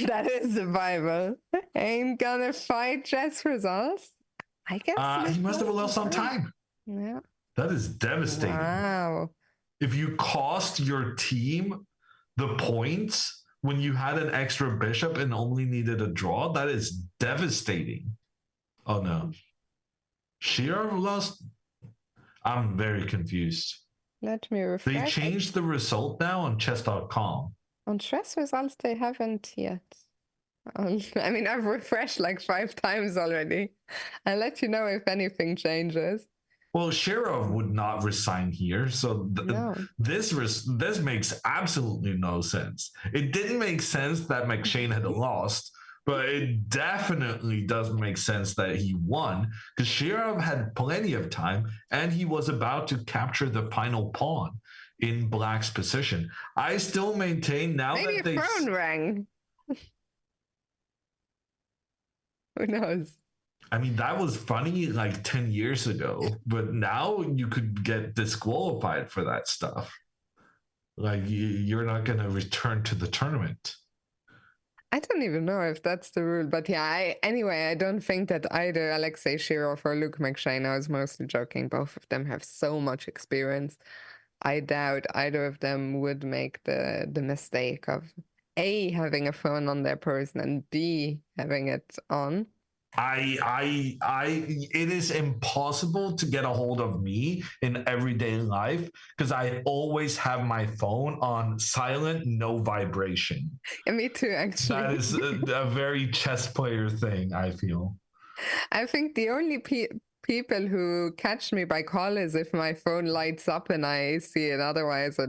That is the Bible. Ain't gonna fight chess results. I guess
he must have lost on time.
Yeah.
That is devastating.
Wow.
If you cost your team the points when you had an extra bishop and only needed a draw, that is devastating. Oh no. Shirov lost? I'm very confused.
Let me refresh.
They changed the result now on chess.com.
On chess results, they haven't yet. I mean, I've refreshed like 5 times already. I'll let you know if anything changes.
Well, Shirov would not resign here, so this makes absolutely no sense. It didn't make sense that McShane had lost, but it definitely doesn't make sense that he won, because Shirov had plenty of time and he was about to capture the final pawn in Black's position. I still maintain now
maybe
that
a phone rang. Who knows?
I mean, that was funny like 10 years ago, but now you could get disqualified for that stuff. Like, you're not going to return to the tournament.
I don't even know if that's the rule, but yeah, anyway, I don't think that either Alexei Shirov or Luke McShane, I was mostly joking, both of them have so much experience. I doubt either of them would make the mistake of A, having a phone on their person, and B, having it on.
It is impossible to get a hold of me in everyday life because I always have my phone on silent, no vibration.
And me too, actually.
That is a very chess player thing, I feel.
I think the only people who catch me by call is if my phone lights up and I see it. Otherwise,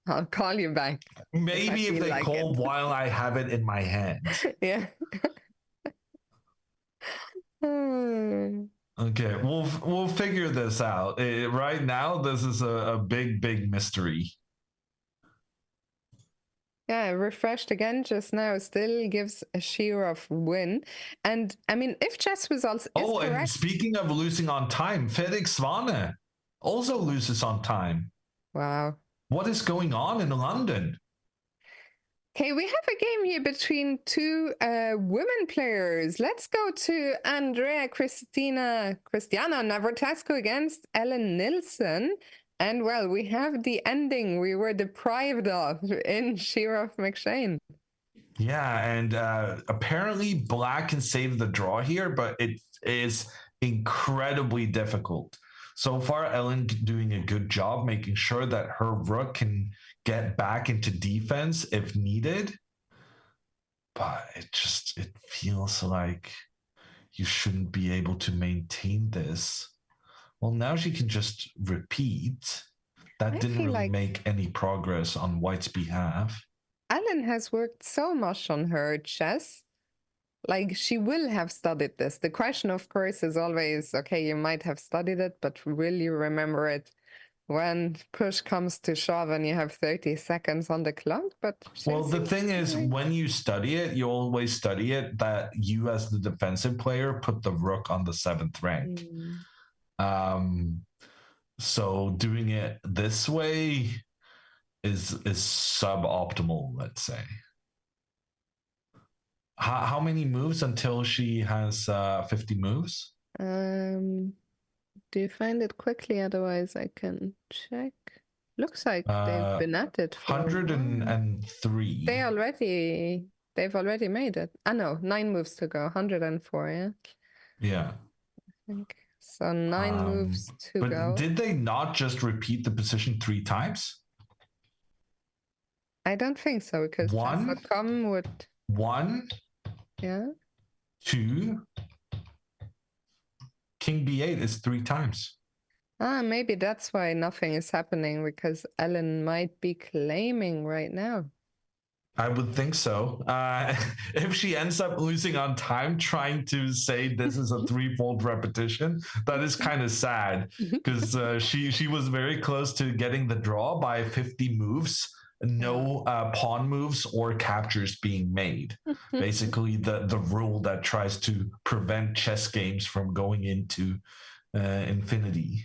I'll call you back.
Maybe if they like call while I have it in my hand.
Yeah.
Okay, we'll figure this out. Right now, this is a big mystery.
Yeah, refreshed again just now. Still gives a Shirov win. And I mean, if chess results is correct...
and speaking of losing on time, Felix Svane also loses on time.
Wow.
What is going on in London?
Okay, we have a game here between 2 women players. Let's go to Andrea Cristiana Navratilescu against Ellen Nilsson. And well, we have the ending we were deprived of in Shirov McShane.
Yeah, and apparently Black can save the draw here, but it is incredibly difficult. So far, Ellen doing a good job making sure that her rook can get back into defense if needed. But it feels like you shouldn't be able to maintain this. Well, now she can just repeat. That didn't really make any progress on White's behalf.
Ellen has worked so much on her chess. Like, she will have studied this. The question, of course, is always, okay, you might have studied it, but will you remember it when push comes to shove and you have 30 seconds on the clock? But
well, the thing is, when you study it, you always study it that you, as the defensive player, put the rook on the 7th rank. So doing it this way is suboptimal, let's say. How many moves until she has 50 moves?
Do you find it quickly? Otherwise, I can check. Looks like they've been at it for
103.
They've already made it. Ah, no, 9 moves to go. 104, yeah?
Yeah.
I think. So 9 moves to go.
But did they not just repeat the position 3 times?
I don't think so, because chess.com would...
1,
yeah,
2, King B8 is 3 times.
Ah, maybe that's why nothing is happening, because Ellen might be claiming right now.
I would think so. If she ends up losing on time trying to say this is a 3-fold repetition, that is kind of sad, because she was very close to getting the draw by 50 moves. No pawn moves or captures being made. Basically, the rule that tries to prevent chess games from going into infinity.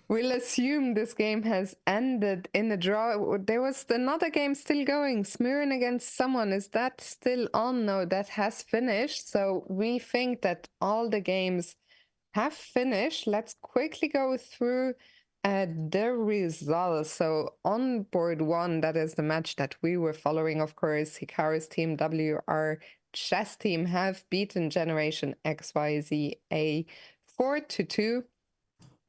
We'll assume this game has ended in a draw. There was another game still going. Smirin against someone. Is that still on? No, that has finished. So we think that all the games have finished. Let's quickly go through the results. So on board 1, that is the match that we were following, of course. Hikaru's team, WR chess team, have beaten Generation XYZA 4-2.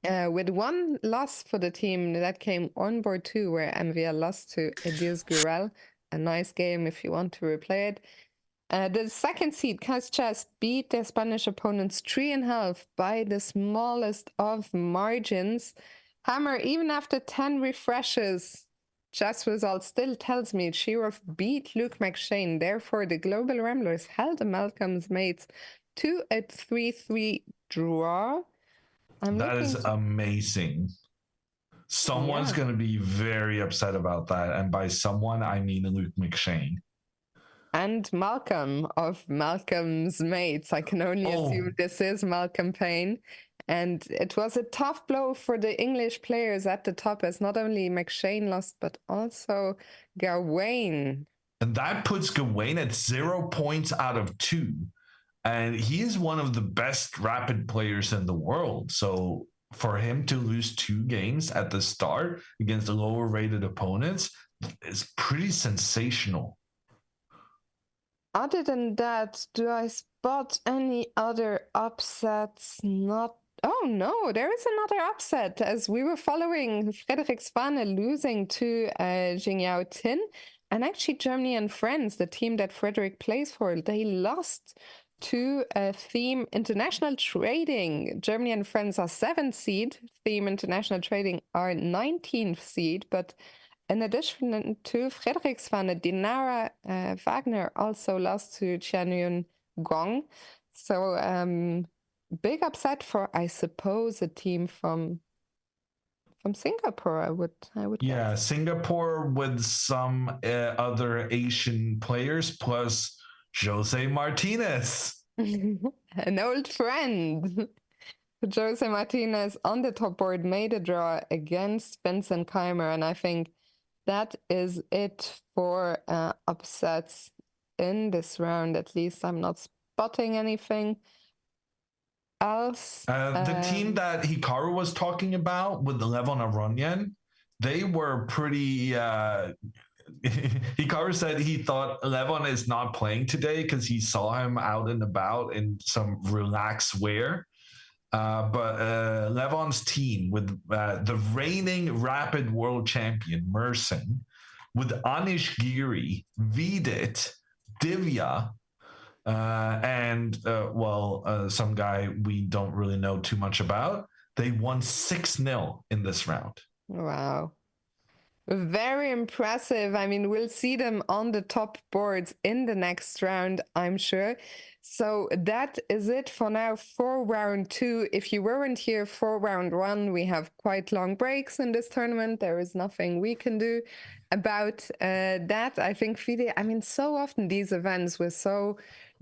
With 1 loss for the team that came on board 2, where MVL lost to Edius Gurel. A nice game if you want to replay it. The second seed, Cas Chess, beat their Spanish opponents 3.5 by the smallest of margins. Hammer, even after 10 refreshes, chess result still tells me Shirov beat Luke McShane. Therefore, the Global Ramblers held the Malcolm's mates to a 3-3 draw.
That is amazing. Someone's going to be very upset about that. And by someone, I mean Luke McShane.
And Malcolm of Malcolm's mates. I can only assume this is Malcolm Payne. And it was a tough blow for the English players at the top, as not only McShane lost, but also Gawain.
And that puts Gawain at 0 points out of 2. And he is one of the best rapid players in the world. So for him to lose 2 games at the start against the lower rated opponents is pretty sensational.
Other than that, do I spot any other upsets? Not. Oh no, there is another upset, as we were following Frederik Svane losing to Jingyao Tin. And actually Germany and Friends, the team that Frederick plays for, they lost to Theme International Trading. Germany and Friends are 7th seed. Theme International Trading are 19th seed. But in addition to Frederik Svane, Dinara Wagner also lost to Qianyun Gong. So big upset for, I suppose, a team from Singapore, I would
guess. Singapore with some other Asian players plus Jose Martinez.
An old friend. Jose Martinez on the top board made a draw against Vincent Keimer, and I think that is it for upsets in this round. At least I'm not spotting anything else.
The team that Hikaru was talking about with the Levon Aronyan, they were pretty... Hikaru said he thought Levon is not playing today because he saw him out and about in some relaxed wear. But Levon's team with the reigning rapid world champion, Mersin, with Anish Giri, Vidit, Divya, and some guy we don't really know too much about, they won 6-0 in this round.
Wow. Very impressive. I mean, we'll see them on the top boards in the next round, I'm sure. So that is it for now for round 2. If you weren't here for round 1, we have quite long breaks in this tournament. There is nothing we can do. about that. I think FIDE, I mean, so often these events were so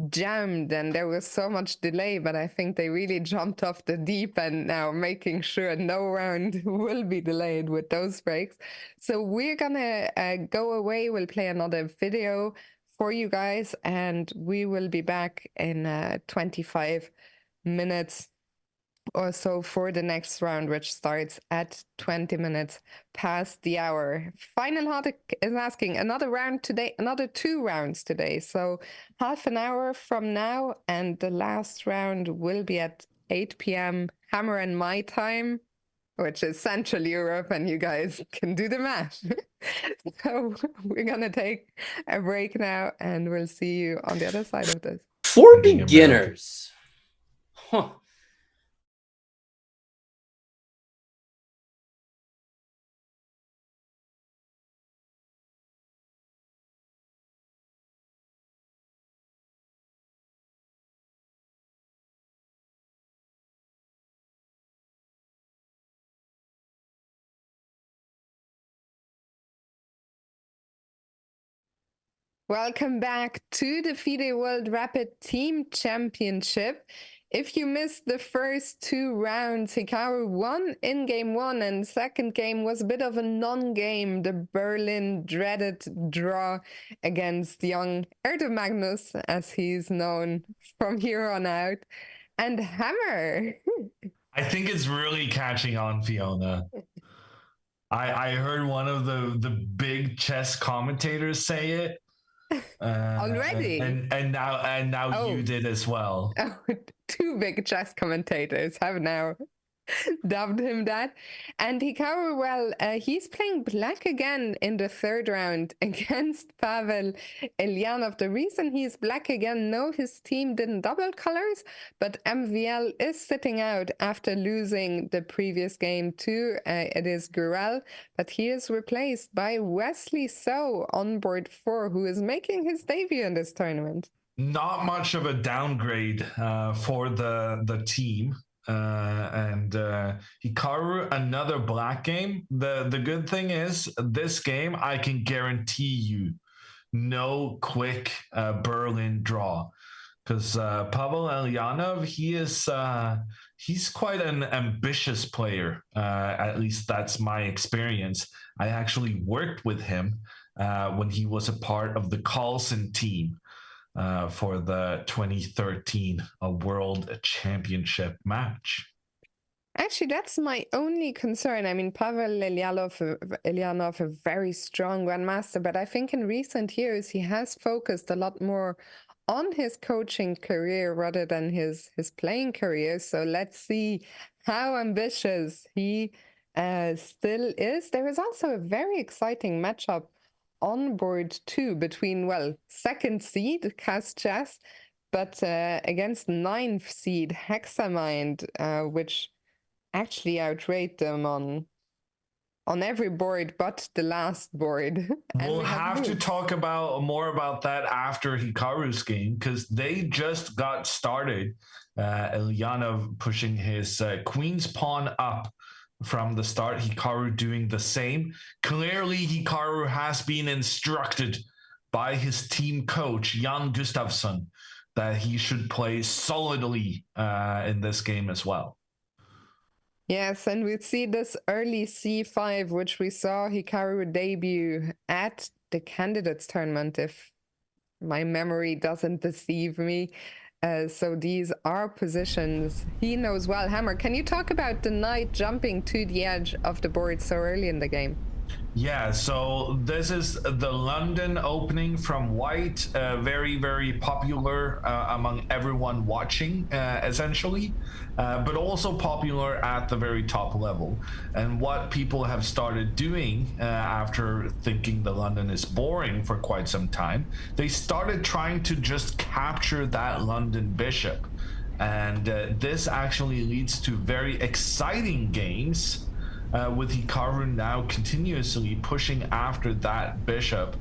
jammed and there was so much delay, but I think they really jumped off the deep end now, making sure no round will be delayed with those breaks. So we're gonna go away. We'll play another video for you guys, and we will be back in 25 minutes or so for the next round, which starts at 20 minutes past the hour. Final Hot is asking another round today, another 2 rounds today. So half an hour from now, and the last round will be at 8 p.m. Hammer and my time, which is Central Europe, and you guys can do the math. So we're gonna take a break now, and we'll see you on the other side of this.
For beginners. Huh.
Welcome back to the FIDE World Rapid Team Championship. If you missed the first 2 rounds, Hikaru won in game 1, and second game was a bit of a non-game, the Berlin dreaded draw against young Erde Magnus, as he's known from here on out, and Hammer.
I think it's really catching on, Fiona. I heard one of the big chess commentators say it.
Already?
And now you did as well.
Oh, 2 big chess commentators have now dubbed him that. And Hikaru, well, he's playing black again in the 3rd round against Pavel Elyanov. The reason he's black again, no, his team didn't double colors, but MVL is sitting out after losing the previous game to, it is Gurel, but he is replaced by Wesley So on board 4, who is making his debut in this tournament.
Not much of a downgrade for the team. And Hikaru, another black game. The good thing is, this game, I can guarantee you no quick Berlin draw, because Pavel Elyanov, he's quite an ambitious player. At least that's my experience. I actually worked with him when he was a part of the Carlsen team. For the 2013 World Championship match.
Actually, that's my only concern. I mean, Pavel Elyanov, a very strong grandmaster, but I think in recent years he has focused a lot more on his coaching career rather than his playing career. So let's see how ambitious he still is. There is also a very exciting matchup on board 2 between, well, 2nd seed Cas Chess, but against 9th seed Hexamind, which actually outrate them on every board but the last board.
We'll have to talk more about that after Hikaru's game, because they just got started. Elyanov pushing his queen's pawn up from the start, Hikaru doing the same. Clearly, Hikaru has been instructed by his team coach, Jan Gustafsson, that he should play solidly in this game as well.
Yes, and we see this early C5, which we saw Hikaru debut at the Candidates Tournament, if my memory doesn't deceive me. So these are positions he knows well. Hammer, can you talk about the knight jumping to the edge of the board so early in the game?
Yeah, so this is the London opening from white, very, very popular among everyone watching, essentially, but also popular at the very top level. And what people have started doing after thinking the London is boring for quite some time, they started trying to just capture that London bishop. And this actually leads to very exciting games. With Hikaru now continuously pushing after that bishop,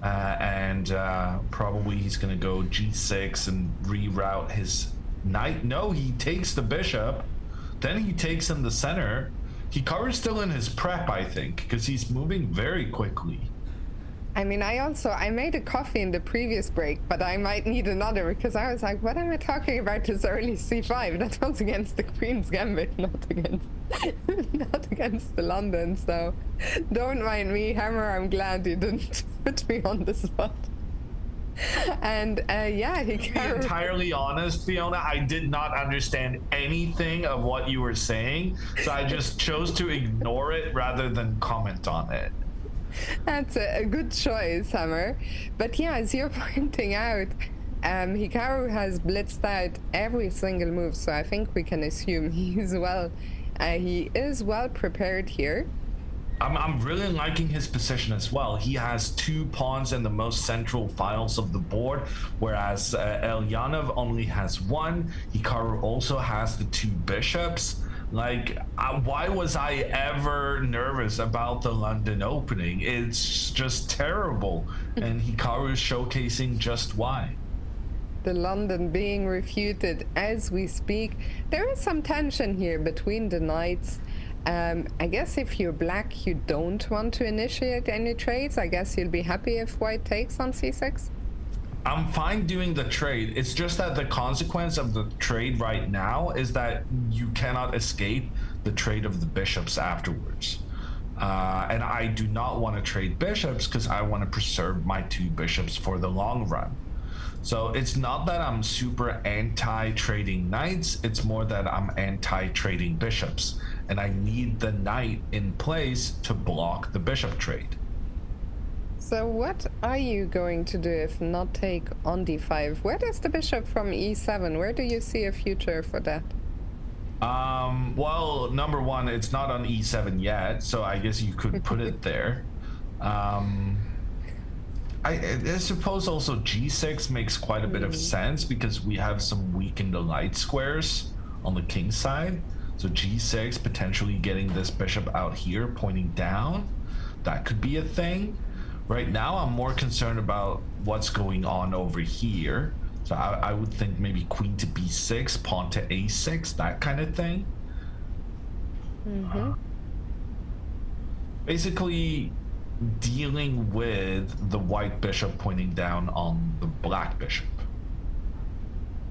and probably he's going to go g6 and reroute his knight. No, he takes the bishop, then he takes in the center. Hikaru's still in his prep, I think, because he's moving very quickly.
I mean, I made a coffee in the previous break, but I might need another because I was like, what am I talking about this early c5? That was against the Queen's Gambit, not against not against the London. So don't mind me, Hammer. I'm glad you didn't put me on the spot. And yeah,
To be
Hikaru.
entirely honest, Fiona, I did not understand anything of what you were saying, so I just chose to ignore it rather than comment on it.
That's a good choice, Hammer. But yeah, as you're pointing out, Hikaru has blitzed out every single move, so I think we can assume he is well prepared here.
I'm really liking his position as well. He has 2 pawns in the most central files of the board, whereas Elyanov only has 1. Hikaru also has the 2 bishops. Like, why was I ever nervous about the London opening? It's just terrible, and Hikaru is showcasing just why.
The London being refuted as we speak. There is some tension here between the knights. I guess if you're black, you don't want to initiate any trades. I guess you'll be happy if white takes on c6.
I'm fine doing the trade. It's just that the consequence of the trade right now is that you cannot escape the trade of the bishops afterwards. And I do not want to trade bishops because I want to preserve my 2 bishops for the long run. So it's not that I'm super anti-trading knights, it's more that I'm anti-trading bishops. And I need the knight in place to block the bishop trade.
So what are you going to do if not take on d5? Where does the bishop from e7? Where do you see a future for that?
Well, number one, it's not on e7 yet, so I guess you could put it there. I suppose also g6 makes quite a bit of sense because we have some weakened light squares on the king side. So g6, potentially getting this bishop out here pointing down, that could be a thing. Right now I'm more concerned about what's going on over here. So I would think maybe queen to b6, pawn to a6, that kind of thing. Basically dealing with the white bishop pointing down on the black bishop.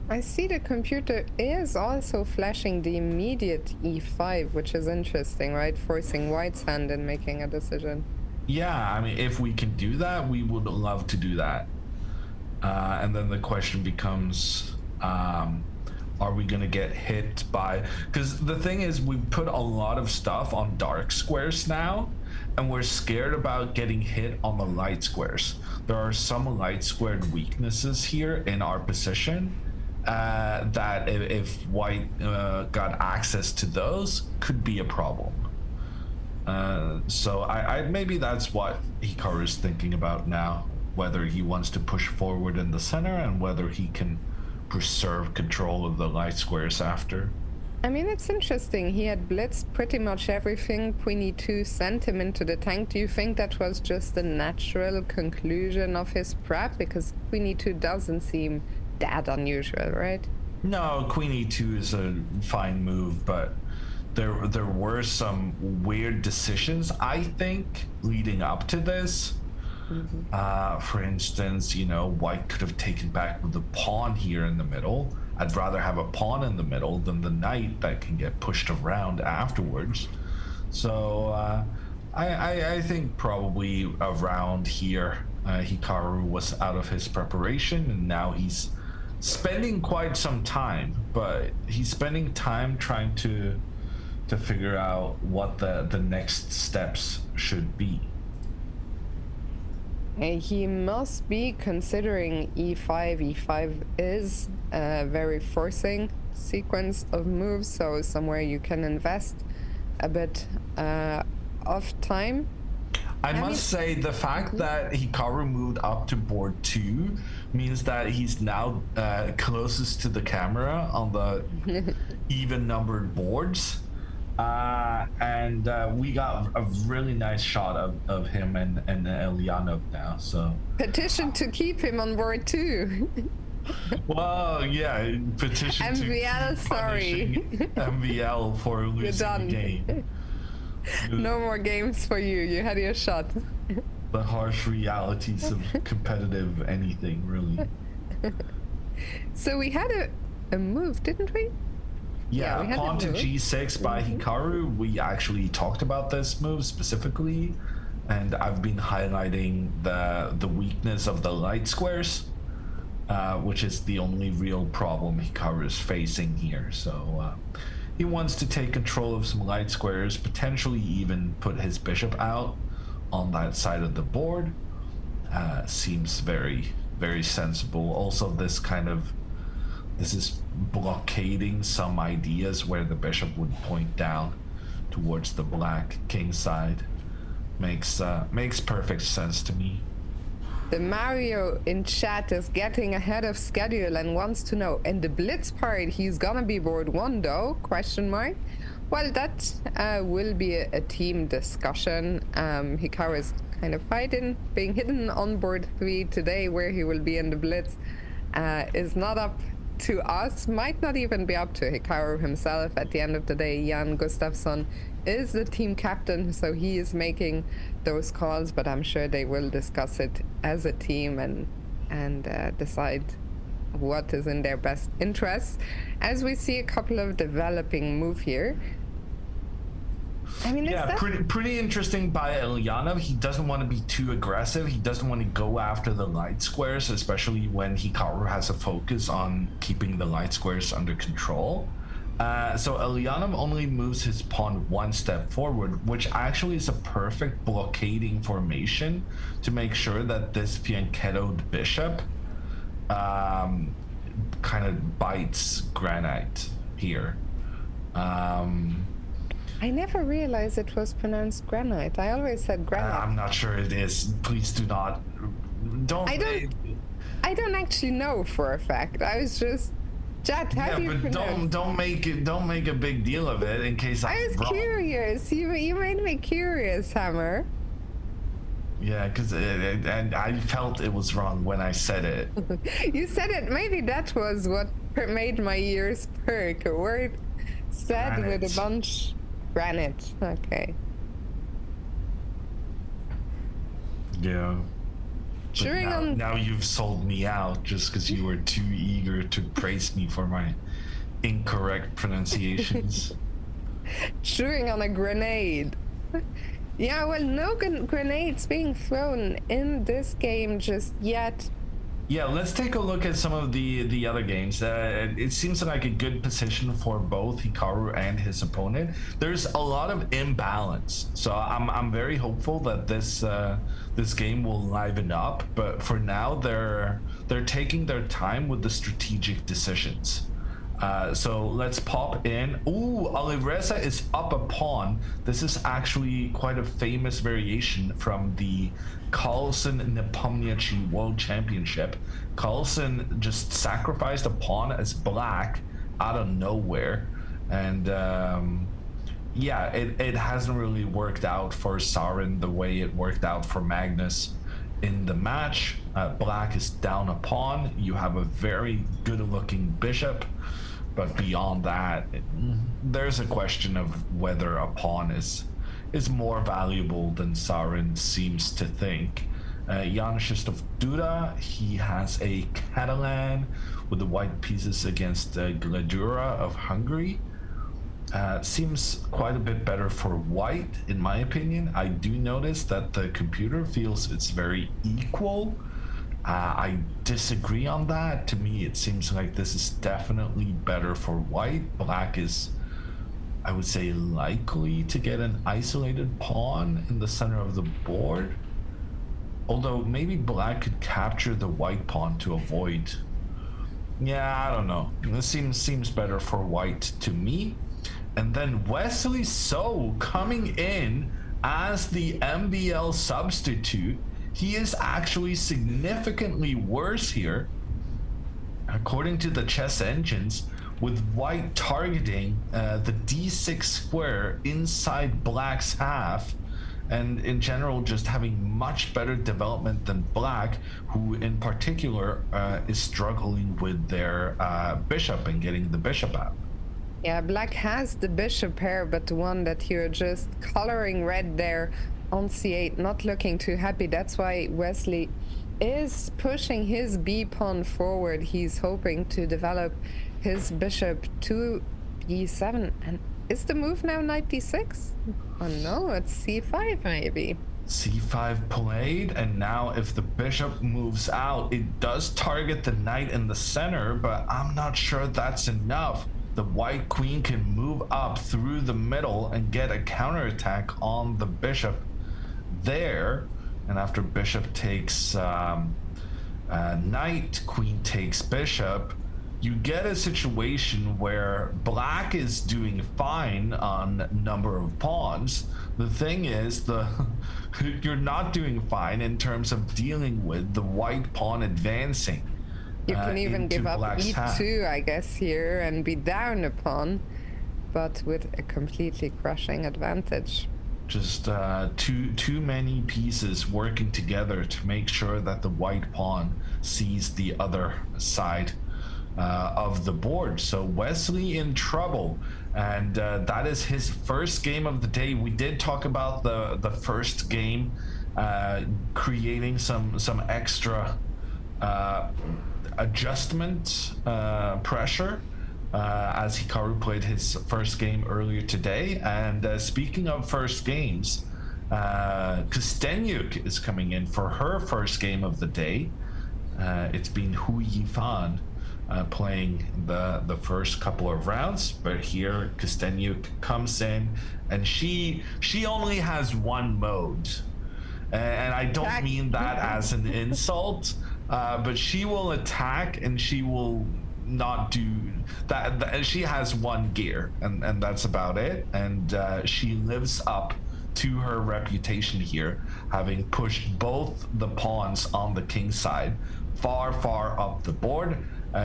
I see the computer is also flashing the immediate e5, which is interesting, right? Forcing white's hand and making a decision.
Yeah, I mean, if we can do that, we would love to do that. And then the question becomes, are we going to get hit by... Because the thing is, we put a lot of stuff on dark squares now, and we're scared about getting hit on the light squares. There are some light squared weaknesses here in our position that if white got access to those, could be a problem. So I maybe that's what Hikaru is thinking about now, whether he wants to push forward in the center and whether he can preserve control of the light squares after.
I mean, it's interesting. He had blitzed pretty much everything. Queen e2 sent him into the tank. Do you think that was just a natural conclusion of his prep? Because Queen e2 doesn't seem that unusual, right?
No, Queen e2 is a fine move, but there were some weird decisions, I think, leading up to this. For instance, you know, white could have taken back with the pawn here in the middle. I'd rather have a pawn in the middle than the knight that can get pushed around afterwards. So I think probably around here, Hikaru was out of his preparation, and now he's spending quite some time, but he's spending time trying to figure out what the next steps should be.
He must be considering e5. E5 is a very forcing sequence of moves, so somewhere you can invest a bit of time.
I must say the fact that Hikaru moved up to board 2 means that he's now closest to the camera on the even numbered boards. And we got a really nice shot of him and Elyanov now. So
Petition to keep him on board 2.
well, yeah, petition
MVL,
to
sorry.
MVL for losing the game.
No more games for you. You had your shot.
The harsh realities of competitive anything, really.
So we had a move, didn't we?
Yeah,
we had
pawn
a
to
move.
g6 by Hikaru. We actually talked about this move specifically, and I've been highlighting the weakness of the light squares, which is the only real problem Hikaru is facing here. So he wants to take control of some light squares, potentially even put his bishop out on that side of the board. Seems very, very sensible. Also, this is blockading some ideas where the bishop would point down towards the black king side. Makes perfect sense to me.
The Mario in chat is getting ahead of schedule and wants to know, in the blitz part, he's gonna be board 1 though, question mark. Well, that will be a team discussion. Hikaru is kind of being hidden on board 3 today. Where he will be in the blitz is not up to us, might not even be up to Hikaru himself. At the end of the day, Jan Gustafsson is the team captain, so he is making those calls, but I'm sure they will discuss it as a team and decide what is in their best interests. As we see a couple of developing move here. I mean,
yeah, pretty interesting by Ilyanov. He doesn't want to be too aggressive. He doesn't want to go after the light squares, especially when Hikaru has a focus on keeping the light squares under control. So Ilyanov only moves his pawn 1 step forward, which actually is a perfect blockading formation to make sure that this fianchettoed bishop kind of bites granite here.
I never realized it was pronounced granite. I always said granite.
I'm not sure it is. Please do not.
I don't actually know for a fact. I was just chat. How do you pronounce?
Don't make a big deal of it in case
I was
wrong.
curious. You made me curious, Hammer.
Yeah, because and I felt it was wrong when I said it.
You said it. Maybe that was what made my ears perk. A word said
Granite.
with a bunch. Granite. Okay.
Yeah.
Cheering on.
Now you've sold me out just because you were too eager to praise me for my incorrect pronunciations.
Chewing on a grenade. Yeah, well, no grenades being thrown in this game just yet.
Yeah, let's take a look at some of the other games. It seems like a good position for both Hikaru and his opponent. There's a lot of imbalance, so I'm very hopeful that this game will liven up. But for now, they're taking their time with the strategic decisions. So let's pop in. Ooh, Alireza is up a pawn. This is actually quite a famous variation from the Carlsen Nepomniachtchi World Championship. Carlsen just sacrificed a pawn as black out of nowhere. And yeah, it hasn't really worked out for Sarin the way it worked out for Magnus in the match. Black is down a pawn. You have a very good looking bishop. But beyond that, there's a question of whether a pawn is more valuable than Sarin seems to think. Jan Krzysztof Duda, he has a Catalan with the white pieces against Gladura of Hungary. Seems quite a bit better for white, in my opinion. I do notice that the computer feels it's very equal. I disagree on that. To me, it seems like this is definitely better for white. Black is, I would say, likely to get an isolated pawn in the center of the board. Although maybe black could capture the white pawn to avoid. Yeah, I don't know. This seems better for white to me. And then Wesley So coming in as the MBL substitute. He is actually significantly worse here, according to the chess engines, with white targeting the d6 square inside black's half, and in general just having much better development than black, who in particular is struggling with their bishop and getting the bishop out.
Yeah, black has the bishop pair, but the one that you're just coloring red there on c8, not looking too happy. That's why Wesley is pushing his b pawn forward. He's hoping to develop his bishop to b7. And is the move now knight d6? Oh no, it's c5 maybe.
C5 played, and now if the bishop moves out, it does target the knight in the center, but I'm not sure that's enough. The white queen can move up through the middle and get a counterattack on the bishop there. And after bishop takes knight, queen takes bishop, you get a situation where black is doing fine on number of pawns. The thing is, you're not doing fine in terms of dealing with the white pawn advancing.
You can even give up
e2,
half. I guess, here and be down a pawn, but with a completely crushing advantage.
Just too many pieces working together to make sure that the white pawn sees the other side of the board. So Wesley in trouble, and that is his first game of the day. We did talk about the first game creating some extra adjustment pressure as Hikaru played his first game earlier today. And speaking of first games, Kostenyuk is coming in for her first game of the day. It's been Hu Yifan playing the first couple of rounds, but here Kostenyuk comes in, and she only has one mode, and I don't mean that as an insult, but she will attack and she will not do that. She has one gear, and that's about it, and she lives up to her reputation here, having pushed both the pawns on the king side far up the board.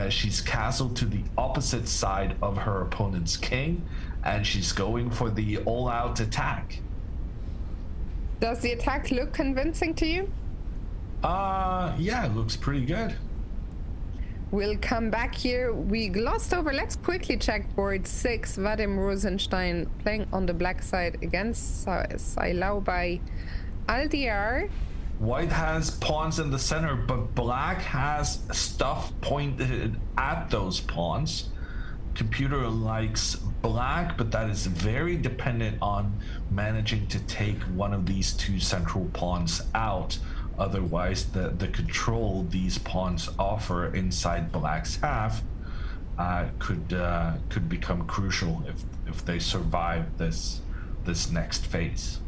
She's castled to the opposite side of her opponent's king, and she's going for the all-out attack.
Does the attack look convincing to you?
Yeah, it looks pretty good.
We'll come back here. We glossed over. Let's quickly check board 6. Vadim Rosenstein playing on the black side against Sailau by Aldiar.
White has pawns in the center, but black has stuff pointed at those pawns. Computer likes black, but that is very dependent on managing to take one of these two central pawns out. Otherwise, the control these pawns offer inside black's half could become crucial if they survive this next phase.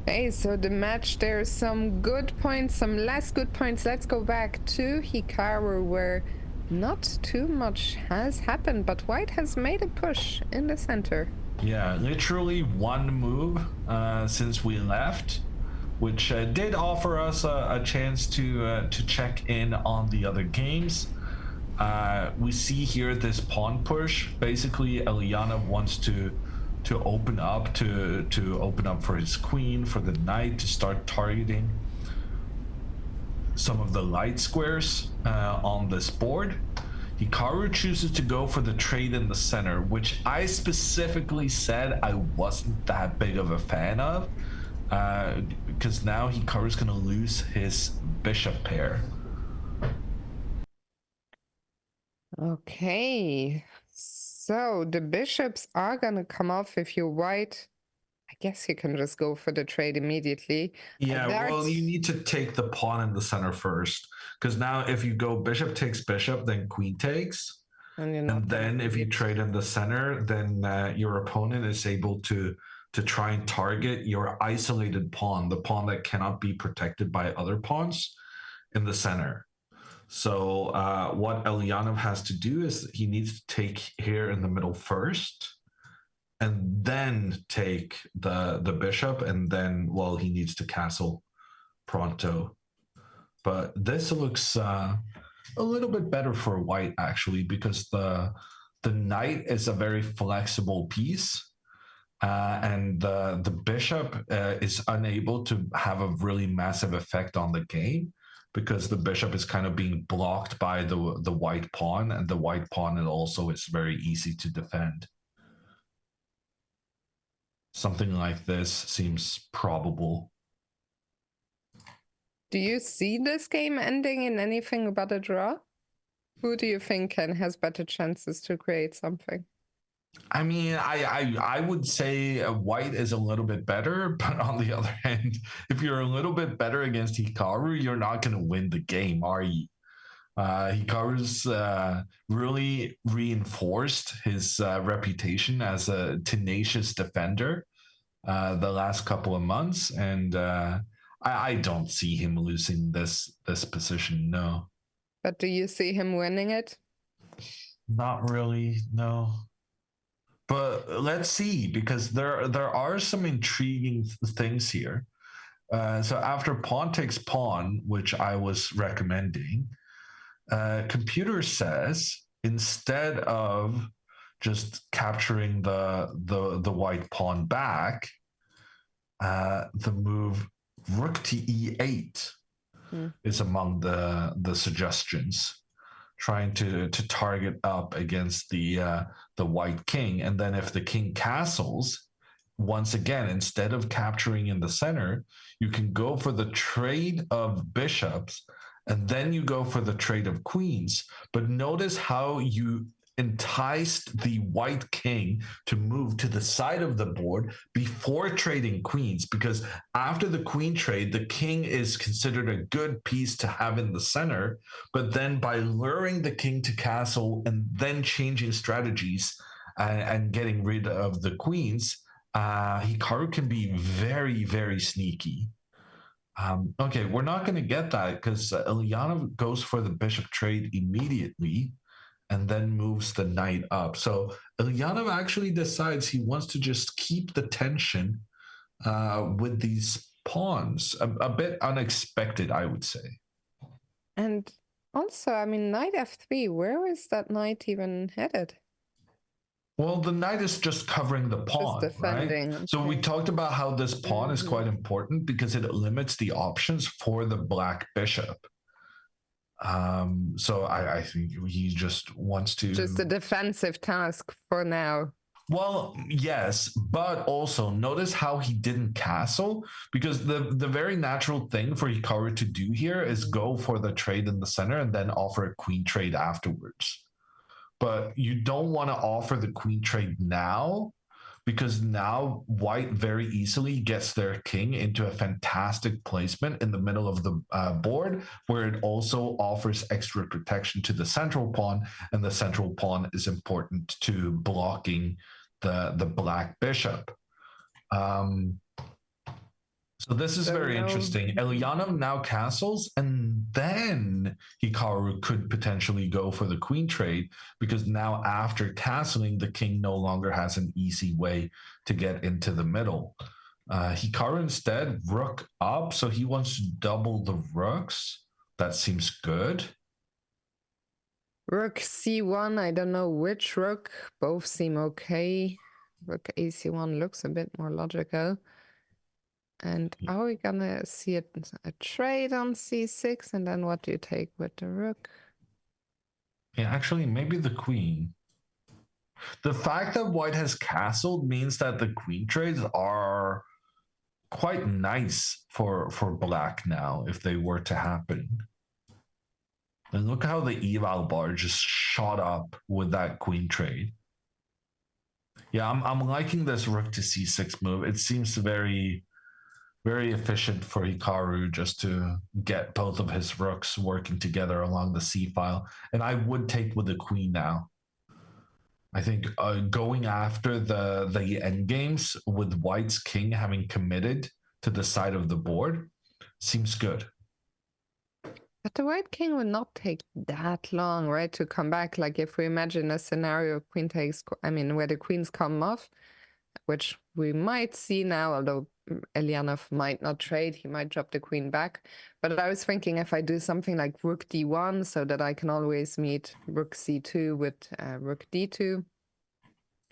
Okay, so the match, there's some good points, some less good points. Let's go back to Hikaru, where not too much has happened, but white has made a push in the center.
Yeah, literally one move since we left, which did offer us a chance to check in on the other games. We see here this pawn push. Basically, Eliana wants to open up for his queen, for the knight, to start targeting some of the light squares on this board. Hikaru chooses to go for the trade in the center, which I specifically said I wasn't that big of a fan of, because now Hikaru's going to lose his bishop pair.
Okay, so the bishops are gonna come off if you're white. I guess you can just go for the trade immediately.
Yeah, well, you need to take the pawn in the center first, because now if you go bishop takes bishop, then queen takes, and then if you trade in the center, then your opponent is able to try and target your isolated pawn, the pawn that cannot be protected by other pawns in the center. So what Elyanov has to do is he needs to take here in the middle first, and then take the bishop, and then, well, he needs to castle pronto. But this looks a little bit better for white, actually, because the knight is a very flexible piece, and the bishop is unable to have a really massive effect on the game, because the bishop is kind of being blocked by the white pawn, and the white pawn also is very easy to defend. Something like this seems probable.
Do you see this game ending in anything but a draw? Who do you think has better chances to create something?
I mean, I would say white is a little bit better, but on the other hand, if you're a little bit better against Hikaru, you're not going to win the game, are you? Hikaru's really reinforced his reputation as a tenacious defender the last couple of months, and I don't see him losing this position. No,
But do you see him winning it?
not really. No. But let's see, because there are some intriguing things here. So after pawn takes pawn, which I was recommending, computer says instead of just capturing the white pawn back, the move rook to e8 is among the suggestions, trying to target up against the white king. And then if the king castles, once again, instead of capturing in the center, you can go for the trade of bishops, and then you go for the trade of queens. But notice how you enticed the white king to move to the side of the board before trading queens, because after the queen trade, the king is considered a good piece to have in the center. But then by luring the king to castle and then changing strategies and getting rid of the queens, Hikaru can be very, very sneaky. Okay, we're not going to get that because Ilyanov goes for the bishop trade immediately and then moves the knight up. So Ilyanov actually decides he wants to just keep the tension with these pawns. A bit unexpected, I would say.
And also, I mean, knight f3, where is that knight even headed?
Well, the knight is just covering the pawn,
defending,
right? So we talked about how this pawn is quite important because it limits the options for the black bishop. So I think he just wants to...
Just a defensive task for now.
Well, yes, but also notice how he didn't castle, because the very natural thing for Hikaru to do here is go for the trade in the center and then offer a queen trade afterwards. But you don't want to offer the queen trade now, because now white very easily gets their king into a fantastic placement in the middle of the board, where it also offers extra protection to the central pawn, and the central pawn is important to blocking the black bishop. So this is very interesting. Ilyanov now castles, and then Hikaru could potentially go for the queen trade, because now after castling, the king no longer has an easy way to get into the middle. Hikaru instead rook up, so he wants to double the rooks. That seems good.
Rook c1, I don't know which rook. Both seem okay. Rook ac1 looks a bit more logical. And are we gonna see a trade on c6? And then what do you take with the rook?
Yeah, actually, maybe the queen. The fact that white has castled means that the queen trades are quite nice for black now, if they were to happen. And look how the eval bar just shot up with that queen trade. Yeah, I'm liking this rook to c6 move. It seems very, very efficient for Hikaru just to get both of his rooks working together along the c file. And I would take with the queen now. I think going after the endgames with white's king having committed to the side of the board seems good.
But the white king would not take that long, right, to come back. Like if we imagine a scenario queen takes, I mean, where the queens come off, which we might see now, although Ilyanov might not trade, he might drop the queen back. But I was thinking if I do something like rook d1, so that I can always meet rook c2 with rook d2,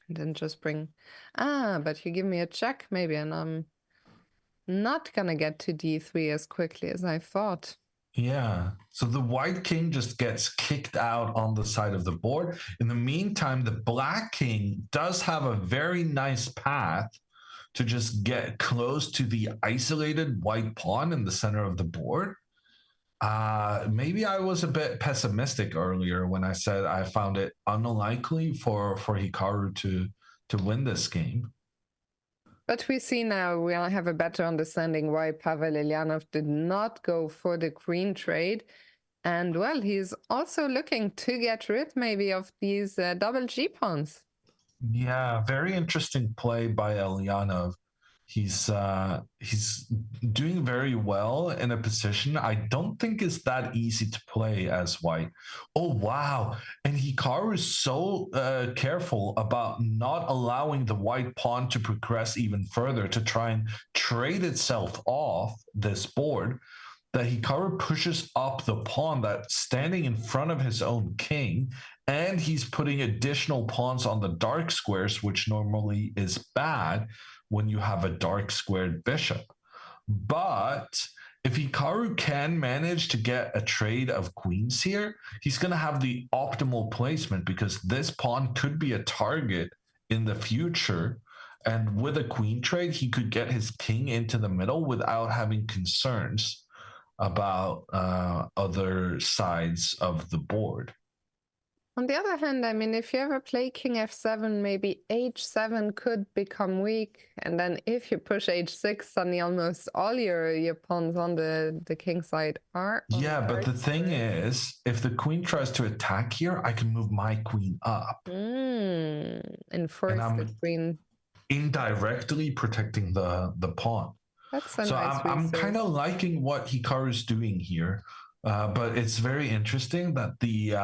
and then just bring... but you give me a check maybe, and I'm not gonna get to d3 as quickly as I thought.
Yeah, so the white king just gets kicked out on the side of the board. In the meantime, the black king does have a very nice path to just get close to the isolated white pawn in the center of the board. Maybe I was a bit pessimistic earlier when I said I found it unlikely for Hikaru to win this game.
But we see now, we have a better understanding why Pavel Ilyanov did not go for the queen trade. And well, he's also looking to get rid maybe of these double G pawns.
Yeah, very interesting play by Elyanov. He's doing very well in a position I don't think is that easy to play as white. Oh wow! And Hikaru is so careful about not allowing the white pawn to progress even further to try and trade itself off this board, that Hikaru pushes up the pawn that's standing in front of his own king, and he's putting additional pawns on the dark squares, which normally is bad when you have a dark squared bishop. But if Hikaru can manage to get a trade of queens here, he's going to have the optimal placement because this pawn could be a target in the future. And with a queen trade, he could get his king into the middle without having concerns about other sides of the board.
On the other hand, I mean, if you ever play king f7, maybe h7 could become weak. And then if you push h6, suddenly almost all your pawns on the king side are.
Yeah, but the thing is, if the queen tries to attack here, I can move my queen up.
And force the queen.
Indirectly protecting the pawn.
That's a
so
nice
I'm kind of liking what Hikaru's doing here, but it's very interesting that the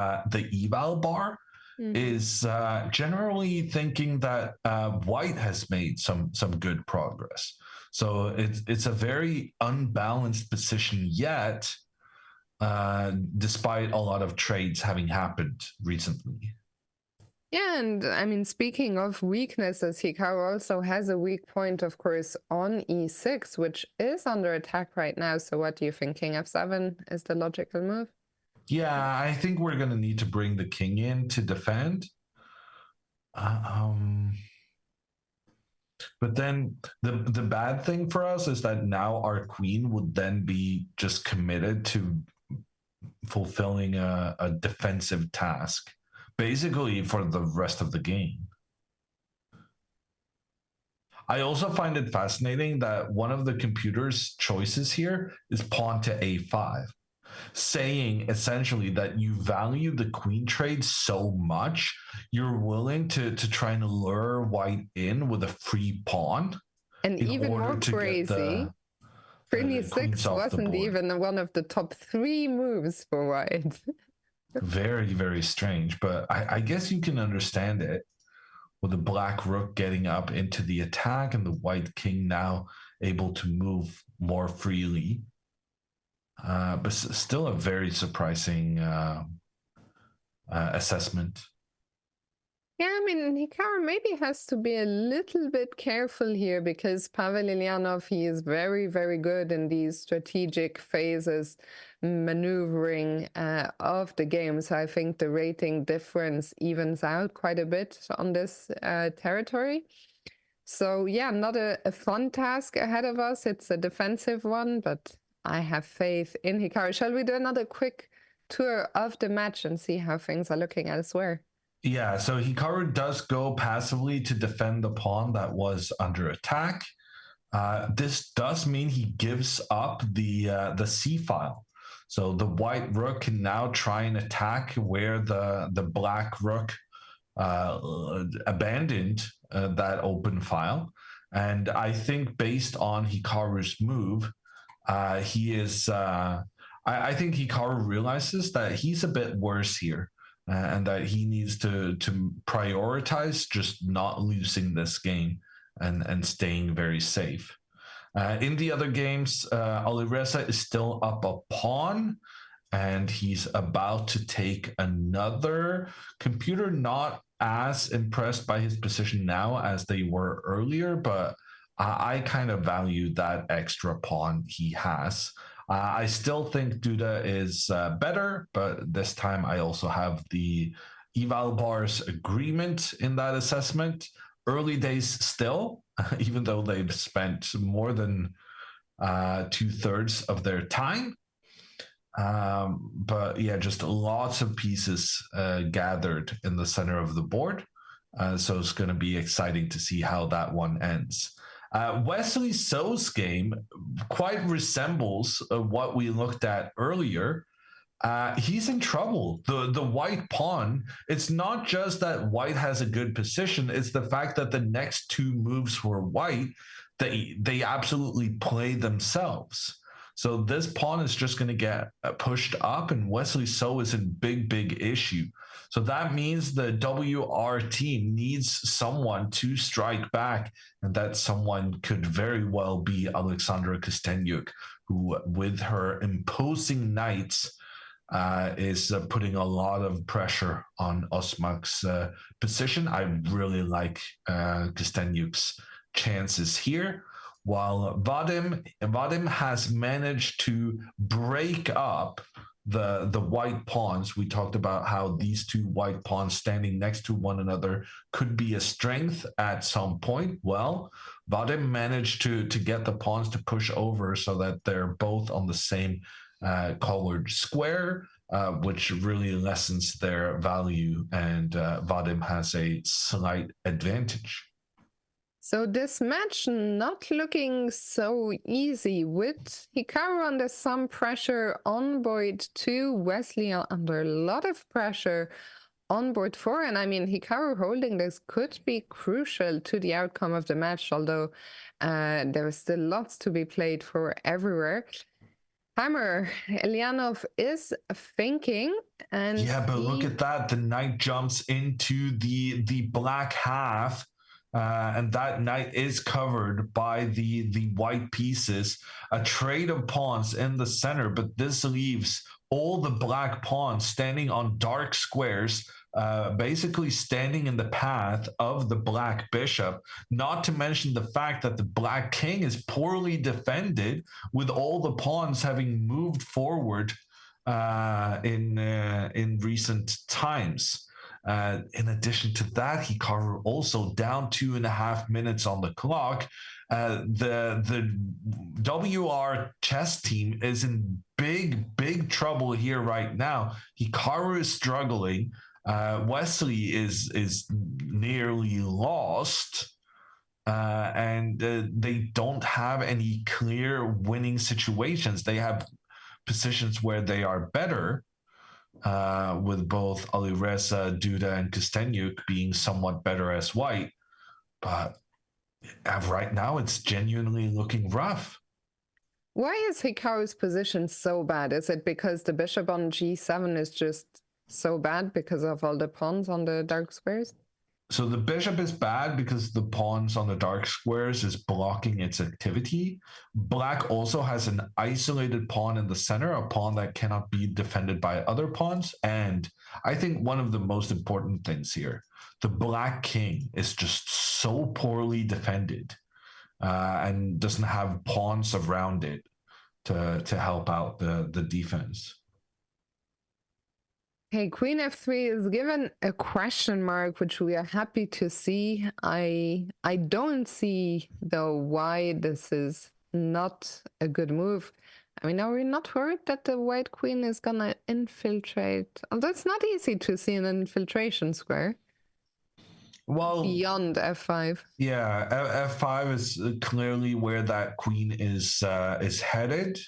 eval bar is generally thinking that white has made some good progress. So it's a very unbalanced position yet, despite a lot of trades having happened recently.
Yeah, and I mean, speaking of weaknesses, Hikaru also has a weak point, of course, on e6, which is under attack right now. So what do you think? King f7 is the logical move?
Yeah, I think we're going to need to bring the king in to defend. But then the bad thing for us is that now our queen would then be just committed to fulfilling a defensive task, basically for the rest of the game. I also find it fascinating that one of the computer's choices here is pawn to a5, saying essentially that you value the queen trade so much, you're willing to try and lure white in with a free pawn.
And even more crazy, queen e6 wasn't even one of the top 3 moves for white.
Very, very strange, but I guess you can understand it with the black rook getting up into the attack and the white king now able to move more freely. But still a very surprising assessment.
Yeah, I mean, Hikaru maybe has to be a little bit careful here because Pavel Ilyanov, he is very, very good in these strategic phases, maneuvering of the game. So I think the rating difference evens out quite a bit on this territory. So yeah, not a fun task ahead of us. It's a defensive one, but I have faith in Hikaru. Shall we do another quick tour of the match and see how things are looking elsewhere?
Yeah, so Hikaru does go passively to defend the pawn that was under attack. This does mean he gives up the c file. So the white rook can now try and attack where the black rook abandoned that open file. And I think based on Hikaru's move, he is... I think Hikaru realizes that he's a bit worse here. And that he needs to prioritize just not losing this game and staying very safe. In the other games, Alireza is still up a pawn, and he's about to take another. Computer not as impressed by his position now as they were earlier, but I kind of value that extra pawn he has. I still think Duda is better, but this time I also have the eval bar's agreement in that assessment. Early days still, even though they've spent more than 2/3 of their time. But yeah, just lots of pieces gathered in the center of the board. So it's going to be exciting to see how that one ends. Wesley So's game quite resembles what we looked at earlier. He's in trouble. The white pawn, it's not just that white has a good position, it's the fact that the next two moves for white, they absolutely play themselves. So this pawn is just going to get pushed up, and Wesley So is in big issue. So that means the WR team needs someone to strike back, and that someone could very well be Alexandra Kostenyuk, who, with her imposing knights, is putting a lot of pressure on Osmak's position. I really like Kostenyuk's chances here. While Vadim has managed to break up the white pawns. We talked about how these two white pawns standing next to one another could be a strength at some point. Well, Vadim managed to get the pawns to push over so that they're both on the same colored square, which really lessens their value, and Vadim has a slight advantage.
So this match not looking so easy, with Hikaru under some pressure on board 2, Wesley under a lot of pressure on board 4. And I mean, Hikaru holding this could be crucial to the outcome of the match, although there is still lots to be played for everywhere. Hammer, Elianov is thinking, and
yeah, but look at that. The knight jumps into the black half. And that knight is covered by the white pieces, a trade of pawns in the center, but this leaves all the black pawns standing on dark squares, basically standing in the path of the black bishop, not to mention the fact that the black king is poorly defended, with all the pawns having moved forward in recent times. In addition to that, Hikaru also down 2.5 minutes on the clock. The WR chess team is in big trouble here right now. Hikaru is struggling. Wesley is nearly lost. And they don't have any clear winning situations. They have positions where they are better, with both Alireza, Duda, and Kostenyuk being somewhat better as white. But right now, it's genuinely looking rough.
Why is Hikaru's position so bad? Is it because the bishop on g7 is just so bad because of all the pawns on the dark squares?
So the bishop is bad because the pawns on the dark squares is blocking its activity. Black also has an isolated pawn in the center, a pawn that cannot be defended by other pawns. And I think one of the most important things here, the black king is just so poorly defended, and doesn't have pawns around it to help out the defense.
Okay, Queen f3 is given a question mark, which we are happy to see. I don't see, though, why this is not a good move. I mean, are we not worried that the white queen is gonna infiltrate? Although it's not easy to see an infiltration square.
Well,
beyond f5.
Yeah, f5 is clearly where that queen is headed.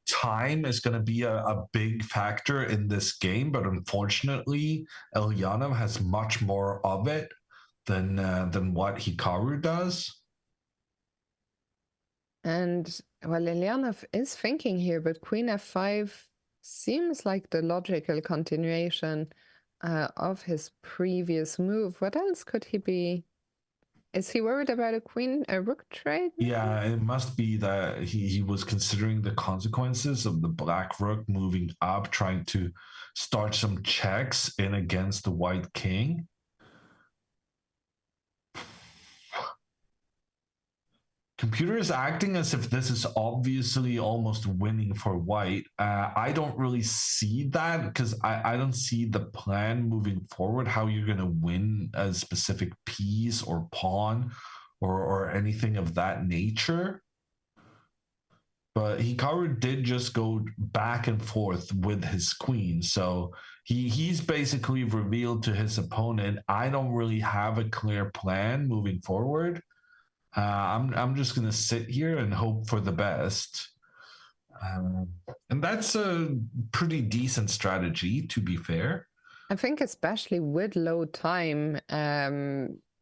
Time is going to be a big factor in this game, but unfortunately, Elyanov has much more of it than what Hikaru does.
And well, Elyanov is thinking here, but Queen f5 seems like the logical continuation of his previous move. What else could he be? Is he worried about a rook trade?
Yeah, it must be that he was considering the consequences of the black rook moving up, trying to start some checks in against the white king. Computer is acting as if this is obviously almost winning for white. I don't really see that because I don't see the plan moving forward, how you're going to win a specific piece or pawn or anything of that nature. But Hikaru did just go back and forth with his queen. So he's basically revealed to his opponent, I don't really have a clear plan moving forward. I'm just gonna sit here and hope for the best. And that's a pretty decent strategy, to be fair.
I think especially with low time,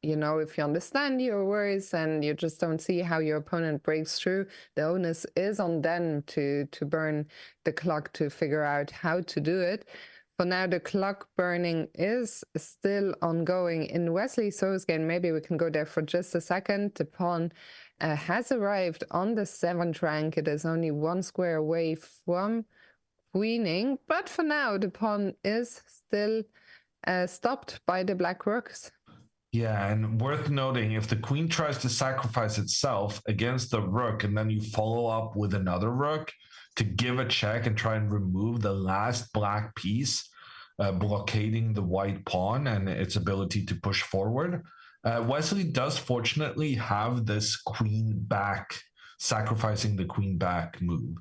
you know, if you understand your worries and you just don't see how your opponent breaks through, the onus is on them to burn the clock to figure out how to do it. For now, the clock burning is still ongoing in Wesley So's game. Maybe we can go there for just a second. The pawn has arrived on the 7th rank. It is only 1 square away from queening, but for now, the pawn is still stopped by the black rooks.
Yeah, and worth noting, if the queen tries to sacrifice itself against the rook and then you follow up with another rook to give a check and try and remove the last black piece, blockading the white pawn and its ability to push forward, Wesley does fortunately have this queen back, sacrificing the queen back move.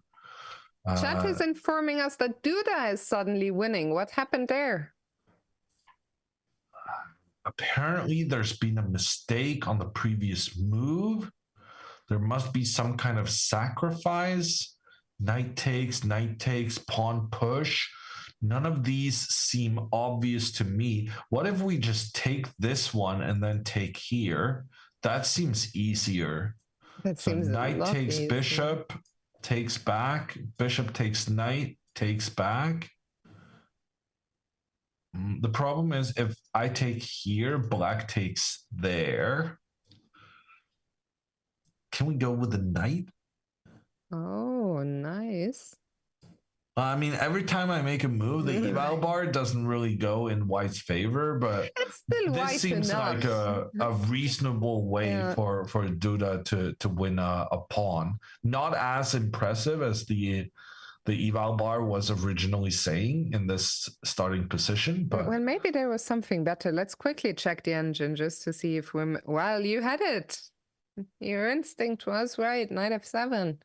Chat is informing us that Duda is suddenly winning. What happened there?
Apparently there's been a mistake on the previous move. There must be some kind of sacrifice. Knight takes, pawn push. None of these seem obvious to me. What if we just take this one and then take here? That seems easier.
That
So
seems
knight takes
easier.
bishop, takes back, bishop takes knight, takes back. The problem is if I take here, black takes there. Can we go with the knight?
Oh, nice.
I mean, every time I make a move, the eval bar doesn't really go in white's favor, but
it's still
this
white
seems
enough.
like a reasonable way for Duda to win a pawn. Not as impressive as the eval bar was originally saying in this starting position, but
well, maybe there was something better. Let's quickly check the engine just to see if we're... Well, you had it. Your instinct was right. Knight f7.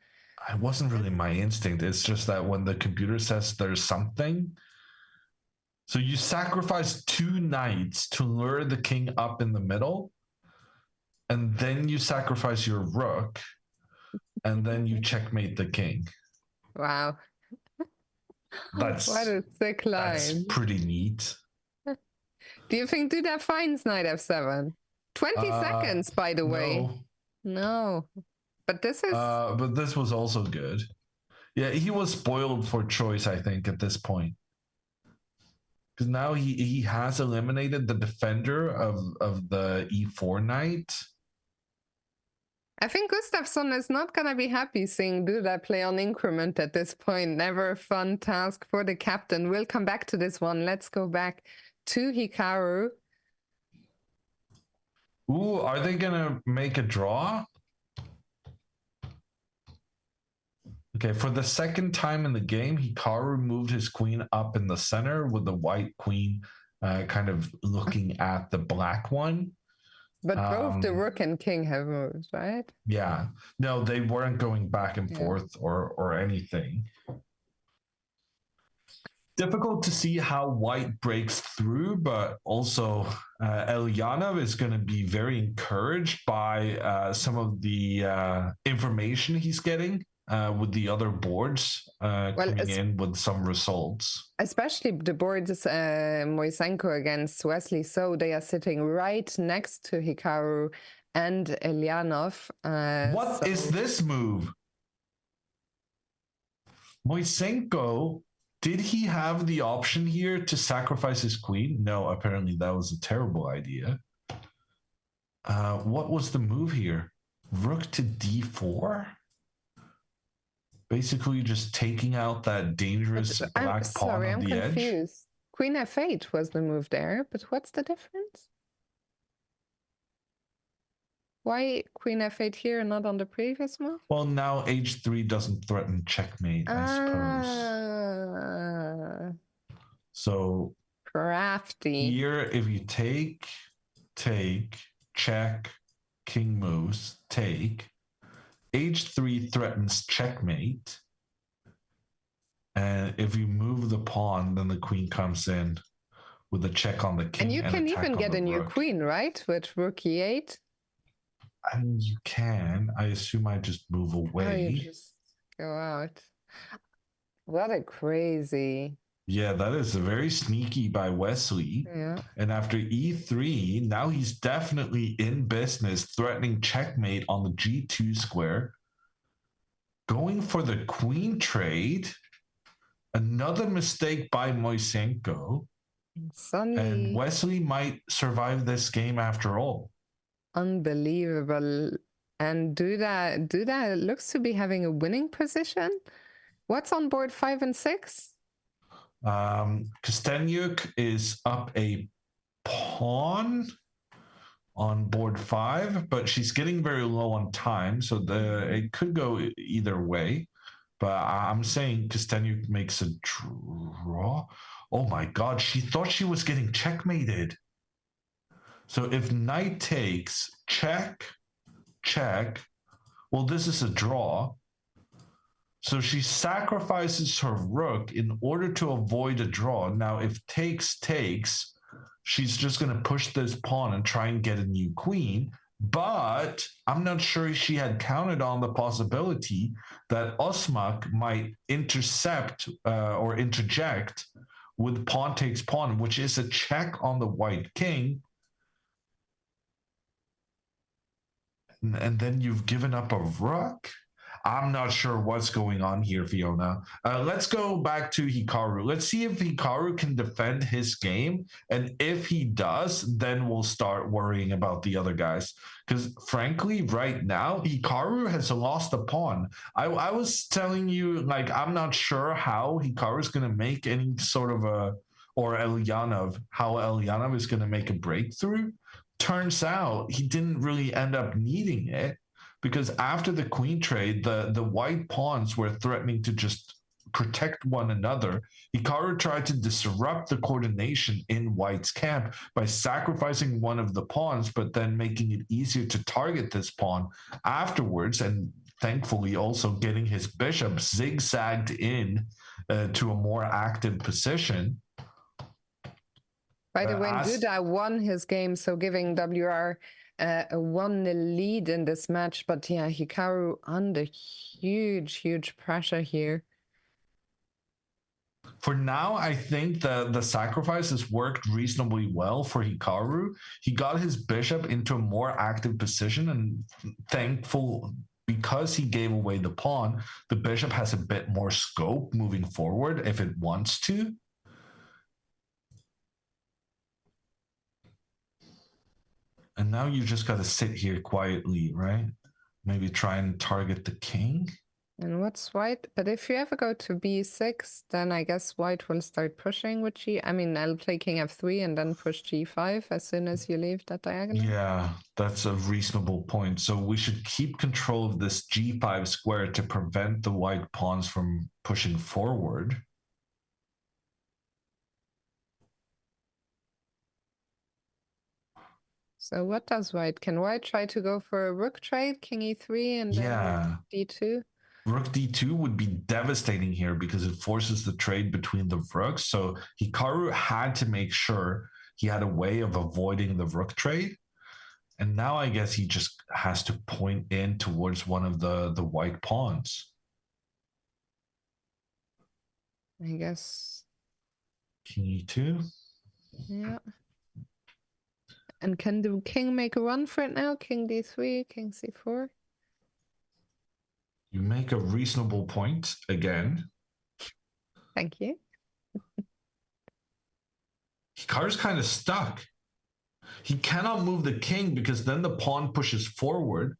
it wasn't really my instinct. It's just that when the computer says there's something, so you sacrifice 2 knights to lure the king up in the middle, and then you sacrifice your rook, and then you checkmate the king.
Wow.
That's
what a sick line.
That's pretty neat.
Do you think Duda finds knight f7? 20 seconds, by the way. No. But this is...
but this was also good. Yeah, he was spoiled for choice, I think, at this point. Because now he has eliminated the defender of the e4 knight.
I think Gustafsson is not going to be happy seeing Duda play on increment at this point. Never a fun task for the captain. We'll come back to this one. Let's go back to Hikaru.
Ooh, are they going to make a draw? Okay, for the second time in the game, Hikaru moved his queen up in the center with the white queen kind of looking at the black one.
But both the rook and king have moved, right?
Yeah. No, they weren't going back and forth or anything. Difficult to see how white breaks through, but also Elyanov is going to be very encouraged by some of the information he's getting with the other boards coming in with some results.
Especially the boards Moisenko against Wesley, so they are sitting right next to Hikaru and Elyanov.
What is this move? Moisenko, did he have the option here to sacrifice his queen? No, apparently that was a terrible idea. What was the move here? Rook to d4? Basically just taking out that dangerous black pawn on the edge. I'm confused.
Queen f8 was the move there, but what's the difference? Why queen f8 here and not on the previous move?
Well, now h3 doesn't threaten checkmate, I suppose. So
crafty.
Here, if you take, check, king moves, take, h3 threatens checkmate. And if you move the pawn, then the queen comes in with a check on the king
And you can
attack
even
on
get
the
a new
rook.
queen, right? With rook e8.
I mean, you can. I assume I just move
Oh, you
away.
just go out. What a crazy.
Yeah, that is very sneaky by Wesley.
Yeah.
And after e3, now he's definitely in business, threatening checkmate on the g2 square. Going for the queen trade. Another mistake by Moisenko.
Suddenly,
And Wesley might survive this game after all.
unbelievable. And Duda looks to be having a winning position. What's on board 5 and 6?
Kostenyuk is up a pawn on board 5, but she's getting very low on time, so it could go either way. But I'm saying Kostenyuk makes a draw. Oh my god, she thought she was getting checkmated. So if knight takes, check, check. Well, this is a draw. So she sacrifices her rook in order to avoid a draw. Now, if takes, she's just going to push this pawn and try and get a new queen. But I'm not sure she had counted on the possibility that Osmak might intercept or interject with pawn takes pawn, which is a check on the white king. And then you've given up a rook? I'm not sure what's going on here, Fiona. Let's go back to Hikaru. Let's see if Hikaru can defend his game. And if he does, then we'll start worrying about the other guys. Because frankly, right now, Hikaru has lost a pawn. I was telling you, like, I'm not sure how Hikaru is going to make any sort of or Elyanov, how Elyanov is going to make a breakthrough. Turns out he didn't really end up needing it, because after the queen trade, the white pawns were threatening to just protect one another. Hikaru tried to disrupt the coordination in white's camp by sacrificing one of the pawns, but then making it easier to target this pawn afterwards, and thankfully also getting his bishop zigzagged in to a more active position.
By the way, Duda won his game, so giving WR a 1-0 lead in this match. But yeah, Hikaru under huge pressure here.
For now, I think the sacrifice has worked reasonably well for Hikaru. He got his bishop into a more active position, and thankful because he gave away the pawn, the bishop has a bit more scope moving forward if it wants to. And now you just got to sit here quietly, right? Maybe try and target the king.
And what's white? But if you ever go to b6, then I guess white will start pushing with g. I mean, I'll play king f3 and then push g5 as soon as you leave that diagonal.
Yeah, that's a reasonable point. So we should keep control of this g5 square to prevent the white pawns from pushing forward.
So what does white? Can white try to go for a rook trade, king e3, and then d2?
Rook d2 would be devastating here because it forces the trade between the rooks. So Hikaru had to make sure he had a way of avoiding the rook trade. And now I guess he just has to point in towards one of the white pawns.
I guess.
King e2.
Yeah. And can the king make a run for it now? King d3, king c4.
You make a reasonable point again.
Thank you.
Hikaru's kind of stuck. He cannot move the king because then the pawn pushes forward.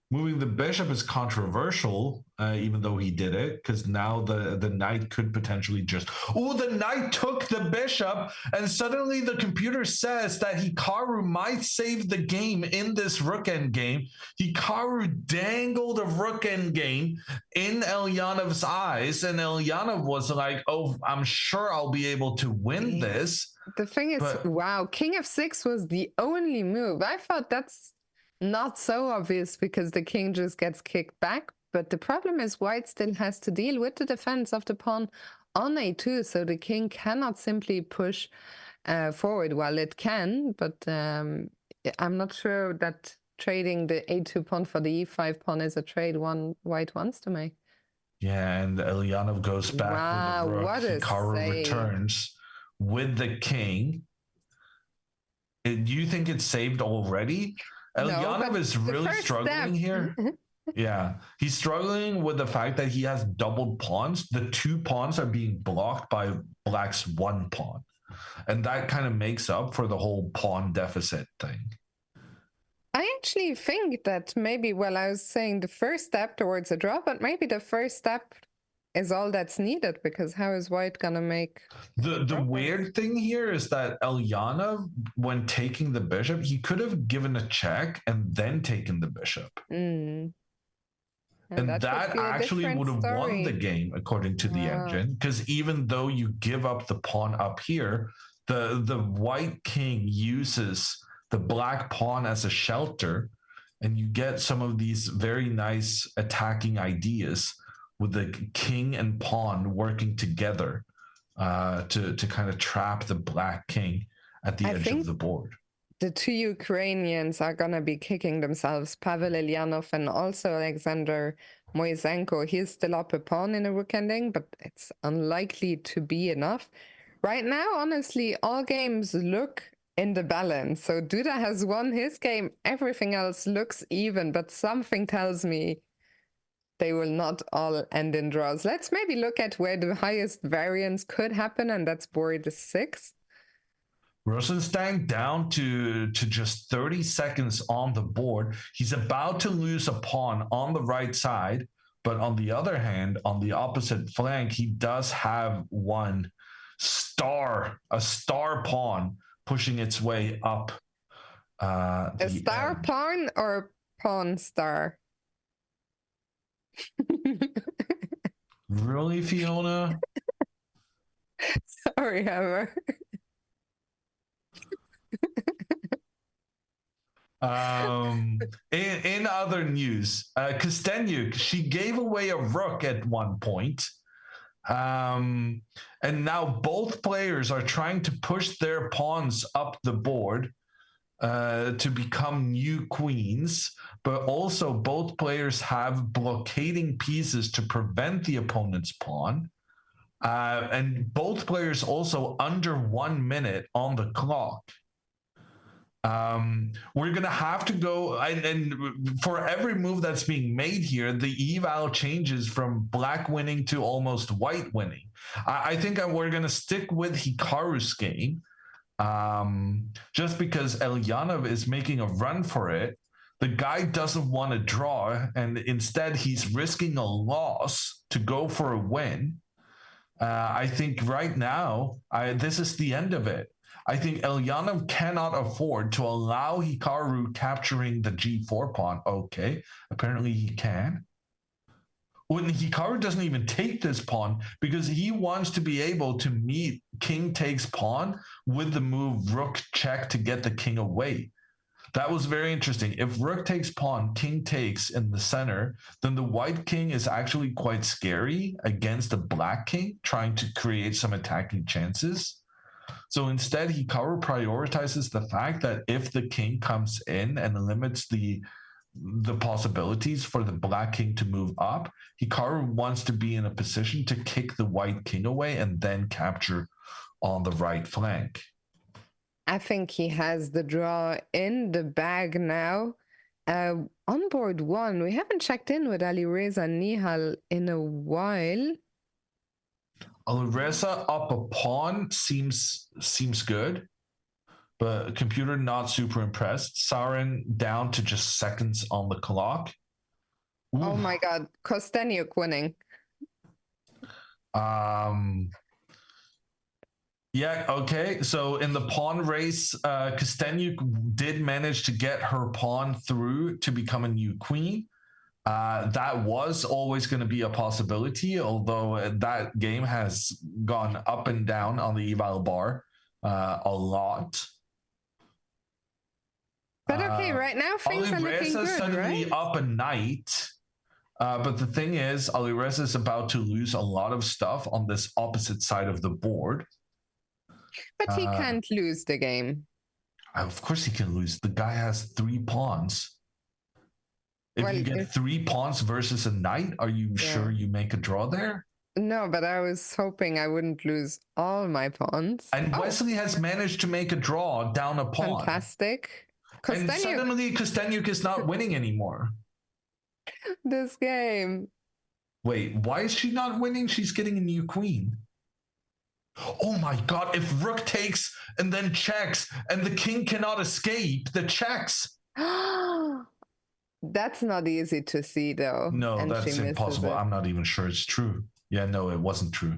Moving the bishop is controversial, even though he did it, because now the knight could potentially just... Oh, the knight took the bishop, and suddenly the computer says that Hikaru might save the game in this rook endgame. Hikaru dangled a rook endgame in Elyanov's eyes, and Elyanov was like, oh, I'm sure I'll be able to win this.
The thing is, wow, king f6 was the only move. I thought that's not so obvious because the king just gets kicked back. But the problem is white still has to deal with the defense of the pawn on a2, so the king cannot simply push forward. Well, it can, but I'm not sure that trading the a2 pawn for the e5 pawn is a trade white wants to make.
Yeah, and Elyanov goes back
Wow,
with the rook.
what a
Hikaru
save.
returns with the king. Do you think it's saved already? Elyanov is really struggling here. Yeah, he's struggling with the fact that he has doubled pawns. The 2 pawns are being blocked by black's 1 pawn. And that kind of makes up for the whole pawn deficit thing.
I actually think that maybe, well, I was saying the first step towards a draw, but maybe the first step is all that's needed, because how is white gonna make
the weird thing here is that Elyanov, when taking the bishop, he could have given a check and then taken the bishop.
And
that actually would have won the game according to the engine, because even though you give up the pawn up here, the white king uses the black pawn as a shelter, and you get some of these very nice attacking ideas with the king and pawn working together to kind of trap the black king at the edge of the board.
The 2 Ukrainians are going to be kicking themselves, Pavel Elyanov and also Alexander Moisenko. He's still up a pawn in a rook ending, but it's unlikely to be enough. Right now, honestly, all games look in the balance. So Duda has won his game. Everything else looks even, but something tells me they will not all end in draws. Let's maybe look at where the highest variance could happen, and that's board 6.
Rosenstein down to just 30 seconds on the board. He's about to lose a pawn on the right side, but on the other hand, on the opposite flank, he does have a star pawn pushing its way up.
A star
end.
pawn or pawn star?
Really, Fiona?
Sorry, Hammer.
In other news, Kostenyuk, she gave away a rook at one point. And now both players are trying to push their pawns up the board to become new queens, but also both players have blockading pieces to prevent the opponent's pawn. And both players also under 1 minute on the clock. We're going to have to go, and for every move that's being made here, the eval changes from black winning to almost white winning. I think we're going to stick with Hikaru's game, just because Elyanov is making a run for it. The guy doesn't want to draw, and instead he's risking a loss to go for a win. I think right now, this is the end of it. I think Elyanov cannot afford to allow Hikaru capturing the g4 pawn. Okay, apparently he can. When Hikaru doesn't even take this pawn because he wants to be able to meet king takes pawn with the move rook check to get the king away. That was very interesting. If rook takes pawn, king takes in the center, then the white king is actually quite scary against the black king, trying to create some attacking chances. So instead, Hikaru prioritizes the fact that if the king comes in and limits the possibilities for the black king to move up, Hikaru wants to be in a position to kick the white king away and then capture on the right flank.
I think he has the draw in the bag now. On board 1, we haven't checked in with Alireza Nihal in a while.
Alireza up a pawn seems good, but computer not super impressed. Sarin down to just seconds on the clock.
Ooh. Oh my god, Kostenyuk winning.
Yeah, okay. So in the pawn race, Kostenyuk did manage to get her pawn through to become a new queen. That was always going to be a possibility, although that game has gone up and down on the eval bar a lot.
But okay, Okay, right now things are looking
Alireza
good,
suddenly
right?
up a knight. But the thing is, Alireza is about to lose a lot of stuff on this opposite side of the board.
But he can't lose the game.
Of course he can lose. The guy has 3 pawns. If you get 3 pawns versus a knight, are you sure you make a draw there?
No, but I was hoping I wouldn't lose all my pawns.
And Wesley has managed to make a draw down a pawn.
Fantastic.
And suddenly Kostenjuk is not winning anymore.
This game.
Wait, why is she not winning? She's getting a new queen. Oh my god, if rook takes and then checks and the king cannot escape the checks.
That's not easy to see though.
No,
and
that's impossible. I'm not even sure it's true. Yeah, no, it wasn't true.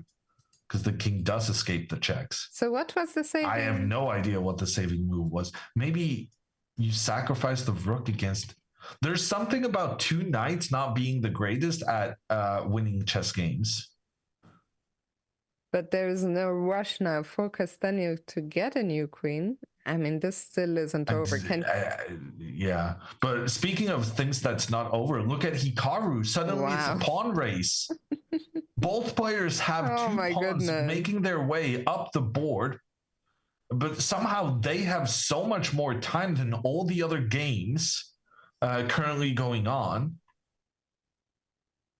Because the king does escape the checks.
So what was the saving?
I have no idea what the saving move was. Maybe you sacrifice the rook against... There's something about 2 knights not being the greatest at winning chess games.
But there's no rush now for Kostenjuk to get a new queen. I mean, this still isn't over.
Yeah, but speaking of things that's not over, look at Hikaru. Suddenly it's a pawn race. Both players have 2 pawns making their way up the board, but somehow they have so much more time than all the other games currently going on.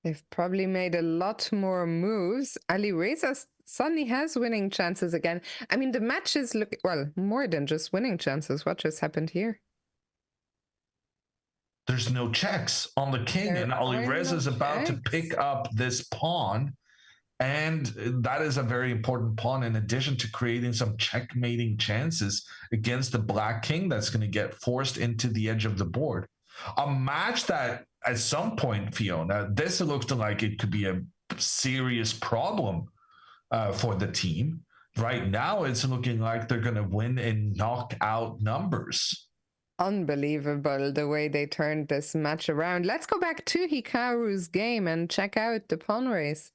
They've probably made a lot more moves. Alireza suddenly has winning chances again. I mean, the matches look, well, more than just winning chances. What just happened here?
There's no checks on the king, and Alireza is about to pick up this pawn. And that is a very important pawn in addition to creating some checkmating chances against the black king that's going to get forced into the edge of the board. A match that at some point, Fiona, this looked like it could be a serious problem for the team. Right now, it's looking like they're going to win in knockout numbers.
Unbelievable the way they turned this match around. Let's go back to Hikaru's game and check out the pawn race.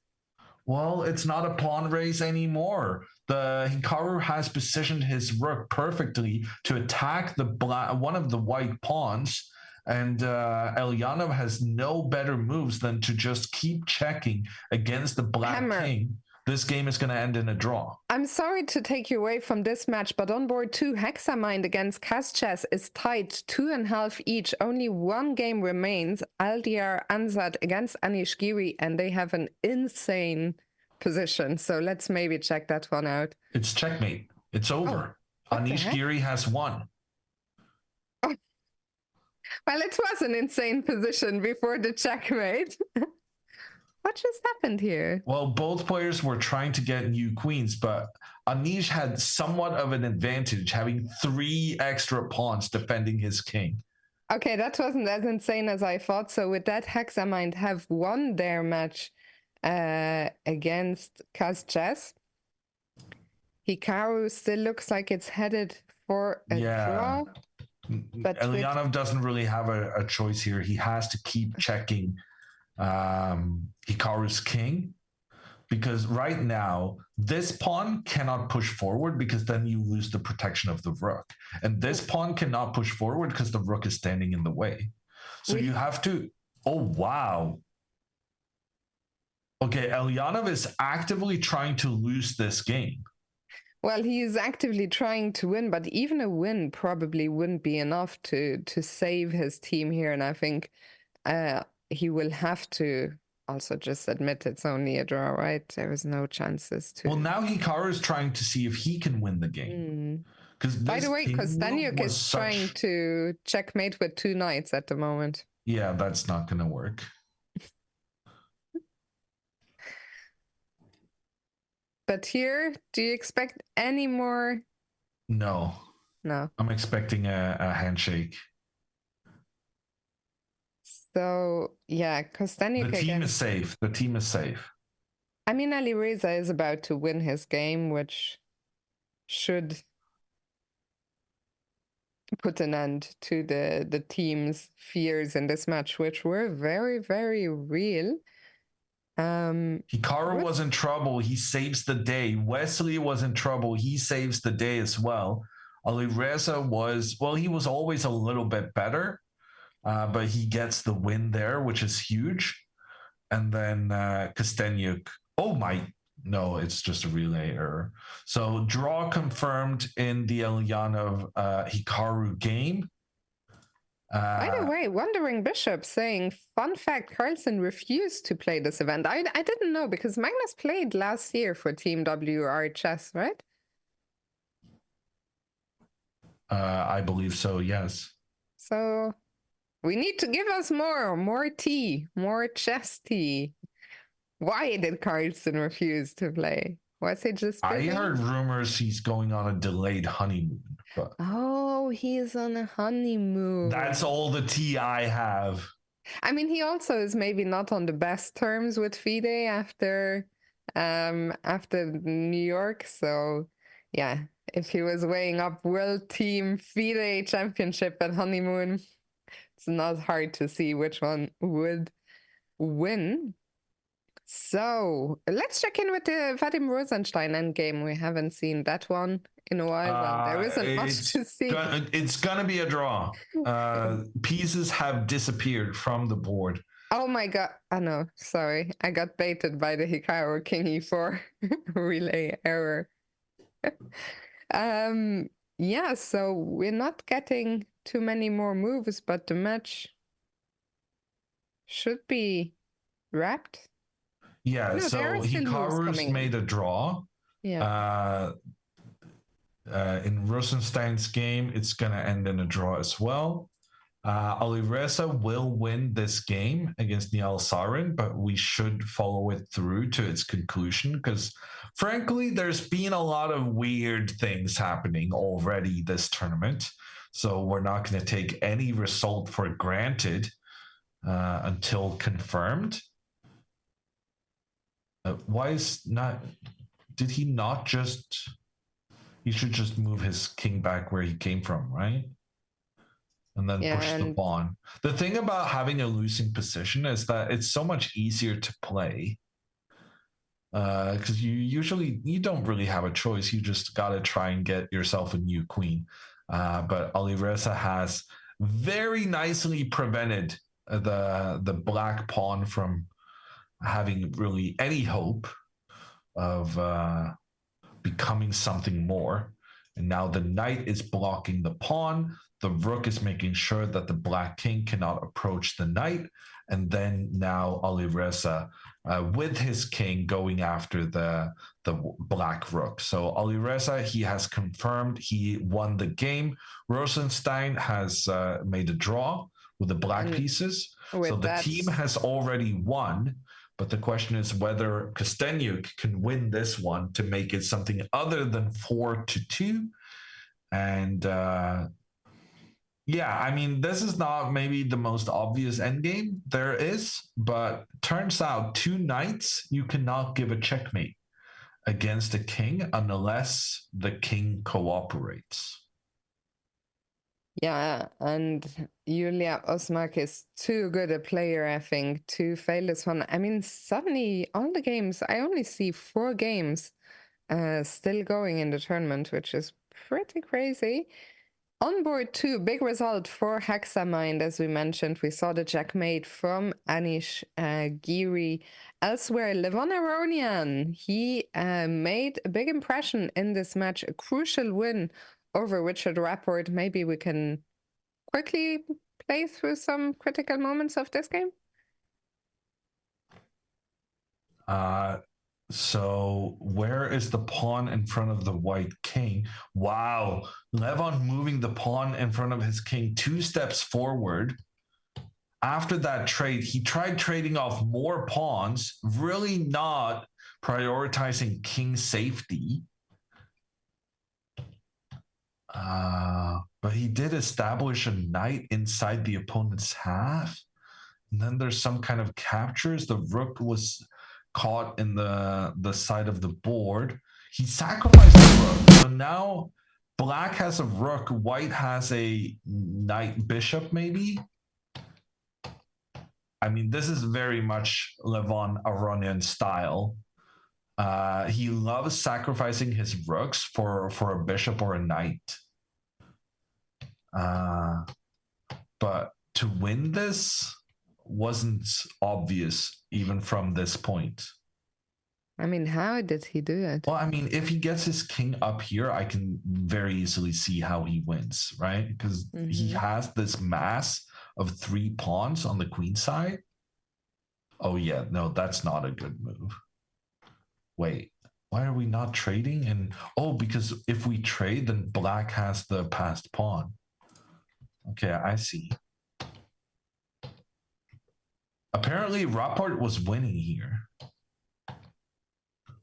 Well, it's not a pawn race anymore. The Hikaru has positioned his rook perfectly to attack the one of the white pawns, and Elyanov has no better moves than to just keep checking against the black king. This game is going to end in a draw. I'm
sorry to take you away from this match, but on board 2, Hexamind against Kazchess is tied 2.5 each. Only 1 game remains. Aldiar Ansat against Anish Giri, and they have an insane position. So let's maybe check that one out.
It's checkmate. It's over. Anish Giri has won.
Oh. Well, it was an insane position before the checkmate. What just happened here?
Well, both players were trying to get new queens, but Anish had somewhat of an advantage, having 3 extra pawns defending his king.
Okay, that wasn't as insane as I thought. So with that, Hexamind have won their match against Kazchess. Hikaru still looks like it's headed for a draw.
But Elyanov doesn't really have a choice here. He has to keep checking Hikaru's king, because right now this pawn cannot push forward because then you lose the protection of the rook, and this pawn cannot push forward because the rook is standing in the way. So you have to... Oh wow. Okay, Elyanov is actively trying to lose this game.
Well, he is actively trying to win, but even a win probably wouldn't be enough to save his team here, and I think he will have to also just admit it's only a draw, right? There is no chances to...
Well, now Hikaru is trying to see if he can win the game.
By the way, Kostenjuk is trying to checkmate with 2 knights at the moment.
Yeah, that's not going to work.
But here, do you expect any more?
No.
No.
I'm expecting a handshake.
So, yeah, Kostenjuk...
The team is safe. The team is safe.
I mean, Alireza is about to win his game, which should put an end to the team's fears in this match, which were very, very real.
Hikaru was in trouble. He saves the day. Wesley was in trouble. He saves the day as well. Alireza was, well, he was always a little bit better, but he gets the win there, which is huge. And then Kostenjuk, oh my, no, it's just a relay error. So draw confirmed in the Eliana Hikaru game.
By the way, Wandering Bishop saying, fun fact, Carlsen refused to play this event. I didn't know because Magnus played last year for Team WR Chess, right?
I believe so, yes.
So we need to give us more tea, more chess tea. Why did Carlsen refuse to play? Was he just busy?
I heard rumors he's going on a delayed honeymoon. But
oh, he's on a honeymoon.
that's all the tea I have.
I mean, he also is maybe not on the best terms with FIDE after New York. So yeah, if he was weighing up World Team FIDE Championship and honeymoon, it's not hard to see which one would win. So let's check in with the Vadim Rosenstein endgame. We haven't seen that one in a while. There isn't much to see.
It's gonna be a draw. Pieces have disappeared from the board.
Oh my god! Oh no, sorry, I got baited by the Hikaru King E4 relay error. Yeah, so we're not getting too many more moves, but the match should be wrapped.
Yeah,
No,
so Hikaru's made a draw.
Yeah.
In Rosenstein's game, it's going to end in a draw as well. Alireza will win this game against Niall Sarin, but we should follow it through to its conclusion because, frankly, there's been a lot of weird things happening already this tournament. So we're not going to take any result for granted until confirmed. Why is not? Did he not just? He should just move his king back where he came from, right? And then push the pawn. The thing about having a losing position is that it's so much easier to play because you don't really have a choice. You just got to try and get yourself a new queen. But Alireza has very nicely prevented the black pawn from having really any hope of becoming something more. And now the knight is blocking the pawn. The rook is making sure that the black king cannot approach the knight. And then now Alireza with his king going after the black rook. So Alireza, he has confirmed he won the game. Rosenstein has made a draw with the black pieces. So the team has already won. But the question is whether Kostenjuk can win this one to make it something other than 4-2. And yeah, I mean, this is not maybe the most obvious endgame there is, but turns out 2 knights, you cannot give a checkmate against a king unless the king cooperates.
Yeah, and Julia Osmak is too good a player, I think, to fail this one. I mean, suddenly, all the games, I only see 4 games still going in the tournament, which is pretty crazy. On board 2, big result for Hexamind, as we mentioned. We saw the checkmate from Anish Giri. Elsewhere, Levon Aronian, he made a big impression in this match, a crucial win over Richard Rapport. Maybe we can quickly play through some critical moments of this game.
So where is the pawn in front of the white king? Wow, Levon moving the pawn in front of his king 2 steps forward. After that trade, he tried trading off more pawns, really not prioritizing king safety. But he did establish a knight inside the opponent's half. And then there's some kind of captures. The rook was caught in the side of the board. He sacrificed the rook. So now black has a rook, white has a knight bishop maybe. I mean, this is very much Levon Aronian style. He loves sacrificing his rooks for a bishop or a knight. But to win this wasn't obvious even from this point.
I mean, how did he do it?
Well, I mean, if he gets his king up here, I can very easily see how he wins, right? Because he has this mass of 3 pawns on the queen side. Oh, yeah, no, that's not a good move. Wait, why are we not trading? And because if we trade, then black has the passed pawn. Okay, I see. Apparently, Rapport was winning here.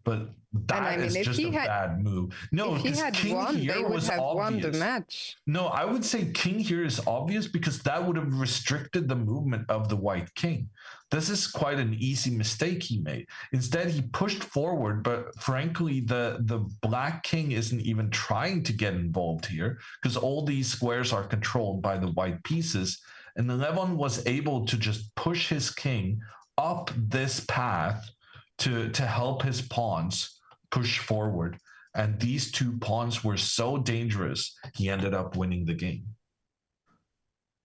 But that is just a bad move. No, because king here was obvious.
Won the match.
No, I would say king here is obvious because that would have restricted the movement of the white king. This is quite an easy mistake he made. Instead, he pushed forward, but frankly, the black king isn't even trying to get involved here because all these squares are controlled by the white pieces. And Levon was able to just push his king up this path to help his pawns push forward. And these 2 pawns were so dangerous, he ended up winning the game.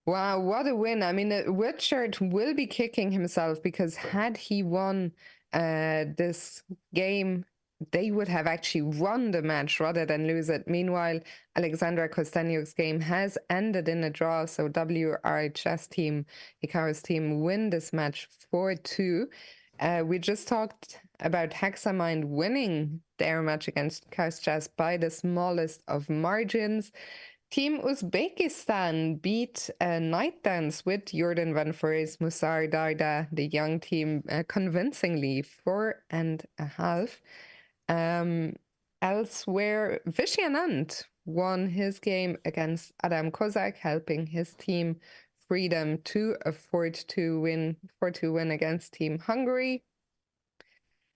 Wow, what a win. I mean, Richard will be kicking himself because had he won this game, they would have actually won the match rather than lose it. Meanwhile, Alexandra Kostanyk's game has ended in a draw, so WRHS team, Hikaru's team, win this match 4-2. We just talked about Hexamind winning their match against Chaos Jazz by the smallest of margins. Team Uzbekistan beat Night Dance with Jordan Van Vries, Musar Darda, the young team, convincingly 4.5. Elsewhere, Vishy Anand won his game against Adam Kozak, helping his team Freedom to a 4-2 win against Team Hungary.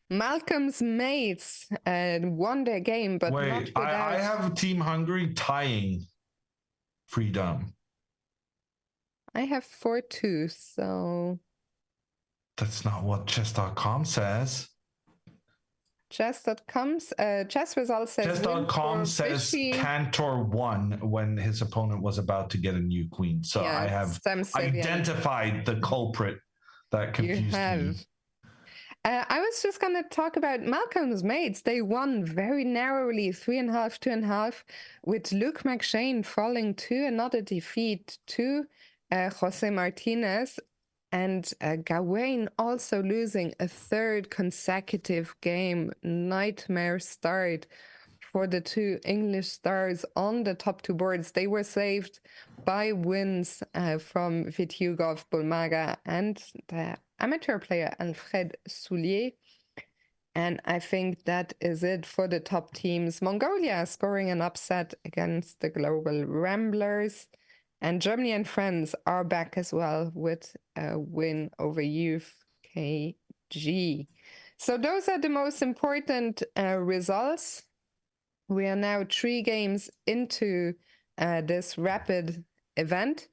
Malcolm's mates won their game, but
wait,
not without...
I have Team Hungary tying Freedom.
I have 4-2, so...
That's not what chess.com says.
Chess results says
chess.com says Cantor won when his opponent was about to get a new queen. So yeah, I have identified the culprit that confused me.
I was just going to talk about Malcolm's mates. They won very narrowly, 3.5, 2.5, with Luke McShane falling to another defeat to Jose Martinez. And Gawain also losing a 3rd consecutive game. Nightmare start for the 2 English stars on the top 2 boards. They were saved by wins from Vityugov Bulmaga and the amateur player Alfred Soulier. And I think that is it for the top teams. Mongolia scoring an upset against the Global Ramblers. And Germany and France are back as well with a win over Youth KG. So those are the most important results. We are now 3 games into this rapid event.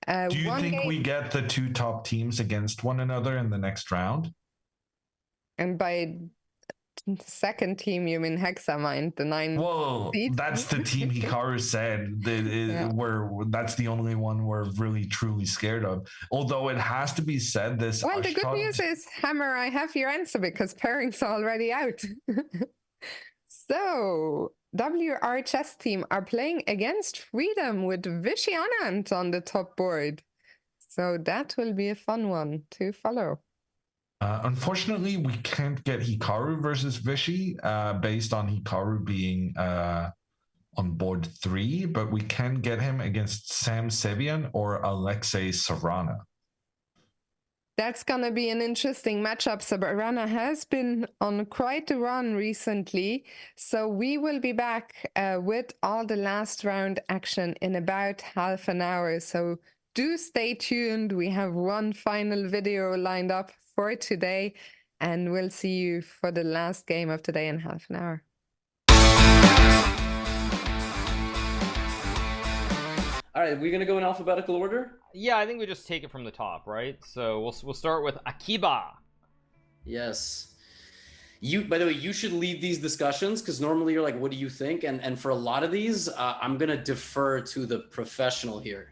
Do you think we get the 2 top teams against one another in the next round?
And by the second team, you mean Hexamind, the 9.
Well, that's the team Hikaru said. That's the only one we're really truly scared of. Although it has to be said, this.
Well, the good news is, Hammer, I have your answer because pairing's already out. So, WRHS team are playing against Freedom with Vishy Anand on the top board. So that will be a fun one to follow.
Unfortunately, we can't get Hikaru versus Vishy based on Hikaru being on board 3, but we can get him against Sam Sevian or Alexei Sarana.
That's going to be an interesting matchup. Sarana has been on quite a run recently, so we will be back with all the last round action in about half an hour. So do stay tuned. We have one final video lined up for today, and we'll see you for the last game of today in half an hour.
All right, we're gonna go in alphabetical order.
Yeah, I think we just take it from the top, right? So we'll start with Akiba.
Yes. By the way, you should lead these discussions because normally you're like, what do you think? And for a lot of these, I'm going to defer to the professional here.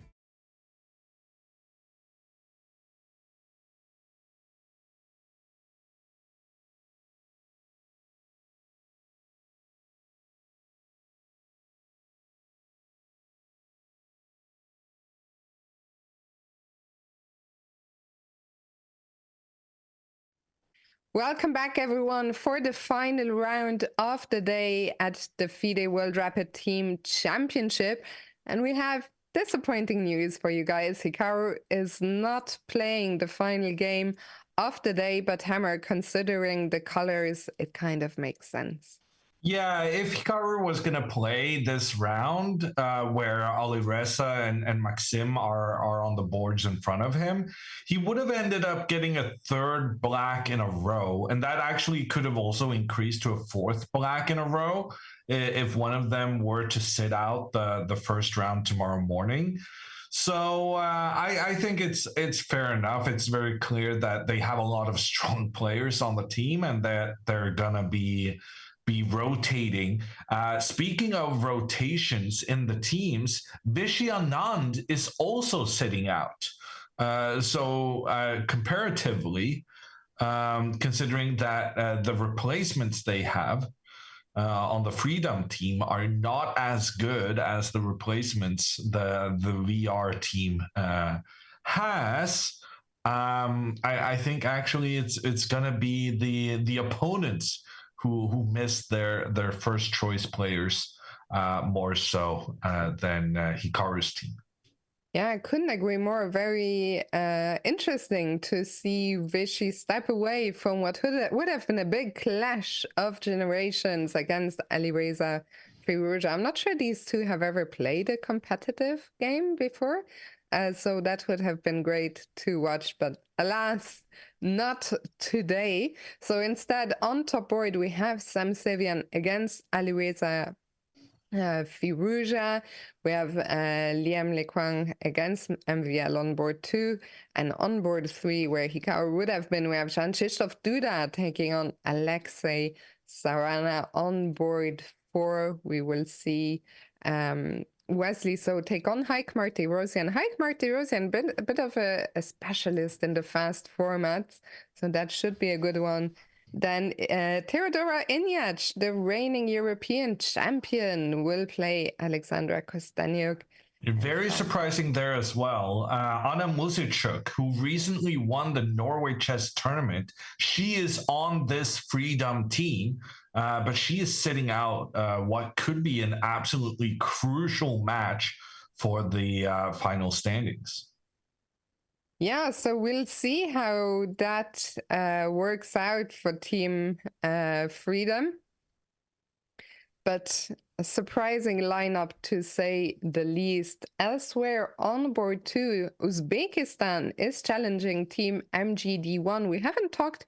Welcome back, everyone, for the final round of the day at the FIDE World Rapid Team Championship. And we have disappointing news for you guys. Hikaru is not playing the final game of the day, but Hammer, considering the colors, it kind of makes sense.
Yeah, if Hikaru was going to play this round where Alireza and Maxim are on the boards in front of him, he would have ended up getting a third black in a row. And that actually could have also increased to a fourth black in a row if one of them were to sit out the first round tomorrow morning. So I think it's fair enough. It's very clear that they have a lot of strong players on the team and that they're going to be rotating. Speaking of rotations in the teams, Vishy Anand is also sitting out. So comparatively, considering that the replacements they have on the Freedom team are not as good as the replacements the VR team has, I think actually it's gonna be the opponents who missed their first choice players more so than Hikaru's team.
Yeah, I couldn't agree more. Very interesting to see Vishy step away from what would have been a big clash of generations against Alireza Firouzja. I'm not sure these two have ever played a competitive game before, so that would have been great to watch, but alas, not today. So instead, on top board, we have Sam Sevian against Alireza Firouzja. We have Liam Lequang against MVL on board 2, and on board 3, where Hikaru would have been, we have Jan-Krzysztof Duda taking on Alexei Sarana. On board 4, we will see Wesley So take on Hike Martirosyan. Hike Martirosyan, a bit of a specialist in the fast formats, so that should be a good one. Then Teodora Inyach, the reigning European champion, will play Alexandra Kosteniuk.
Very surprising there as well. Anna Muzichuk, who recently won the Norway chess tournament, she is on this Freedom team, but she is sitting out what could be an absolutely crucial match for the final standings.
Yeah, so we'll see how that works out for Team Freedom. But a surprising lineup to say the least. Elsewhere on board 2, Uzbekistan is challenging Team MGD1. We haven't talked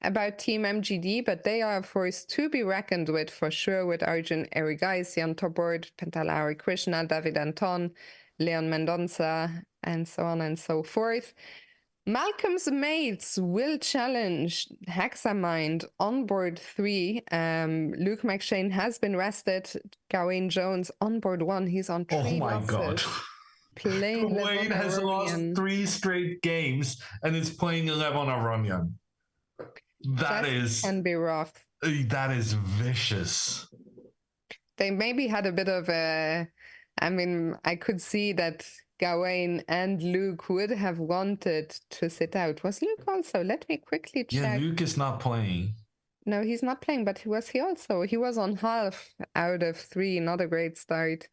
about Team MGD, but they are of course to be reckoned with for sure, with Arjun Erigaisi on top board, Pentalari Krishna, David Anton, Leon Mendonça, and so on and so forth. Malcolm's mates will challenge Hexamind on board 3. Luke McShane has been rested. Gawain Jones on board 1. He's on 3
Oh my
losses.
God.
Playing
Gawain has lost 3 straight games and is playing Levon Aronian.
Can be rough.
That is vicious.
They maybe had a bit of a... I mean, I could see that Gawain and Luke would have wanted to sit out. Was Luke also? Let me quickly check.
Yeah, Luke is not playing.
No, he's not playing, but he was on half out of 3. Not a great start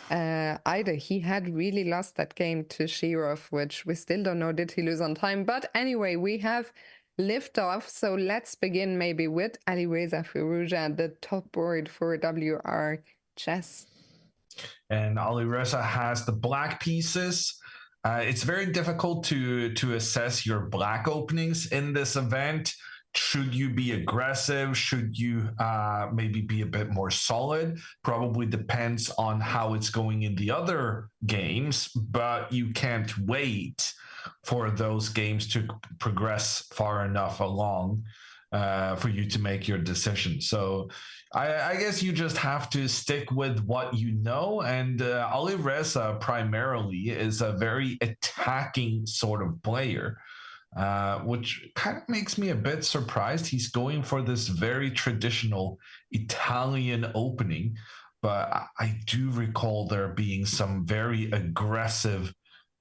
either. He had really lost that game to Shirov, which we still don't know, did he lose on time? But anyway, we have lift off. So let's begin maybe with Alireza Firouzja, the top board for WR chess.
And Alireza has the black pieces. It's very difficult to assess your black openings in this event. Should you be aggressive? Should you maybe be a bit more solid? Probably depends on how it's going in the other games, but you can't wait for those games to progress far enough along for you to make your decision. So I guess you just have to stick with what you know. And Alireza primarily is a very attacking sort of player. Which kind of makes me a bit surprised. He's going for this very traditional Italian opening, but I do recall there being some very aggressive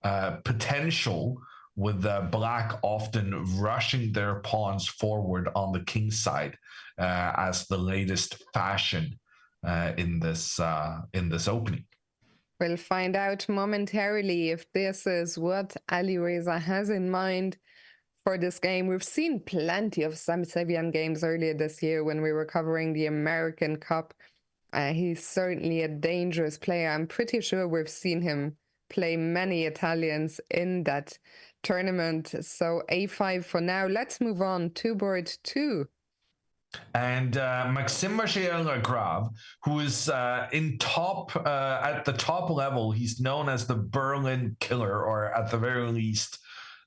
potential with Black often rushing their pawns forward on the king side as the latest fashion in this opening.
We'll find out momentarily if this is what Alireza has in mind for this game. We've seen plenty of Sam Sevian games earlier this year when we were covering the American Cup. He's certainly a dangerous player. I'm pretty sure we've seen him play many Italians in that tournament. So A5 for now. Let's move on to board 2.
And Maxime Marchiel-Lagrave, who is at the top level, he's known as the Berlin killer, or at the very least,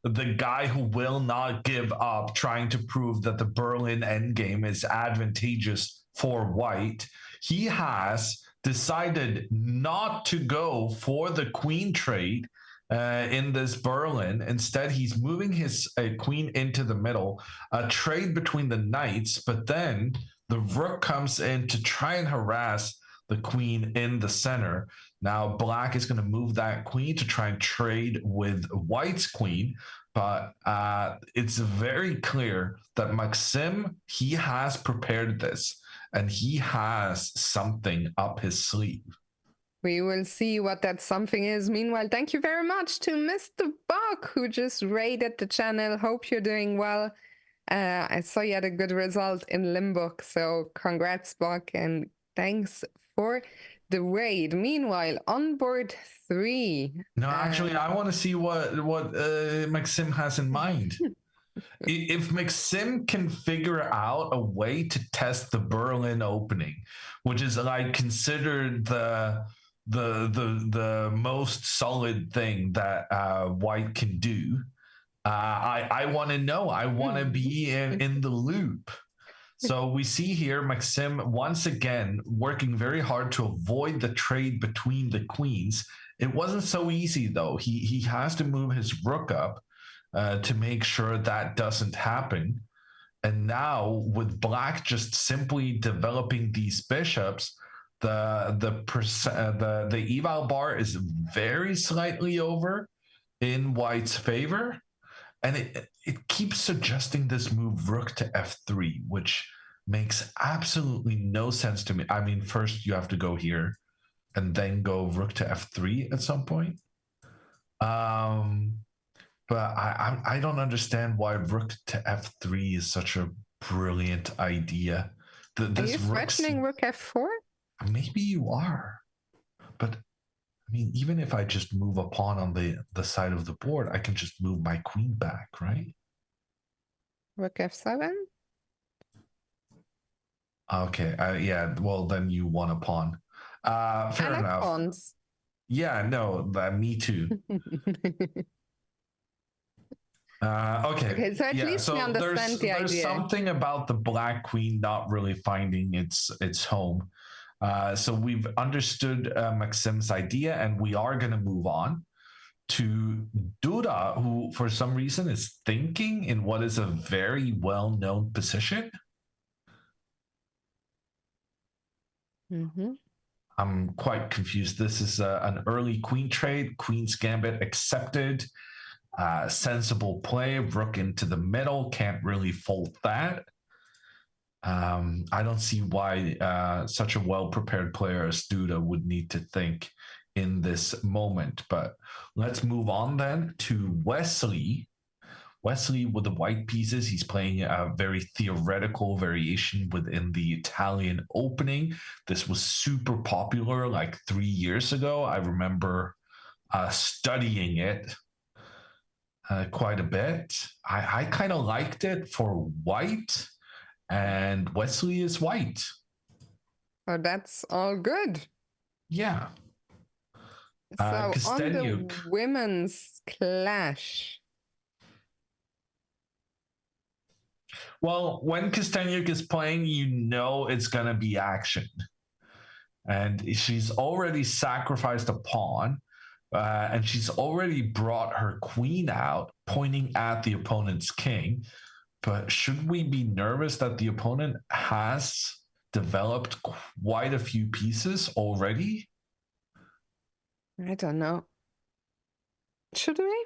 the guy who will not give up trying to prove that the Berlin endgame is advantageous for white. He has decided not to go for the queen trade in this Berlin. Instead, he's moving his queen into the middle, a trade between the knights, but then the rook comes in to try and harass the queen in the center. Now, Black is going to move that queen to try and trade with white's queen, but it's very clear that Maxime, he has prepared this, and he has something up his sleeve.
We will see what that something is. Meanwhile, thank you very much to Mr. Buck, who just raided the channel. Hope you're doing well. I saw you had a good result in Limburg, so congrats, Buck, and thanks for the raid. Meanwhile, on board 3.
No, actually, I want to see what Maxime has in mind. If Maxime can figure out a way to test the Berlin opening, which is like considered the most solid thing that white can do, I want to know. I want to be in the loop. So we see here Maxime once again working very hard to avoid the trade between the queens. It wasn't so easy though. He has to move his rook up to make sure that doesn't happen. And now with Black just simply developing these bishops, the eval bar is very slightly over in white's favor, and it keeps suggesting this move rook to f3, which makes absolutely no sense to me. I mean, first you have to go here and then go rook to f3 at some point. But I don't understand why rook to f3 is such a brilliant idea.
Are you threatening rook f4?
Maybe you are, but I mean, even if I just move a pawn on the side of the board, I can just move my queen back, right?
Rook f7?
Okay, yeah, well, then you won a pawn. Fair enough.
Pawns.
Yeah, no, me too. Okay,
so at least we understand the idea.
There's something about the Black queen not really finding its home. So we've understood Maxime's idea, and we are going to move on to Duda, who for some reason is thinking in what is a very well-known position.
Mm-hmm.
I'm quite confused. This is an early queen trade, queen's gambit accepted. Sensible play, rook into the middle, can't really fault that. I don't see why such a well-prepared player as Duda would need to think in this moment. But let's move on then to Wesley. Wesley with the white pieces, he's playing a very theoretical variation within the Italian opening. This was super popular like 3 years ago. I remember studying it quite a bit. I kind of liked it for white, and Wesley is white.
Oh, that's all good.
Yeah.
So on the
Kosteniuk.
women's clash.
Well, when Kosteniuk is playing, you know it's going to be action. And she's already sacrificed a pawn, and she's already brought her queen out, pointing at the opponent's king. But should we be nervous that the opponent has developed quite a few pieces already?
I don't know. Should we?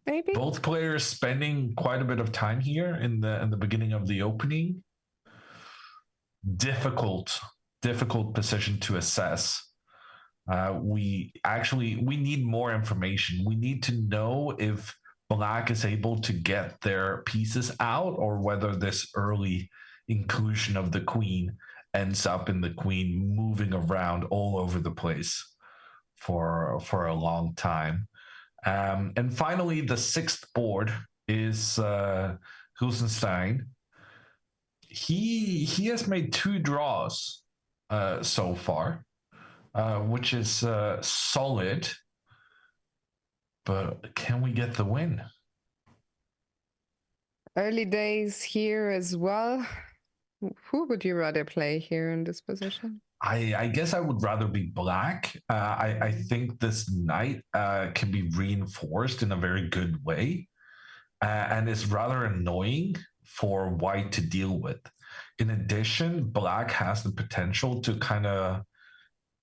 Maybe.
Both players spending quite a bit of time here in the beginning of the opening. Difficult position to assess. We need more information. We need to know if Black is able to get their pieces out, or whether this early inclusion of the queen ends up in the queen moving around all over the place for a long time. And finally, the sixth board is Hulsenstein. He has made 2 draws so far, which is solid. But can we get the win?
Early days here as well. Who would you rather play here in this position?
I guess I would rather be Black. I think this knight can be reinforced in a very good way, and is rather annoying for White to deal with. In addition, Black has the potential to kind of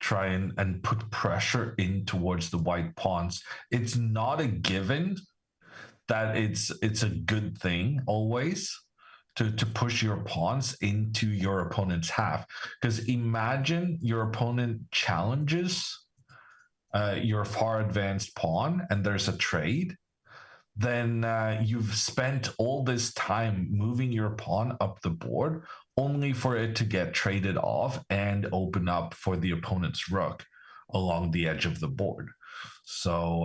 try and put pressure in towards the white pawns. It's not a given that it's a good thing always to push your pawns into your opponent's half. Because imagine your opponent challenges your far advanced pawn and there's a trade. Then you've spent all this time moving your pawn up the board only for it to get traded off and open up for the opponent's rook along the edge of the board. So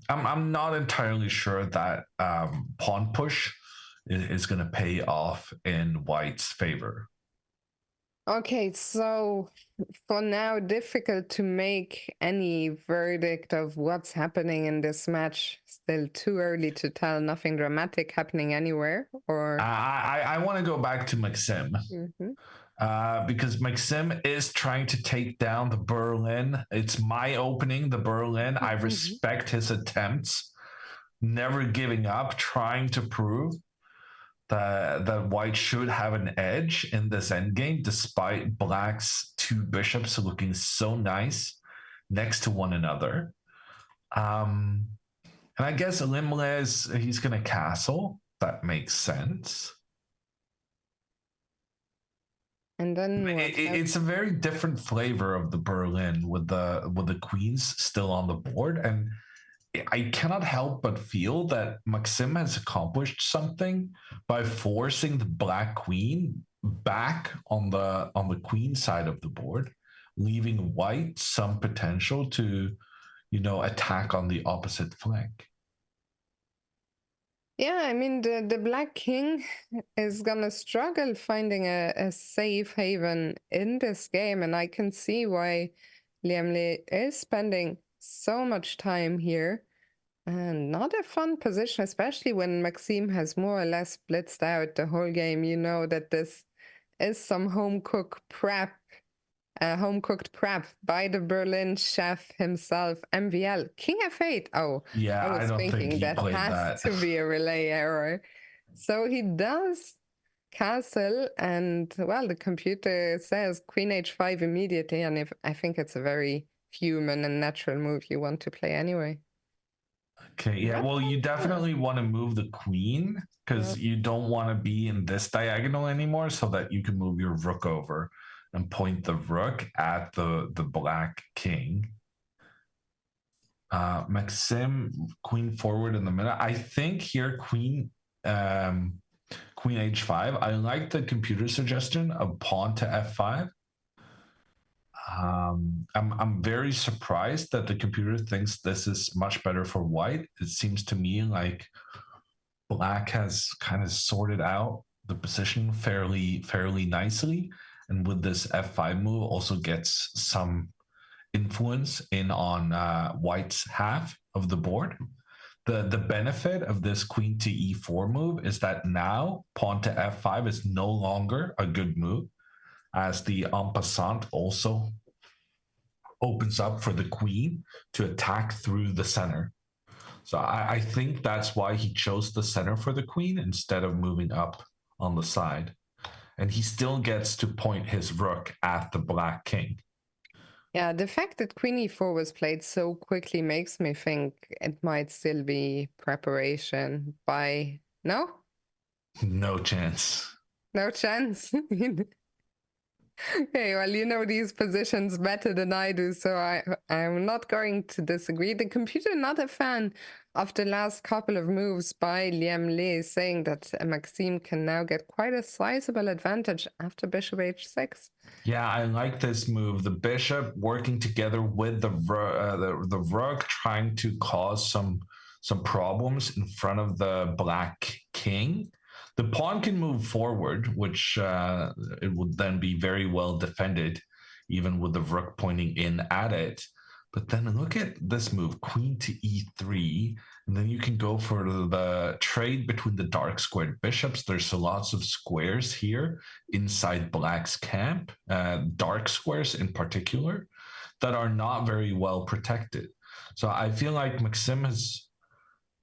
I'm not entirely sure that pawn push is going to pay off in White's favor.
Okay, so for now, difficult to make any verdict of what's happening in this match. Still too early to tell. Nothing dramatic happening anywhere. Or
I want to go back to Maxim. Because Maxim is trying to take down the Berlin. It's my opening, the Berlin. I respect his attempts, never giving up, trying to prove that White should have an edge in this endgame, despite Black's 2 bishops looking so nice next to one another. And I guess Limles, he's going to castle. That makes sense.
And then
it's a very different flavor of the Berlin with the queens still on the board, and I cannot help but feel that Maxim has accomplished something by forcing the Black queen back on the queen side of the board, leaving White some potential to, attack on the opposite flank.
Yeah, I mean, the Black King is gonna struggle finding a safe haven in this game, and I can see why Liamle is spending so much time here. And not a fun position, especially when Maxime has more or less blitzed out the whole game. You know that this is some home-cooked prep by the Berlin chef himself, MVL. King F8. Oh,
yeah,
I was thinking that has to be a relay error. So he does castle, and well, the computer says Queen H5 immediately, and I think it's a very human and natural move you want to play anyway.
Okay, yeah, well, you definitely want to move the queen because you don't want to be in this diagonal anymore, so that you can move your rook over and point the rook at the Black king. Maxim, queen forward in the middle. I think here queen H5. I like the computer suggestion of pawn to F5. I'm very surprised that the computer thinks this is much better for White. It seems to me like Black has kind of sorted out the position fairly nicely, and with this F5 move also gets some influence in on White's half of the board. The benefit of this queen to e4 move is that now pawn to f5 is no longer a good move, as the en passant also opens up for the queen to attack through the center. So I think that's why he chose the center for the queen instead of moving up on the side. And he still gets to point his rook at the black king.
Yeah, the fact that queen e4 was played so quickly makes me think it might still be preparation by... No?
No chance.
No chance? Okay, well, you know these positions better than I do, so I'm not going to disagree. The computer not a fan of the last couple of moves by Liam Lee, saying that Maxime can now get quite a sizable advantage after bishop h6.
Yeah, I like this move. The bishop working together with the rook, trying to cause some problems in front of the black king. The pawn can move forward, which it would then be very well defended, even with the rook pointing in at it. But then look at this move, queen to e3, and then you can go for the trade between the dark squared bishops. There's lots of squares here inside black's camp, dark squares in particular, that are not very well protected. So I feel like Maxim has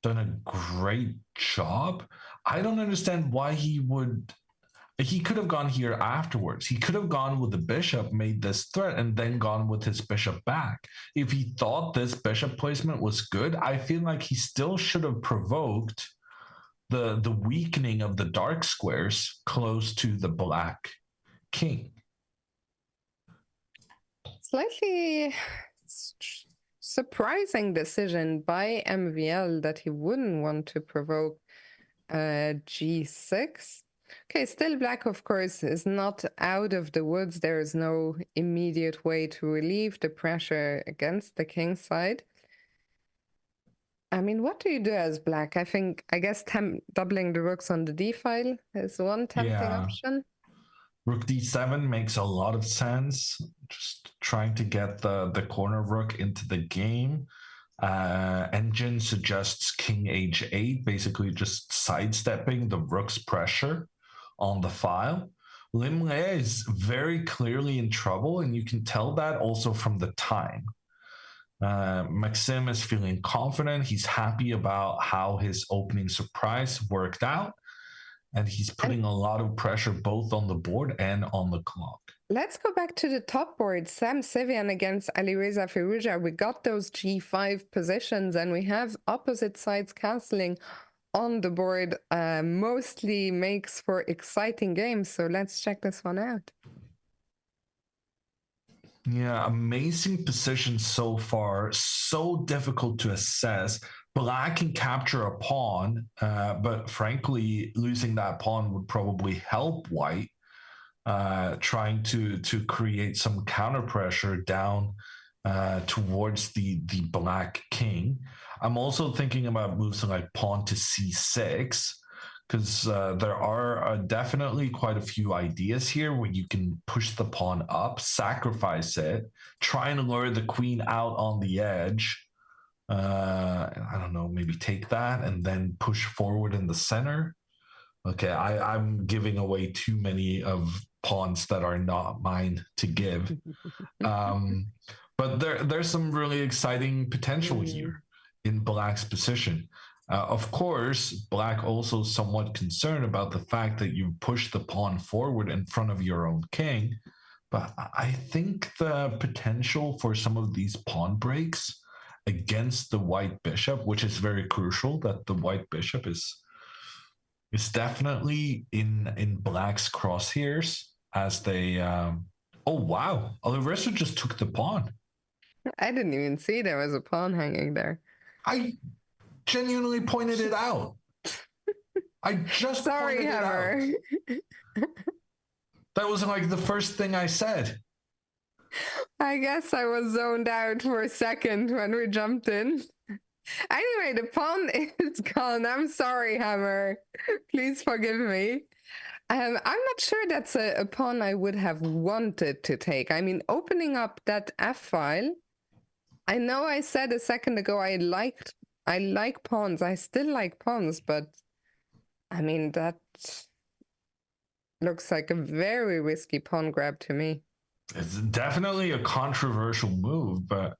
done a great job. I don't understand why he could have gone here afterwards. He could have gone with the bishop, made this threat, and then gone with his bishop back. If he thought this bishop placement was good, I feel like he still should have provoked the weakening of the dark squares close to the black king.
Slightly surprising decision by MVL that he wouldn't want to provoke g6. Okay, still black, of course, is not out of the woods. There is no immediate way to relieve the pressure against the king side. I mean, what do you do as black? I guess doubling the rooks on the d file is one tempting option.
Rook d7 makes a lot of sense. Just trying to get the corner rook into the game. Engine suggests king h8, basically just sidestepping the rook's pressure on the file. Lim Le is very clearly in trouble, and you can tell that also from the time. Maxim is feeling confident. He's happy about how his opening surprise worked out, and he's putting a lot of pressure both on the board and on the clock.
Let's go back to the top board. Sam Sivian against Alireza Firouzja. We got those g5 positions, and we have opposite sides castling on the board. Mostly makes for exciting games, so let's check this one out.
Yeah, amazing position so far. So difficult to assess. Black can capture a pawn, but frankly, losing that pawn would probably help white, trying to create some counter pressure down towards the black king. I'm also thinking about moves like pawn to c6, because there are definitely quite a few ideas here where you can push the pawn up, sacrifice it, try and lure the queen out on the edge. I don't know, maybe take that and then push forward in the center. Okay, I'm giving away too many of pawns that are not mine to give. But there's some really exciting potential here in black's position. Of course, black also somewhat concerned about the fact that you push the pawn forward in front of your own king. But I think the potential for some of these pawn breaks against the white bishop, which is very crucial, that the white bishop is definitely in black's crosshairs as they... oh, wow. Alireza just took the pawn.
I didn't even see there was a pawn hanging there.
I genuinely pointed it out. I just
Sorry, Hammer.
That was like the first thing I said.
I guess I was zoned out for a second when we jumped in. Anyway, the pawn is gone. I'm sorry, Hammer. Please forgive me. I'm not sure that's a pawn I would have wanted to take. I mean, opening up that f file, I know I said a second ago I liked I like pawns. I still like pawns, but I mean, that looks like a very risky pawn grab to me.
It's definitely a controversial move, but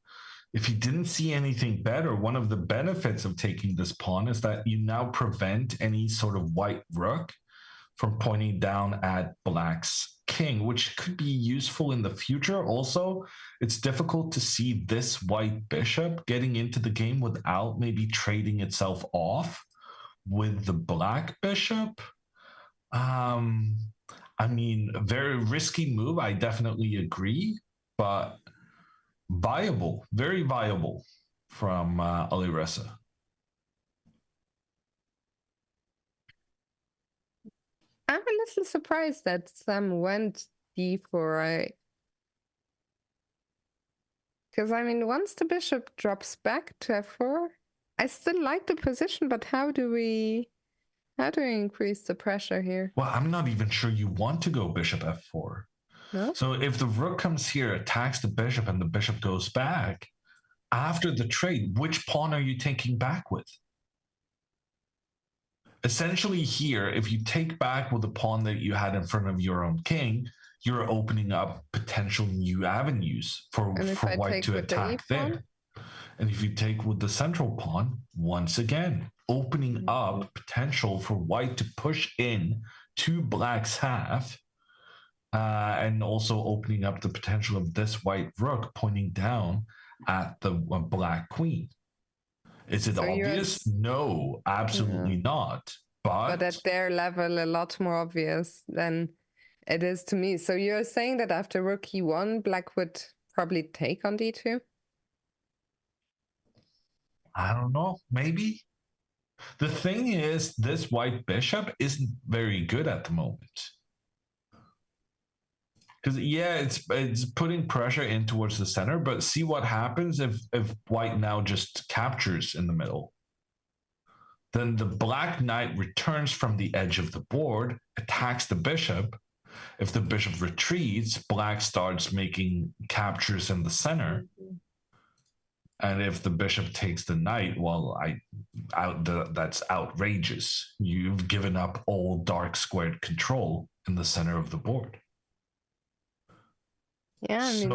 if you didn't see anything better, one of the benefits of taking this pawn is that you now prevent any sort of white rook from pointing down at black's king, which could be useful in the future. Also, it's difficult to see this white bishop getting into the game without maybe trading itself off with the black bishop. I mean, a very risky move. I definitely agree, but viable, very viable from Alireza.
I'm a little surprised that Sam went d4. Because I mean, once the bishop drops back to f4, I still like the position, but how do we increase the pressure here?
Well, I'm not even sure you want to go bishop f4.
No?
So if the rook comes here, attacks the bishop, and the bishop goes back, after the trade, which pawn are you taking back with? Essentially here, if you take back with the pawn that you had in front of your own king, you're opening up potential new avenues for white to attack there. And if you take with the central pawn, once again, opening up potential for white to push in to black's half, and also opening up the potential of this white rook pointing down at the black queen. Is it obvious? No, absolutely not. But
at their level, a lot more obvious than it is to me. So you're saying that after rook e1, black would probably take on d2?
I don't know, maybe. The thing is, this white bishop isn't very good at the moment. Because yeah, it's putting pressure in towards the center, but see what happens if white now just captures in the middle. Then the black knight returns from the edge of the board, attacks the bishop. If the bishop retreats, black starts making captures in the center. And if the bishop takes the knight, well, that's outrageous. You've given up all dark squared control in the center of the board.
Yeah, I mean,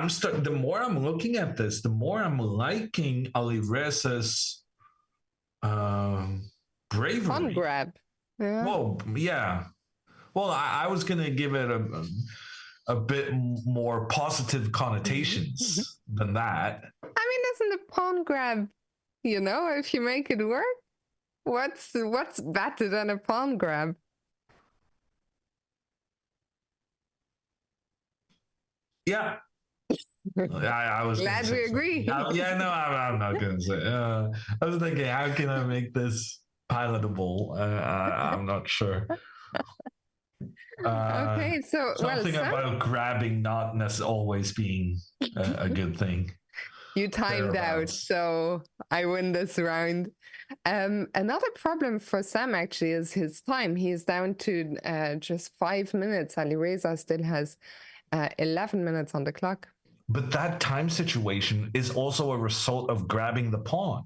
so the more I'm looking at this, the more I'm liking Alireza's bravery.
Pawn grab. Yeah.
Well, yeah. Well, I was gonna give it a bit more positive connotations than that.
I mean, isn't a pawn grab, if you make it work? What's better than a pawn grab?
Yeah. I was
glad we agree.
Yeah, no, I'm not gonna say. I was thinking, how can I make this palatable? I'm not sure.
Okay, so
something about grabbing not necessarily always being a good thing.
You timed out, so I win this round. Another problem for Sam actually is his time. He is down to just 5 minutes. Alireza still has 11 minutes on the clock.
But that time situation is also a result of grabbing the pawn.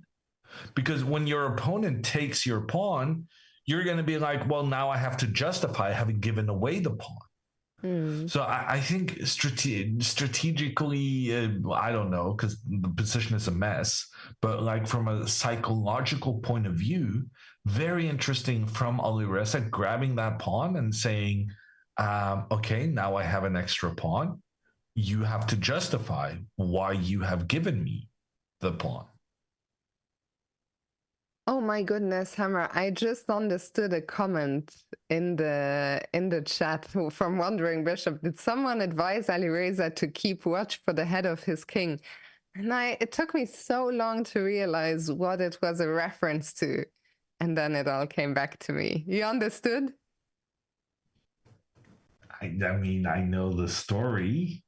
Because when your opponent takes your pawn, you're going to be like, well, now I have to justify having given away the pawn. So I think strategically, I don't know, because the position is a mess, but like from a psychological point of view, very interesting from Alireza grabbing that pawn and saying, okay, now I have an extra pawn. You have to justify why you have given me the pawn.
Oh my goodness, Hammer! I just understood a comment in the chat from Wandering Bishop. Did someone advise Alireza to keep watch for the head of his king? And it took me so long to realize what it was a reference to, and then it all came back to me. You understood?
I mean, I know the story.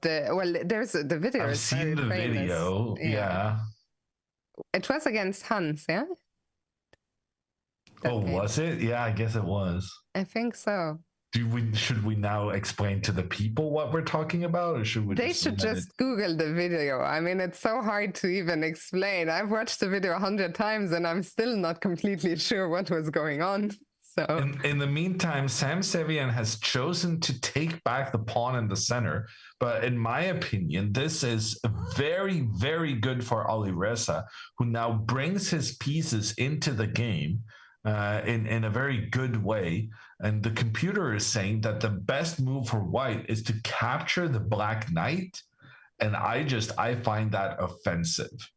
There's the video.
I've seen the video. Yeah.
It was against Hans, yeah?
Was it? Yeah, I guess it was.
I think so.
Should we now explain to the people what we're talking about, or should we?
They should just Google the video. I mean, it's so hard to even explain. I've watched the video 100 times and I'm still not completely sure what was going on. So
in the meantime, Sam Sevian has chosen to take back the pawn in the center. But in my opinion, this is very, very good for Alireza, who now brings his pieces into the game in a very good way. And the computer is saying that the best move for white is to capture the black knight. And I find that offensive.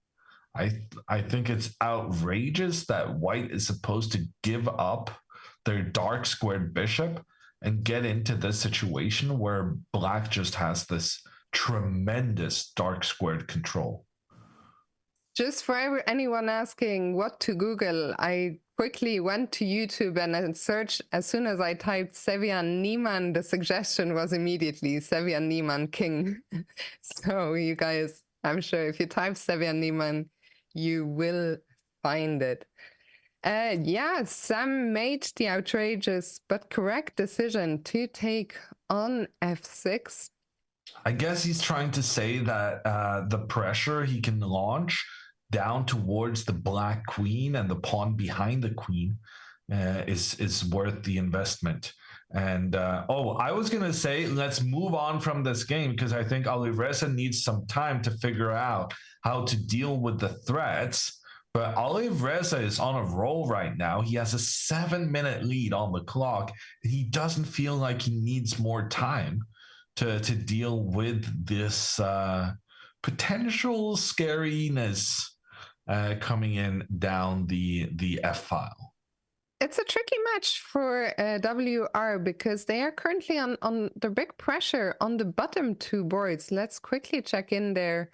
I think it's outrageous that white is supposed to give up their dark squared bishop and get into this situation where black just has this tremendous dark squared control.
Just for anyone asking what to Google, I quickly went to YouTube and searched. As soon as I typed Sevian Niemann, the suggestion was immediately Sevian Niemann king. So you guys, I'm sure if you type Sevian Niemann, you will find it. Yeah, Sam made the outrageous but correct decision to take on f6.
I guess he's trying to say that the pressure he can launch down towards the black queen and the pawn behind the queen is worth the investment. And I was going to say, let's move on from this game because I think Alireza needs some time to figure out how to deal with the threats. But Alireza is on a roll right now. He has a 7-minute lead on the clock. He doesn't feel like he needs more time to deal with this potential scariness coming in down the F file.
It's a tricky match for WR because they are currently on the big pressure on the bottom two boards. Let's quickly check in there.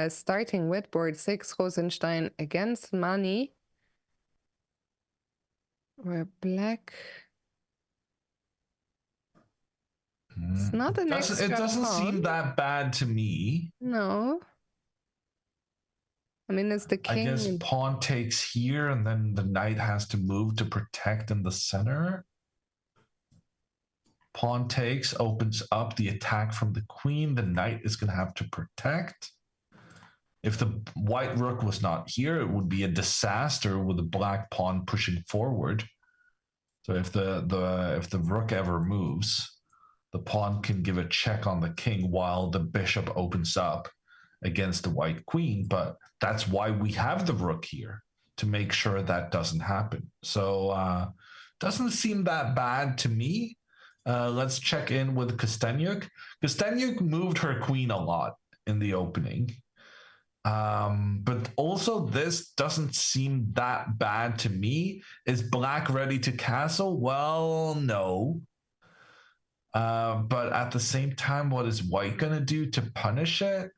Starting with board 6, Rosenstein against Mani. Where black... It's not an extra
It doesn't
pawn.
seem that bad to me.
No. I mean, it's the king.
I guess pawn takes here, and then the knight has to move to protect in the center. Pawn takes, opens up the attack from the queen. The knight is going to have to protect. If the white rook was not here, it would be a disaster with the black pawn pushing forward. So if the rook ever moves, the pawn can give a check on the king while the bishop opens up against the white queen. But that's why we have the rook here, to make sure that doesn't happen. So doesn't seem that bad to me. Let's check in with Kosteniuk. Kosteniuk moved her queen a lot in the opening. But also this doesn't seem that bad to me. Is black ready to castle? Well, no. But at the same time, what is white gonna do to punish it?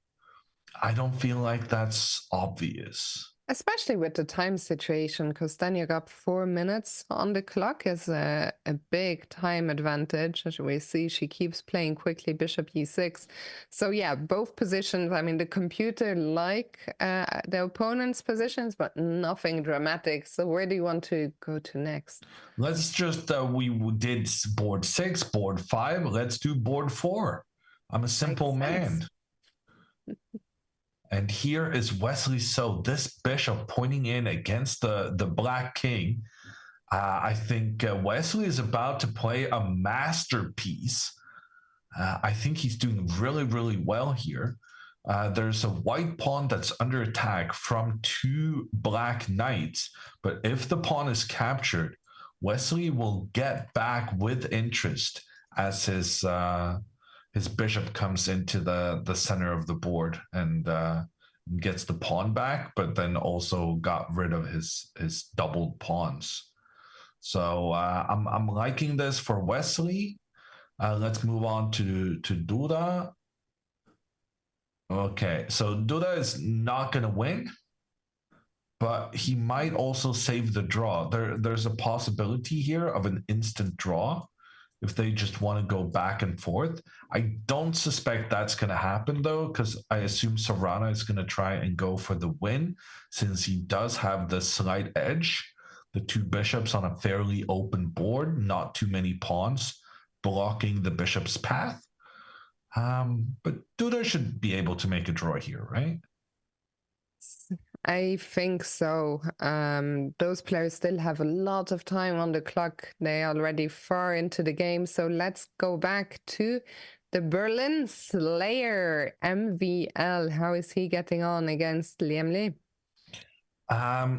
I don't feel like that's obvious.
Especially with the time situation, Kosteniuk up 4 minutes on the clock is a big time advantage. As we see, she keeps playing quickly, bishop e6. So yeah, both positions, I mean, the computer like the opponent's positions, but nothing dramatic. So where do you want to go to next?
Let's just, we did board 6, board 5. Let's do board 4. I'm a simple man. And here is Wesley So, this bishop pointing in against the black king. I think Wesley is about to play a masterpiece. I think he's doing really, really well here. There's a white pawn that's under attack from 2 black knights. But if the pawn is captured, Wesley will get back with interest as his bishop comes into the center of the board and gets the pawn back, but then also got rid of his doubled pawns. So I'm liking this for Wesley. Let's move on to Duda. Okay, so Duda is not going to win, but he might also save the draw. There's a possibility here of an instant draw if they just want to go back and forth. I don't suspect that's going to happen, though, because I assume Serrano is going to try and go for the win, since he does have the slight edge. The 2 bishops on a fairly open board, not too many pawns blocking the bishop's path. But Duda should be able to make a draw here, right?
I think so. Those players still have a lot of time on the clock. They are already far into the game. So let's go back to the Berlin Slayer, MVL. How is he getting on against Liam Lee?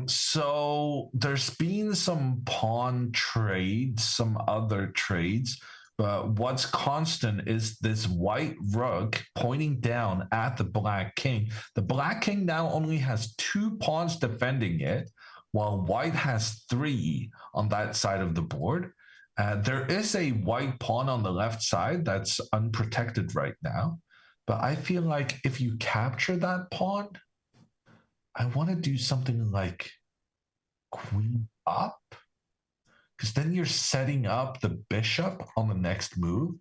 So there's been some pawn trades, some other trades, but what's constant is this white rook pointing down at the black king. The black king now only has 2 pawns defending it, while white has 3 on that side of the board. There is a white pawn on the left side that's unprotected right now, but I feel like if you capture that pawn, I want to do something like queen up, because then you're setting up the bishop on the next move,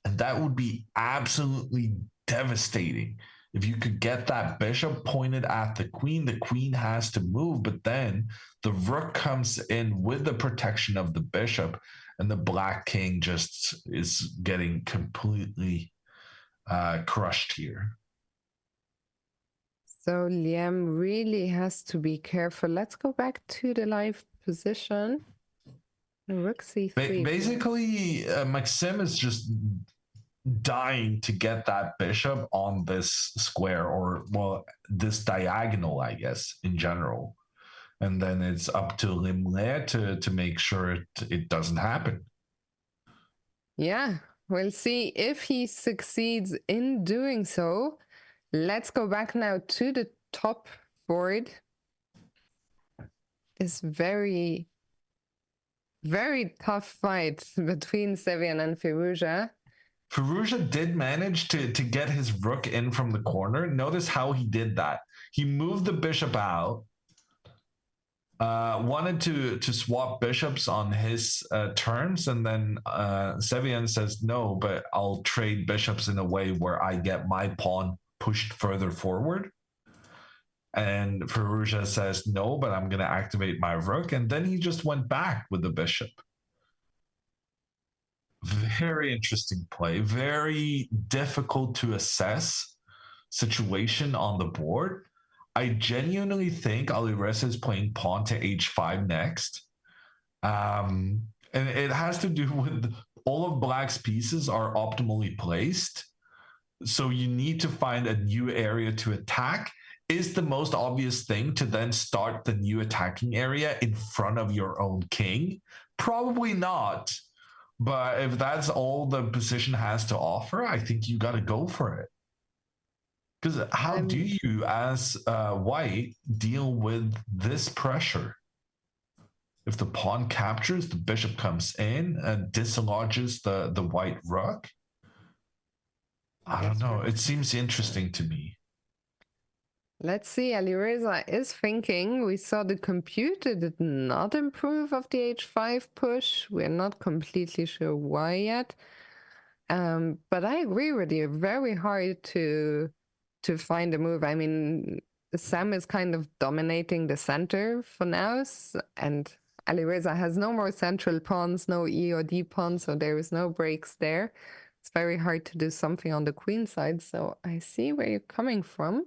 and that would be absolutely devastating. If you could get that bishop pointed at the queen has to move, but then the rook comes in with the protection of the bishop, and the black king just is getting completely crushed here.
So Liam really has to be careful. Let's go back to the live position. Rook c3.
Basically, Maxim is just dying to get that bishop on this square, or well, this diagonal, I guess, in general. And then it's up to Limle to make sure it doesn't happen.
Yeah, we'll see if he succeeds in doing so. Let's go back now to the top board. This very tough fight between Sevian and Firouzja.
Firouzja did manage to get his rook in from the corner. Notice how he did that. He moved the bishop out, wanted to swap bishops on his terms, and then Sevian says, no, but I'll trade bishops in a way where I get my pawn pushed further forward. And Firouzja says, no, but I'm going to activate my rook. And then he just went back with the bishop. Very interesting play. Very difficult to assess situation on the board. I genuinely think Alireza is playing pawn to h5 next. And it has to do with all of black's pieces are optimally placed. So you need to find a new area to attack. Is the most obvious thing to then start the new attacking area in front of your own king? Probably not. But if that's all the position has to offer, I think you got to go for it. Because how do you, as white, deal with this pressure? If the pawn captures, the bishop comes in and dislodges the white rook. I don't know. It seems interesting to me.
Let's see. Alireza is thinking. We saw the computer did not improve of the h5 push. We're not completely sure why yet. But I agree with you. Very hard to find a move. I mean, Sam is kind of dominating the center for now, and Alireza has no more central pawns, no E or D pawns, so there is no breaks there. It's very hard to do something on the queen side, so I see where you're coming from.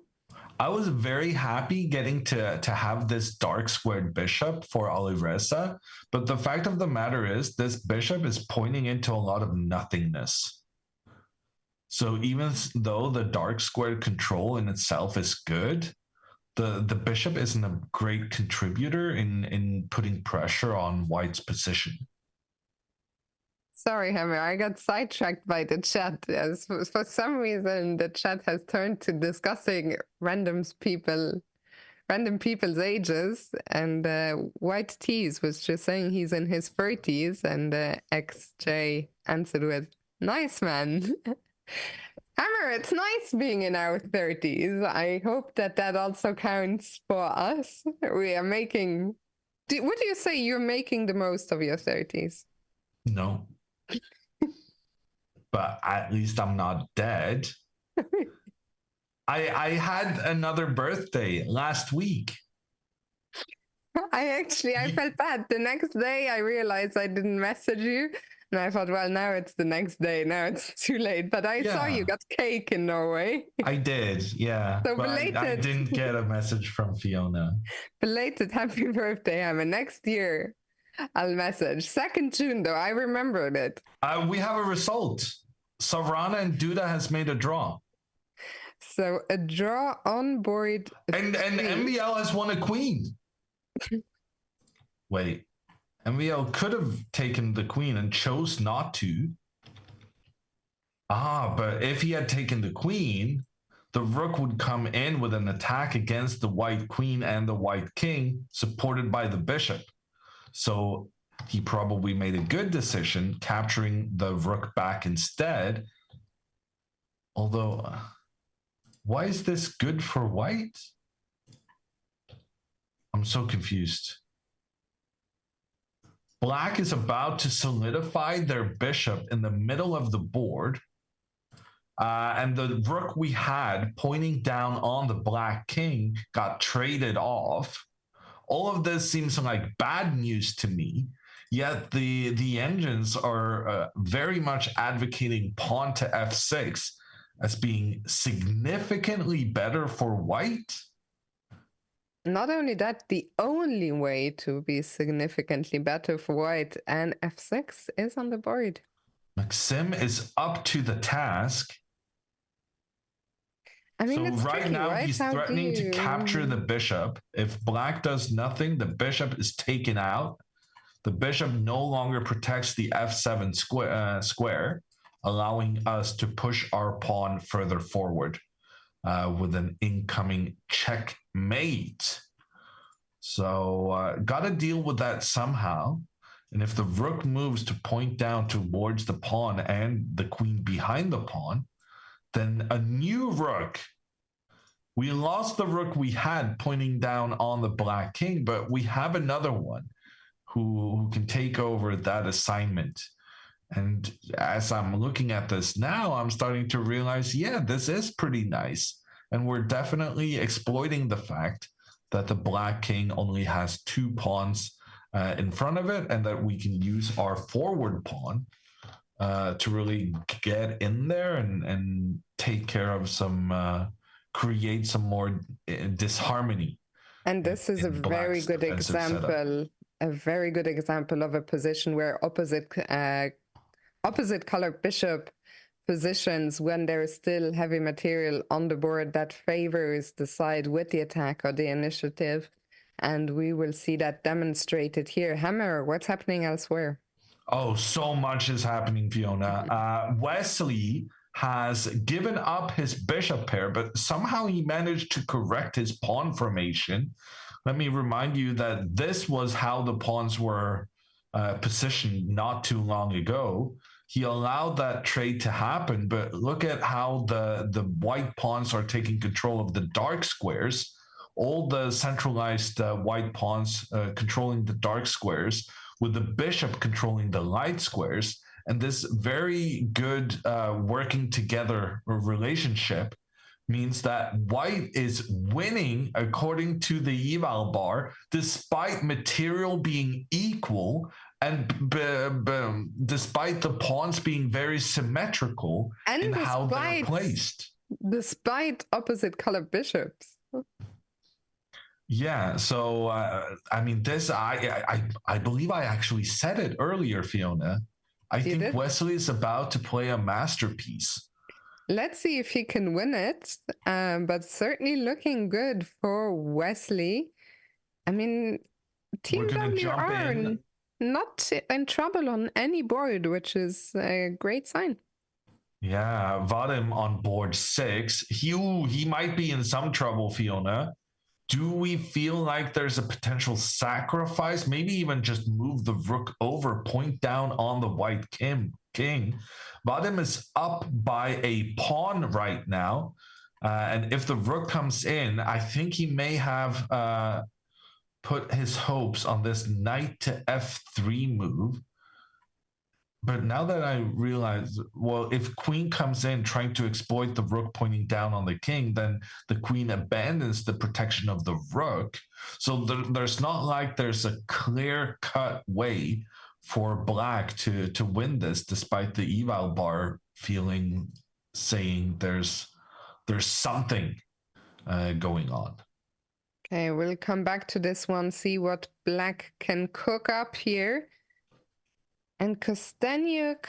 I was very happy getting to have this dark squared bishop for Alireza, but the fact of the matter is this bishop is pointing into a lot of nothingness. So even though the dark squared control in itself is good, the bishop isn't a great contributor in putting pressure on white's position.
Sorry, Hammer, I got sidetracked by the chat. Yes, for some reason, the chat has turned to discussing random people's ages, and White Tees was just saying he's in his 30s, and XJ answered with, nice, man. Hammer, it's nice being in our 30s. I hope that also counts for us. We are making... Would you say you're making the most of your 30s?
No. But at least I'm not dead. I had another birthday last week.
I felt bad. The next day I realized I didn't message you. And I thought, well, now it's the next day. Now it's too late. But I saw you got cake in Norway.
I did, yeah.
So
but
belated.
I didn't get a message from Fiona.
Belated happy birthday, Emma. Next year, I'll message. 2nd June, though. I remembered it.
We have a result. Savrana and Duda has made a draw.
So a draw on board.
And MBL has won a queen. Wait. MBL could have taken the queen and chose not to. But if he had taken the queen, the rook would come in with an attack against the white queen and the white king, supported by the bishop. So he probably made a good decision, capturing the rook back instead. Although, why is this good for white? I'm so confused. Black is about to solidify their bishop in the middle of the board. And the rook we had pointing down on the black king got traded off. All of this seems like bad news to me. Yet the engines are very much advocating pawn to f6 as being significantly better for white.
Not only that, the only way to be significantly better for white, and f6 is on the board.
Maxim is up to the task.
I mean,
so
it's
right
tricky,
now
right?
he's threatening to capture the bishop. If black does nothing, the bishop is taken out. The bishop no longer protects the f7 square, allowing us to push our pawn further forward with an incoming checkmate. So got to deal with that somehow. And if the rook moves to point down towards the pawn and the queen behind the pawn, then a new rook. We lost the rook we had pointing down on the black king, but we have another one who can take over that assignment. And as I'm looking at this now, I'm starting to realize, yeah, this is pretty nice. And we're definitely exploiting the fact that the black king only has 2 pawns in front of it, and that we can use our forward pawn to really get in there and take care of some, create some more disharmony.
And this is a very good example, a very good example of a position where opposite color bishop positions, when there is still heavy material on the board, that favors the side with the attack or the initiative. And we will see that demonstrated here. Hammer, what's happening elsewhere?
Oh, so much is happening, Fiona. Wesley has given up his bishop pair, but somehow he managed to correct his pawn formation. Let me remind you that this was how the pawns were positioned not too long ago. He allowed that trade to happen, but look at how the white pawns are taking control of the dark squares. All the centralized white pawns controlling the dark squares, with the bishop controlling the light squares. And this very good working together relationship means that white is winning according to the eval bar, despite material being equal and despite the pawns being very symmetrical and in how they're placed.
Despite opposite color bishops.
Yeah, so I mean, this I believe I actually said it earlier, Fiona. I think Wesley is about to play a masterpiece.
Let's see if he can win it, but certainly looking good for Wesley. I mean, Team WR not in trouble on any board, which is a great sign.
Yeah, Vadim on board 6. He might be in some trouble, Fiona. Do we feel like there's a potential sacrifice? Maybe even just move the rook over, point down on the white king. Vadim is up by a pawn right now. And if the rook comes in, I think he may have put his hopes on this knight to f3 move. But now that I realize, well, if queen comes in trying to exploit the rook pointing down on the king, then the queen abandons the protection of the rook. So there's not like there's a clear-cut way for black to win this, despite the eval bar saying there's something going on.
Okay, we'll come back to this one, see what black can cook up here. And Kosteniuk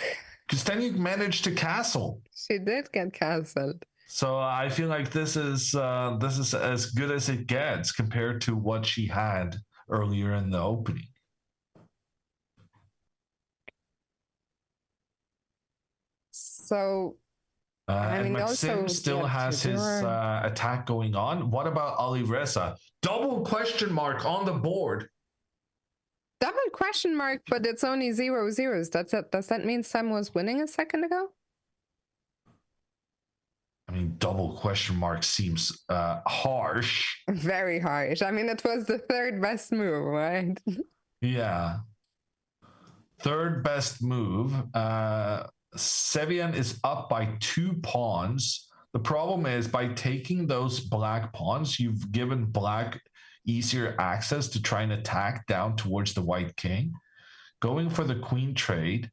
managed to castle.
She did get castled.
So I feel like this is as good as it gets compared to what she had earlier in the opening.
So
and Maxim still has his attack going on. What about Alireza? Double question mark on the board.
Double question mark, but it's only 0-0s. Does that mean Sam was winning a second ago?
I mean, double question mark seems harsh.
Very harsh. I mean, it was the third best move, right?
Yeah. Third best move. Sevian is up by 2 pawns. The problem is by taking those black pawns, you've given black easier access to try and attack down towards the white king. Going for the queen trade,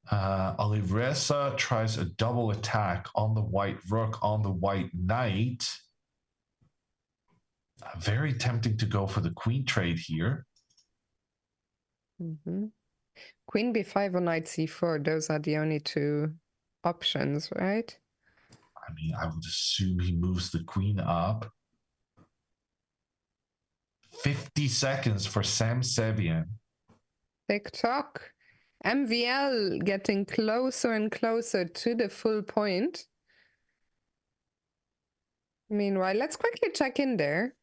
Alireza tries a double attack on the white rook on the white knight. Very tempting to go for the queen trade here.
Mm-hmm. Queen b5 or knight c4, those are the only 2 options, right?
I mean, I would assume he moves the queen up. 50 seconds for Sam Sevian.
TikTok. MVL getting closer and closer to the full point. Meanwhile, let's quickly check in there.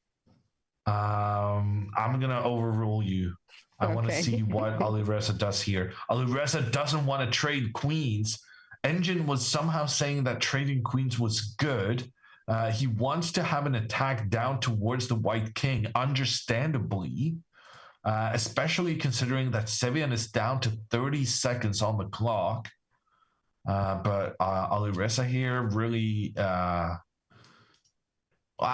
I'm gonna overrule you. I want to see what Alireza does here. Alireza doesn't want to trade queens. Engine was somehow saying that trading queens was good. He wants to have an attack down towards the white king, understandably, especially considering that Sevian is down to 30 seconds on the clock. But Alireza here really, I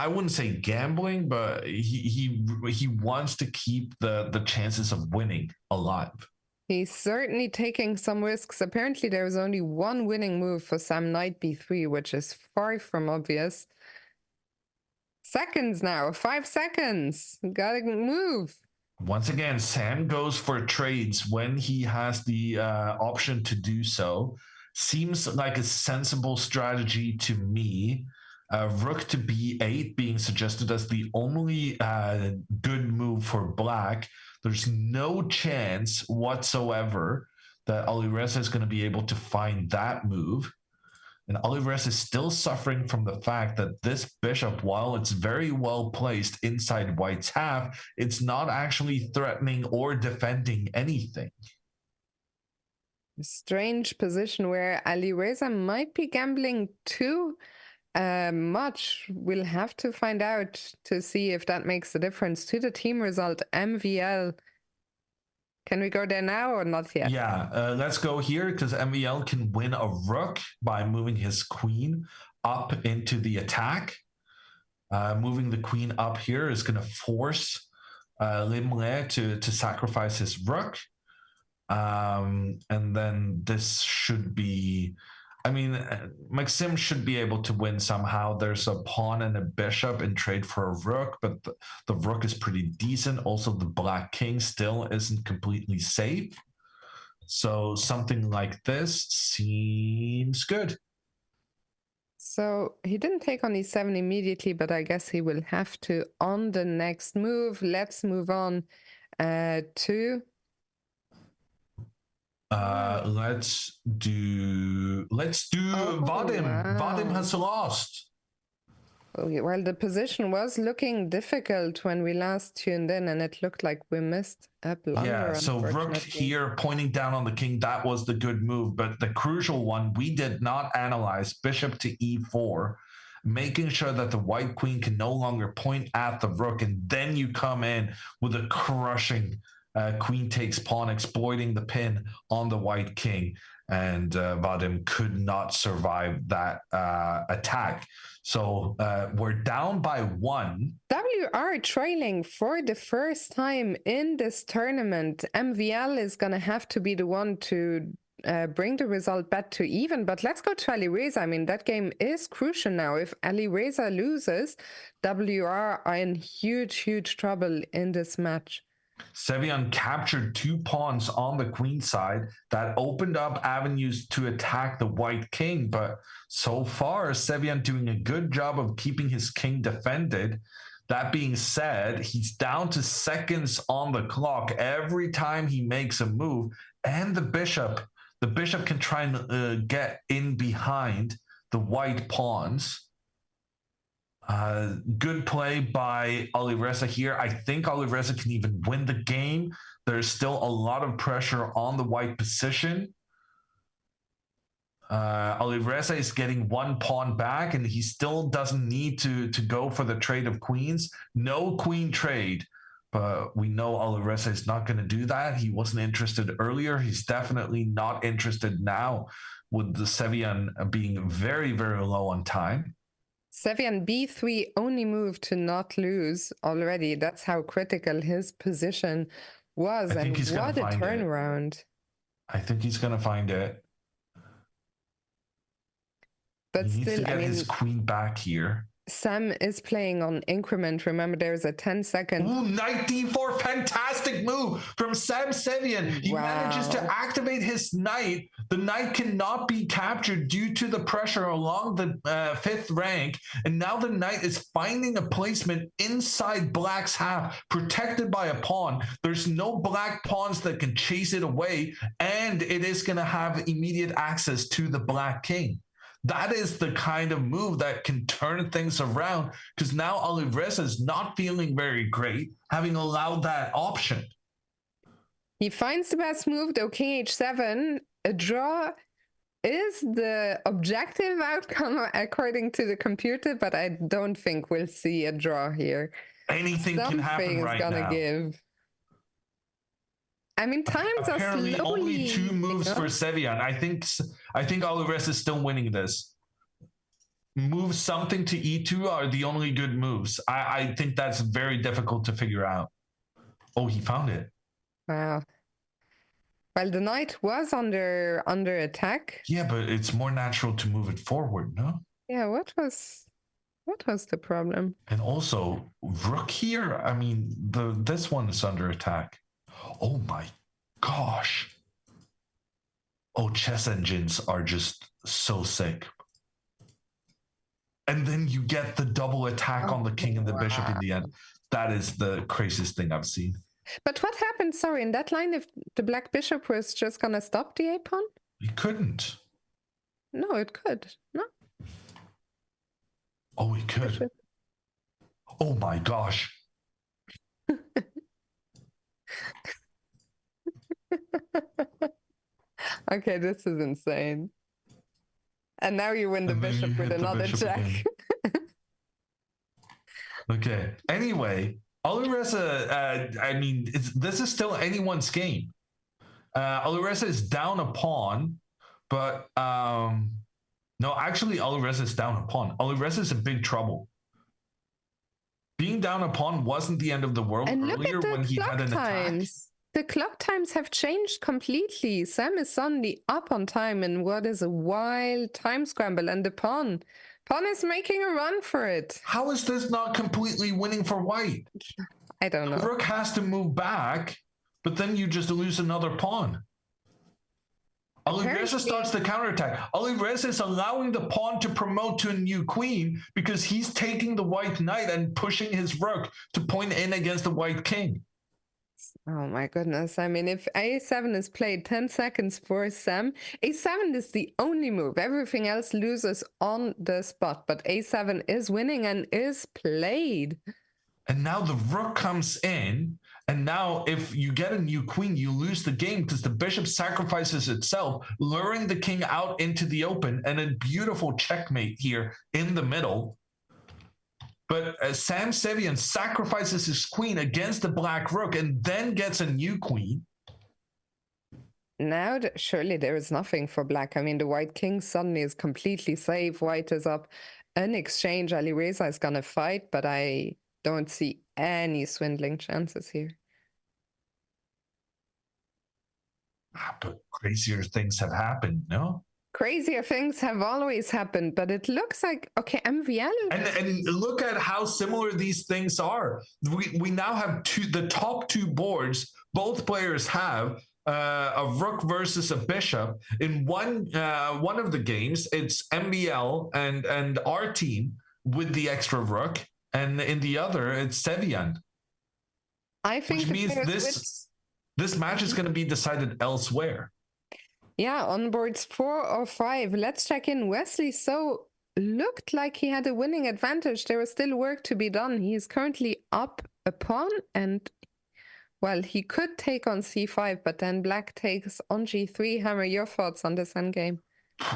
wouldn't say gambling, but he wants to keep the chances of winning alive.
He's certainly taking some risks. Apparently, there is only one winning move for Sam Knight b3, which is far from obvious. Seconds now, 5 seconds. Gotta move.
Once again, Sam goes for trades when he has the option to do so. Seems like a sensible strategy to me. Rook to b8 being suggested as the only good move for black. There's no chance whatsoever that Alireza is going to be able to find that move. And Alireza is still suffering from the fact that this bishop, while it's very well placed inside white's half, it's not actually threatening or defending anything.
A strange position where Alireza might be gambling too much. We'll have to find out to see if that makes a difference to the team result. MVL. Can we go there now or not yet?
Yeah, let's go here because MVL can win a rook by moving his queen up into the attack. Moving the queen up here is going to force Limre to sacrifice his rook. And then this should be... I mean, Maxim should be able to win somehow. There's a pawn and a bishop in trade for a rook, but the rook is pretty decent. Also, the black king still isn't completely safe. So something like this seems good.
So he didn't take on e7 immediately, but I guess he will have to on the next move. Let's move on to...
let's do Vadim.
Wow.
Vadim has lost.
Well, the position was looking difficult when we last tuned in, and it looked like we missed a blunder.
Yeah, so rook here pointing down on the king, that was the good move. But the crucial one, we did not analyze bishop to e4, making sure that the white queen can no longer point at the rook, and then you come in with a crushing queen takes pawn, exploiting the pin on the white king. and Vadim could not survive that attack. So we're down by 1.
WR trailing for the first time in this tournament. MVL is going to have to be the one to bring the result back to even. But let's go to Alireza. I mean, that game is crucial now. If Alireza loses, WR are in huge, huge trouble in this match.
Sevian captured 2 pawns on the queen side that opened up avenues to attack the white king, but so far Sevian doing a good job of keeping his king defended. That being said, he's down to seconds on the clock every time he makes a move, and the bishop can try and get in behind the white pawns. Good play by Alireza here. I think Alireza can even win the game. There's still a lot of pressure on the white position. Alireza is getting 1 pawn back, and he still doesn't need to go for the trade of queens. No queen trade, but we know Alireza is not going to do that. He wasn't interested earlier. He's definitely not interested now, with the Sevian being very, very low on time.
Sevian B3 only move to not lose already. That's how critical his position was. And what a turnaround.
I think he's going to find it.
But
he needs
still,
to get his queen back here.
Sam is playing on increment. Remember, there's a 10-second.
Ooh, knight d4, fantastic move from Sam Sevian. He manages to activate his knight. The knight cannot be captured due to the pressure along the 5th rank. And now the knight is finding a placement inside black's half, protected by a pawn. There's no black pawns that can chase it away. And it is going to have immediate access to the black king. That is the kind of move that can turn things around, because now Alireza is not feeling very great, having allowed that option.
He finds the best move, though. King h7. A draw is the objective outcome according to the computer, but I don't think we'll see a draw here.
Anything can happen right now.
Give. I mean, times
apparently
are slowly,
only 2 moves for Sevian. I think Alireza is still winning this. Move something to e2 are the only good moves. I think that's very difficult to figure out. Oh, he found it.
Wow. Well, the knight was under attack.
Yeah, but it's more natural to move it forward, no?
Yeah, what was the problem?
And also, rook here, I mean, this one is under attack. Oh my gosh. Oh, chess engines are just so sick. And then you get the double attack on the king and the bishop in the end. That is the craziest thing I've seen.
But what happened, sorry, in that line, if the black bishop was just going to stop the a-pawn?
It couldn't.
No, it could. No.
Oh, it could.
Bishop.
Oh my gosh.
Okay, this is insane. And now you win the bishop with another check.
Okay. Anyway, Alireza, I mean, this is still anyone's game. Alireza is down a pawn, but no, actually, Alireza is down a pawn. Alireza is in big trouble. Being down a pawn wasn't the end of the world earlier when he had an attack.
The clock times have changed completely. Sam is suddenly up on time in what is a wild time scramble, and the pawn is making a run for it.
How is this not completely winning for white?
I don't know.
Rook has to move back, but then you just lose another pawn. Alireza starts the counterattack. Alireza is allowing the pawn to promote to a new queen because he's taking the white knight and pushing his rook to point in against the white king.
Oh my goodness. I mean, if a7 is played 10 seconds for Sam, a7 is the only move. Everything else loses on the spot, but a7 is winning and is played.
And now the rook comes in, and now if you get a new queen, you lose the game because the bishop sacrifices itself, luring the king out into the open, and a beautiful checkmate here in the middle. But Sam Sevian sacrifices his queen against the black rook and then gets a new queen.
Now, surely there is nothing for black. I mean, the white king suddenly is completely safe. White is up an exchange. Alireza is going to fight, but I don't see any swindling chances here.
But crazier things have happened, no?
Crazier things have always happened, but it looks like, okay, MVL.
And look at how similar these things are. We now have the top two boards. Both players have a rook versus a bishop. In one of the games, it's MBL and our team with the extra rook, and in the other, it's Sevian.
I think
which means this match is going to be decided elsewhere.
Yeah, on boards 4 or 5. Let's check in. Wesley So looked like he had a winning advantage. There was still work to be done. He is currently up a pawn, and well, he could take on c5, but then black takes on g3. Hammer, your thoughts on this endgame?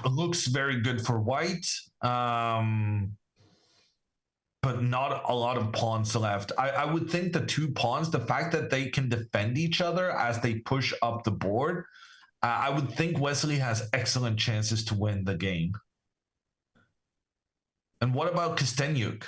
It looks very good for white, but not a lot of pawns left. I would think the two pawns, the fact that they can defend each other as they push up the board, I would think Wesley has excellent chances to win the game. And what about Kostenyuk?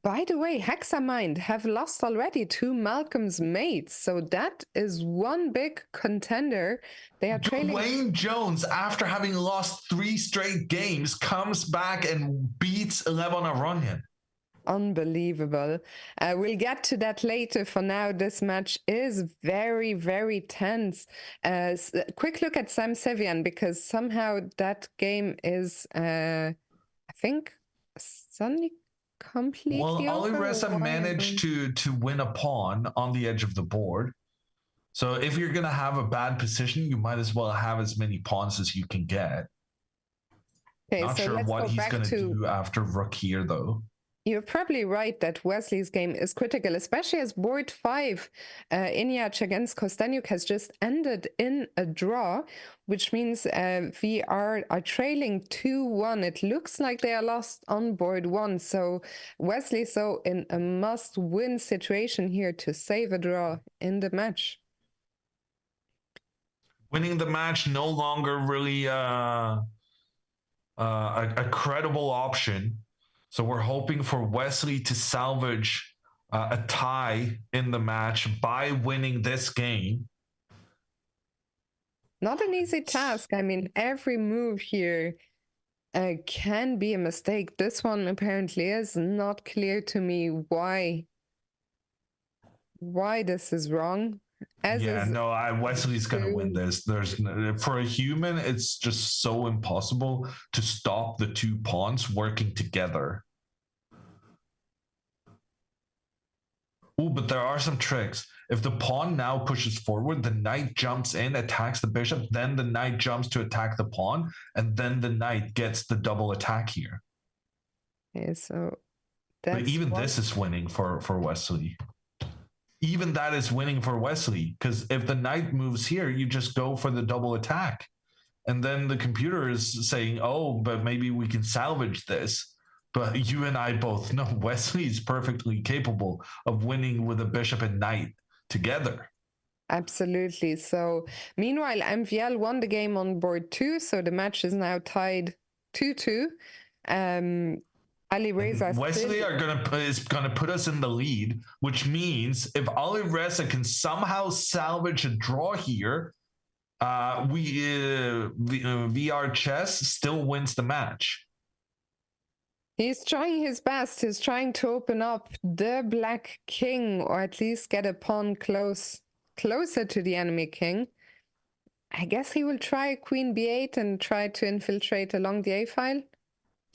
By the way, Hexamind have lost already to Malcolm's mates, so that is one big contender. They are trailing.
Dwayne Jones, after having lost 3 straight games, comes back and beats Levon Aronian.
Unbelievable. We'll get to that later. For now, this match is very, very tense. Quick look at Sam Sevian, because somehow that game is, I think, suddenly completely
well, Alireza managed to win a pawn on the edge of the board. So if you're going to have a bad position, you might as well have as many pawns as you can get. Okay, Not so sure what he's going to do after rook here, though.
You're probably right that Wesley's game is critical, especially as board 5, Inyach against Kostenyuk has just ended in a draw, which means we are trailing 2-1. It looks like they are lost on board 1. So Wesley So in a must-win situation here to save a draw in the match.
Winning the match no longer really a credible option. So we're hoping for Wesley to salvage a tie in the match by winning this game.
Not an easy task. I mean, every move here can be a mistake. This one apparently is not clear to me why this is wrong.
Wesley's going to win this. For a human, it's just so impossible to stop the two pawns working together. Oh, but there are some tricks. If the pawn now pushes forward, the knight jumps in, attacks the bishop, then the knight jumps to attack the pawn, and then the knight gets the double attack here.
Okay, so
but even this is winning for Wesley. Even that is winning for Wesley, because if the knight moves here, you just go for the double attack. And then the computer is saying, oh, but maybe we can salvage this. But you and I both know Wesley is perfectly capable of winning with a bishop and knight together.
Absolutely. So meanwhile, MVL won the game on board 2, so the match is now tied 2-2. Alireza
Wesley is gonna put us in the lead, which means if Alireza can somehow salvage a draw here, VR Chess still wins the match.
He's trying his best. He's trying to open up the black king, or at least get a pawn closer to the enemy king. I guess he will try queen b8 and try to infiltrate along the a file.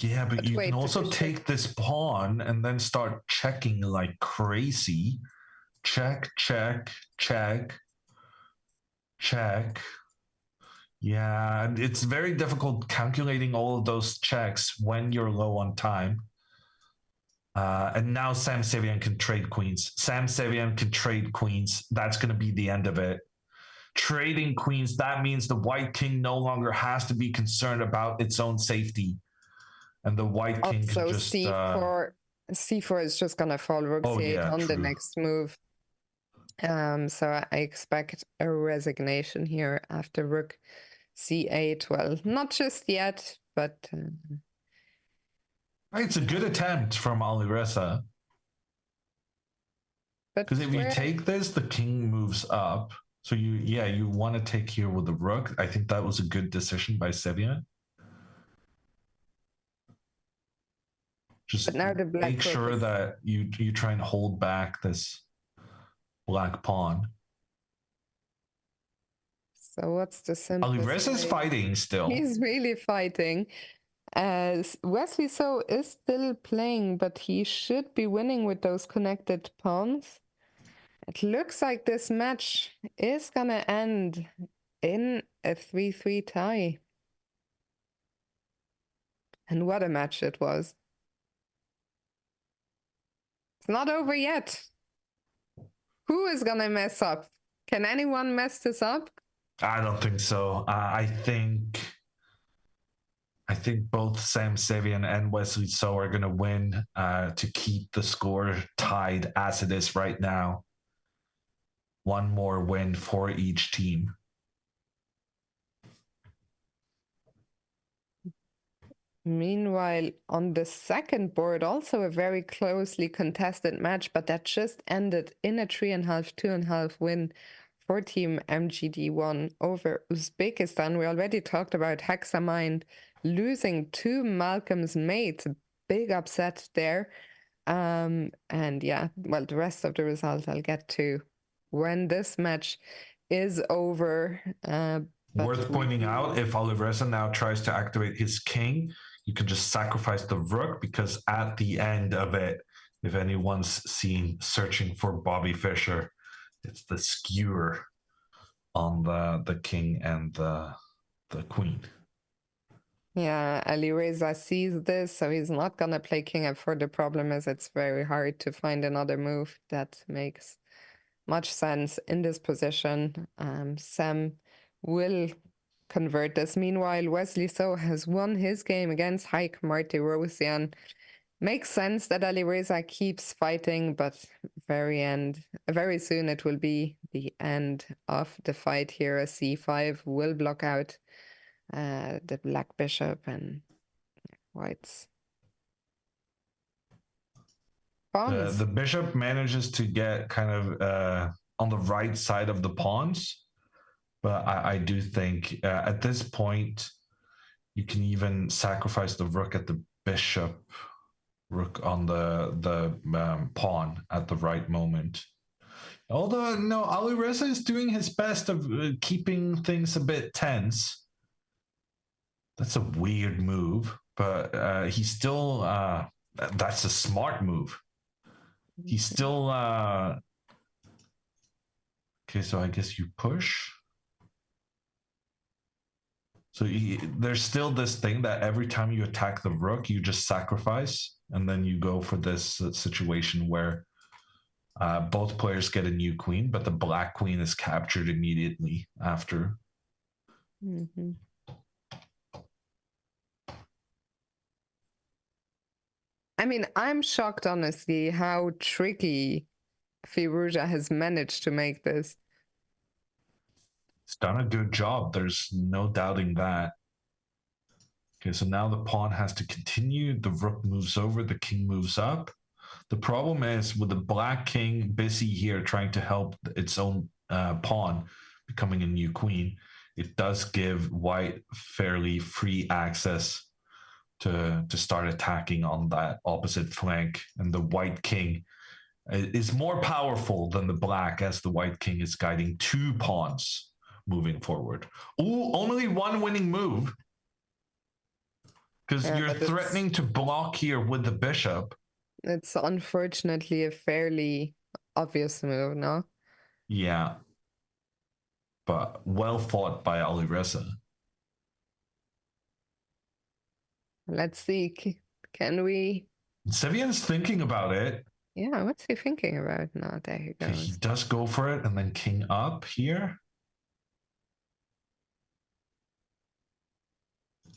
Yeah, but you can also take this pawn and then start checking like crazy. Check, check, check, check. Yeah, and it's very difficult calculating all of those checks when you're low on time. And now Sam Sevian can trade queens. Sam Sevian can trade queens. That's going to be the end of it. Trading queens, that means the white king no longer has to be concerned about its own safety. And the white king can just...
C4 is just going to fall rook c8 on the next move. So I expect a resignation here after rook c8. Well, not just yet, but
It's a good attempt from Alireza. Because if you take this, the king moves up. So you want to take here with the rook. I think that was a good decision by Sevian. Just
now the black
make sure that you try and hold back this black pawn.
So what's the simplest
Alireza is fighting still.
He's really fighting. Wesley So is still playing, but he should be winning with those connected pawns. It looks like this match is gonna end in a 3-3 tie. And what a match it was. It's not over yet. Who is gonna mess up? Can anyone mess this up?
I don't think so. I think both Sam Sevian and Wesley So are going to win to keep the score tied as it is right now. One more win for each team.
Meanwhile, on the second board, also a very closely contested match, but that just ended in a 3.5, 2.5 win for Team MGD1 over Uzbekistan. We already talked about Hexamind losing to Malcolm's mates. A big upset there. And yeah, well, the rest of the result I'll get to when this match is over.
Worth pointing out, if Alireza now tries to activate his king, you can just sacrifice the rook, because at the end of it, if anyone's seen searching for Bobby Fischer, it's the skewer on the king and the queen.
Yeah, Alireza sees this, so he's not gonna play king f4. The problem is it's very hard to find another move that makes much sense in this position. Sam will convert this. Meanwhile, Wesley So has won his game against Hike Martirosyan. Makes sense that Alireza keeps fighting, but very soon it will be the end of the fight here. A c5 will block out the black bishop and white's pawns.
The bishop manages to get kind of on the right side of the pawns, but I do think at this point you can even sacrifice the rook at the bishop, rook on the pawn at the right moment. Although no, Alireza is doing his best of keeping things a bit tense. That's a weird move, but he's still that's a smart move. He's still okay, so I guess you push. So there's still this thing that every time you attack the rook, you just sacrifice, and then you go for this situation where both players get a new queen, but the black queen is captured immediately after.
Mm-hmm. I mean, I'm shocked, honestly, how tricky Firouzja has managed to make this.
He's done a good job. There's no doubting that. Okay, so now the pawn has to continue. The rook moves over, the king moves up. The problem is with the black king busy here trying to help its own pawn becoming a new queen, it does give white fairly free access to start attacking on that opposite flank. And the white king is more powerful than the black, as the white king is guiding two pawns moving forward. Ooh, only one winning move. Because you're threatening to block here with the bishop.
It's unfortunately a fairly obvious move, no?
Yeah. But well fought by Alireza.
Let's see. Can we?
Sevian's thinking about it.
Yeah, what's he thinking about? No, there he goes.
He does go for it, and then king up here.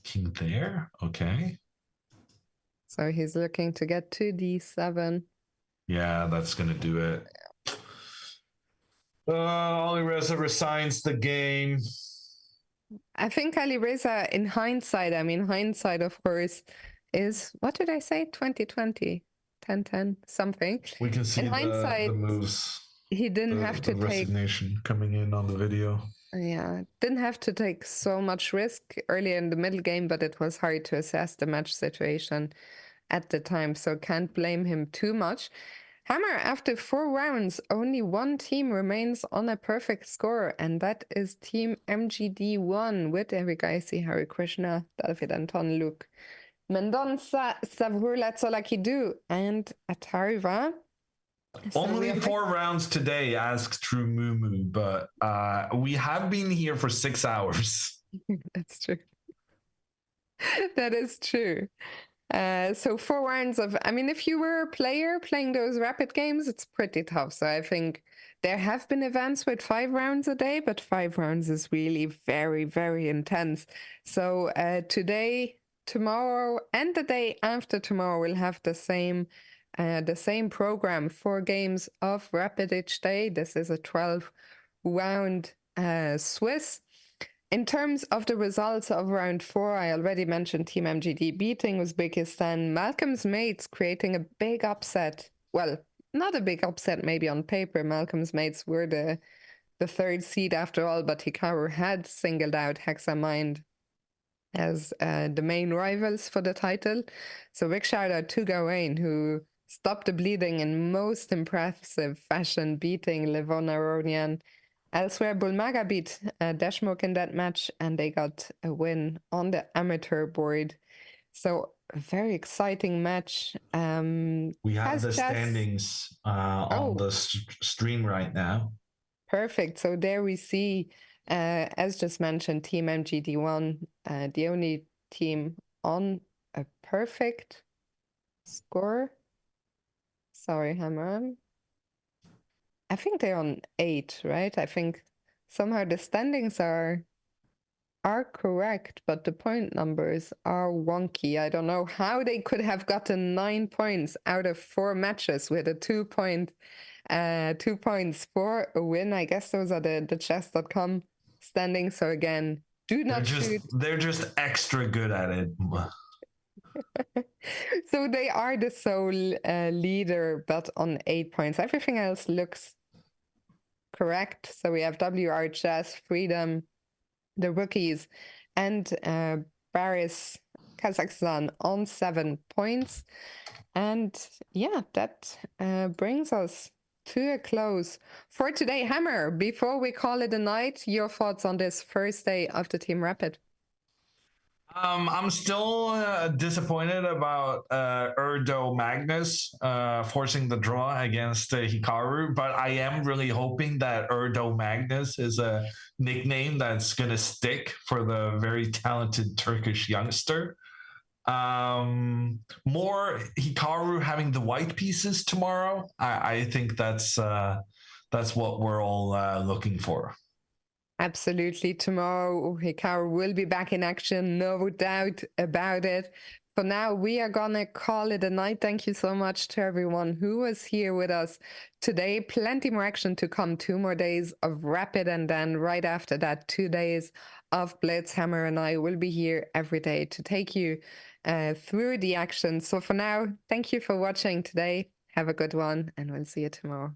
King there. Okay.
So he's looking to get to d7.
Yeah, that's going to do it. Alireza resigns the game.
I think Alireza, in hindsight, I mean, hindsight, of course, is, what did I say? 2020, 10, something.
We can see
In hindsight,
the moves,
he didn't have
the
to take,
resignation coming in on the video.
yeah, didn't have to take so much risk earlier in the middle game, but it was hard to assess the match situation at the time, so can't blame him too much. Hammer, after 4 rounds, only one team remains on a perfect score, and that is Team MGD1 with Eric Icy, Hari Krishna, David Anton, Luke Mendonça, Savrula Tsolakidu, and Atariva. So
Only 4 rounds today, asks True Mumu, but we have been here for 6 hours.
That's true. That is true. So 4 rounds of, I mean, if you were a player playing those rapid games, it's pretty tough. So I think there have been events with 5 rounds a day, but 5 rounds is really very, very intense. So today, tomorrow, and the day after tomorrow, we'll have the same program, 4 games of rapid each day. This is a 12-round Swiss. In terms of the results of round 4, I already mentioned Team MGD beating Uzbekistan. Malcolm's mates creating a big upset. Well, not a big upset maybe on paper. Malcolm's mates were the 3rd seed after all, but Hikaru had singled out Hexamind as the main rivals for the title. So big shout out to Gawain, who stopped the bleeding in most impressive fashion, beating Levon Aronian. Elsewhere, Bulmaga beat Dashmok in that match, and they got a win on the amateur board. So a very exciting match.
We have the standings on the stream right now.
Perfect. So there we see, as just mentioned, Team MGD1, the only team on a perfect score. Sorry, Hammer. I think they're on 8, right? I think somehow the standings are correct, but the point numbers are wonky. I don't know how they could have gotten 9 points out of 4 matches with a 2 points for a win. I guess those are the chess.com standings. So again, do not shoot.
They're just extra good at it.
So they are the sole leader, but on 8 points. Everything else looks correct. So we have WR Chess, Freedom, the rookies, and Paris, Kazakhstan on 7 points. And yeah, that brings us to a close for today. Hammer, before we call it a night, your thoughts on this first day of the Team Rapid?
I'm still disappointed about Erdo Magnus forcing the draw against Hikaru, but I am really hoping that Erdo Magnus is a nickname that's going to stick for the very talented Turkish youngster. More Hikaru having the white pieces tomorrow. I think that's what we're all looking for.
Absolutely. Tomorrow, Hikaru will be back in action, no doubt about it. For now, we are going to call it a night. Thank you so much to everyone who was here with us today. Plenty more action to come. 2 more days of Rapid, and then right after that, 2 days of Blitz. Hammer and I will be here every day to take you through the action. So for now, thank you for watching today. Have a good one, and we'll see you tomorrow.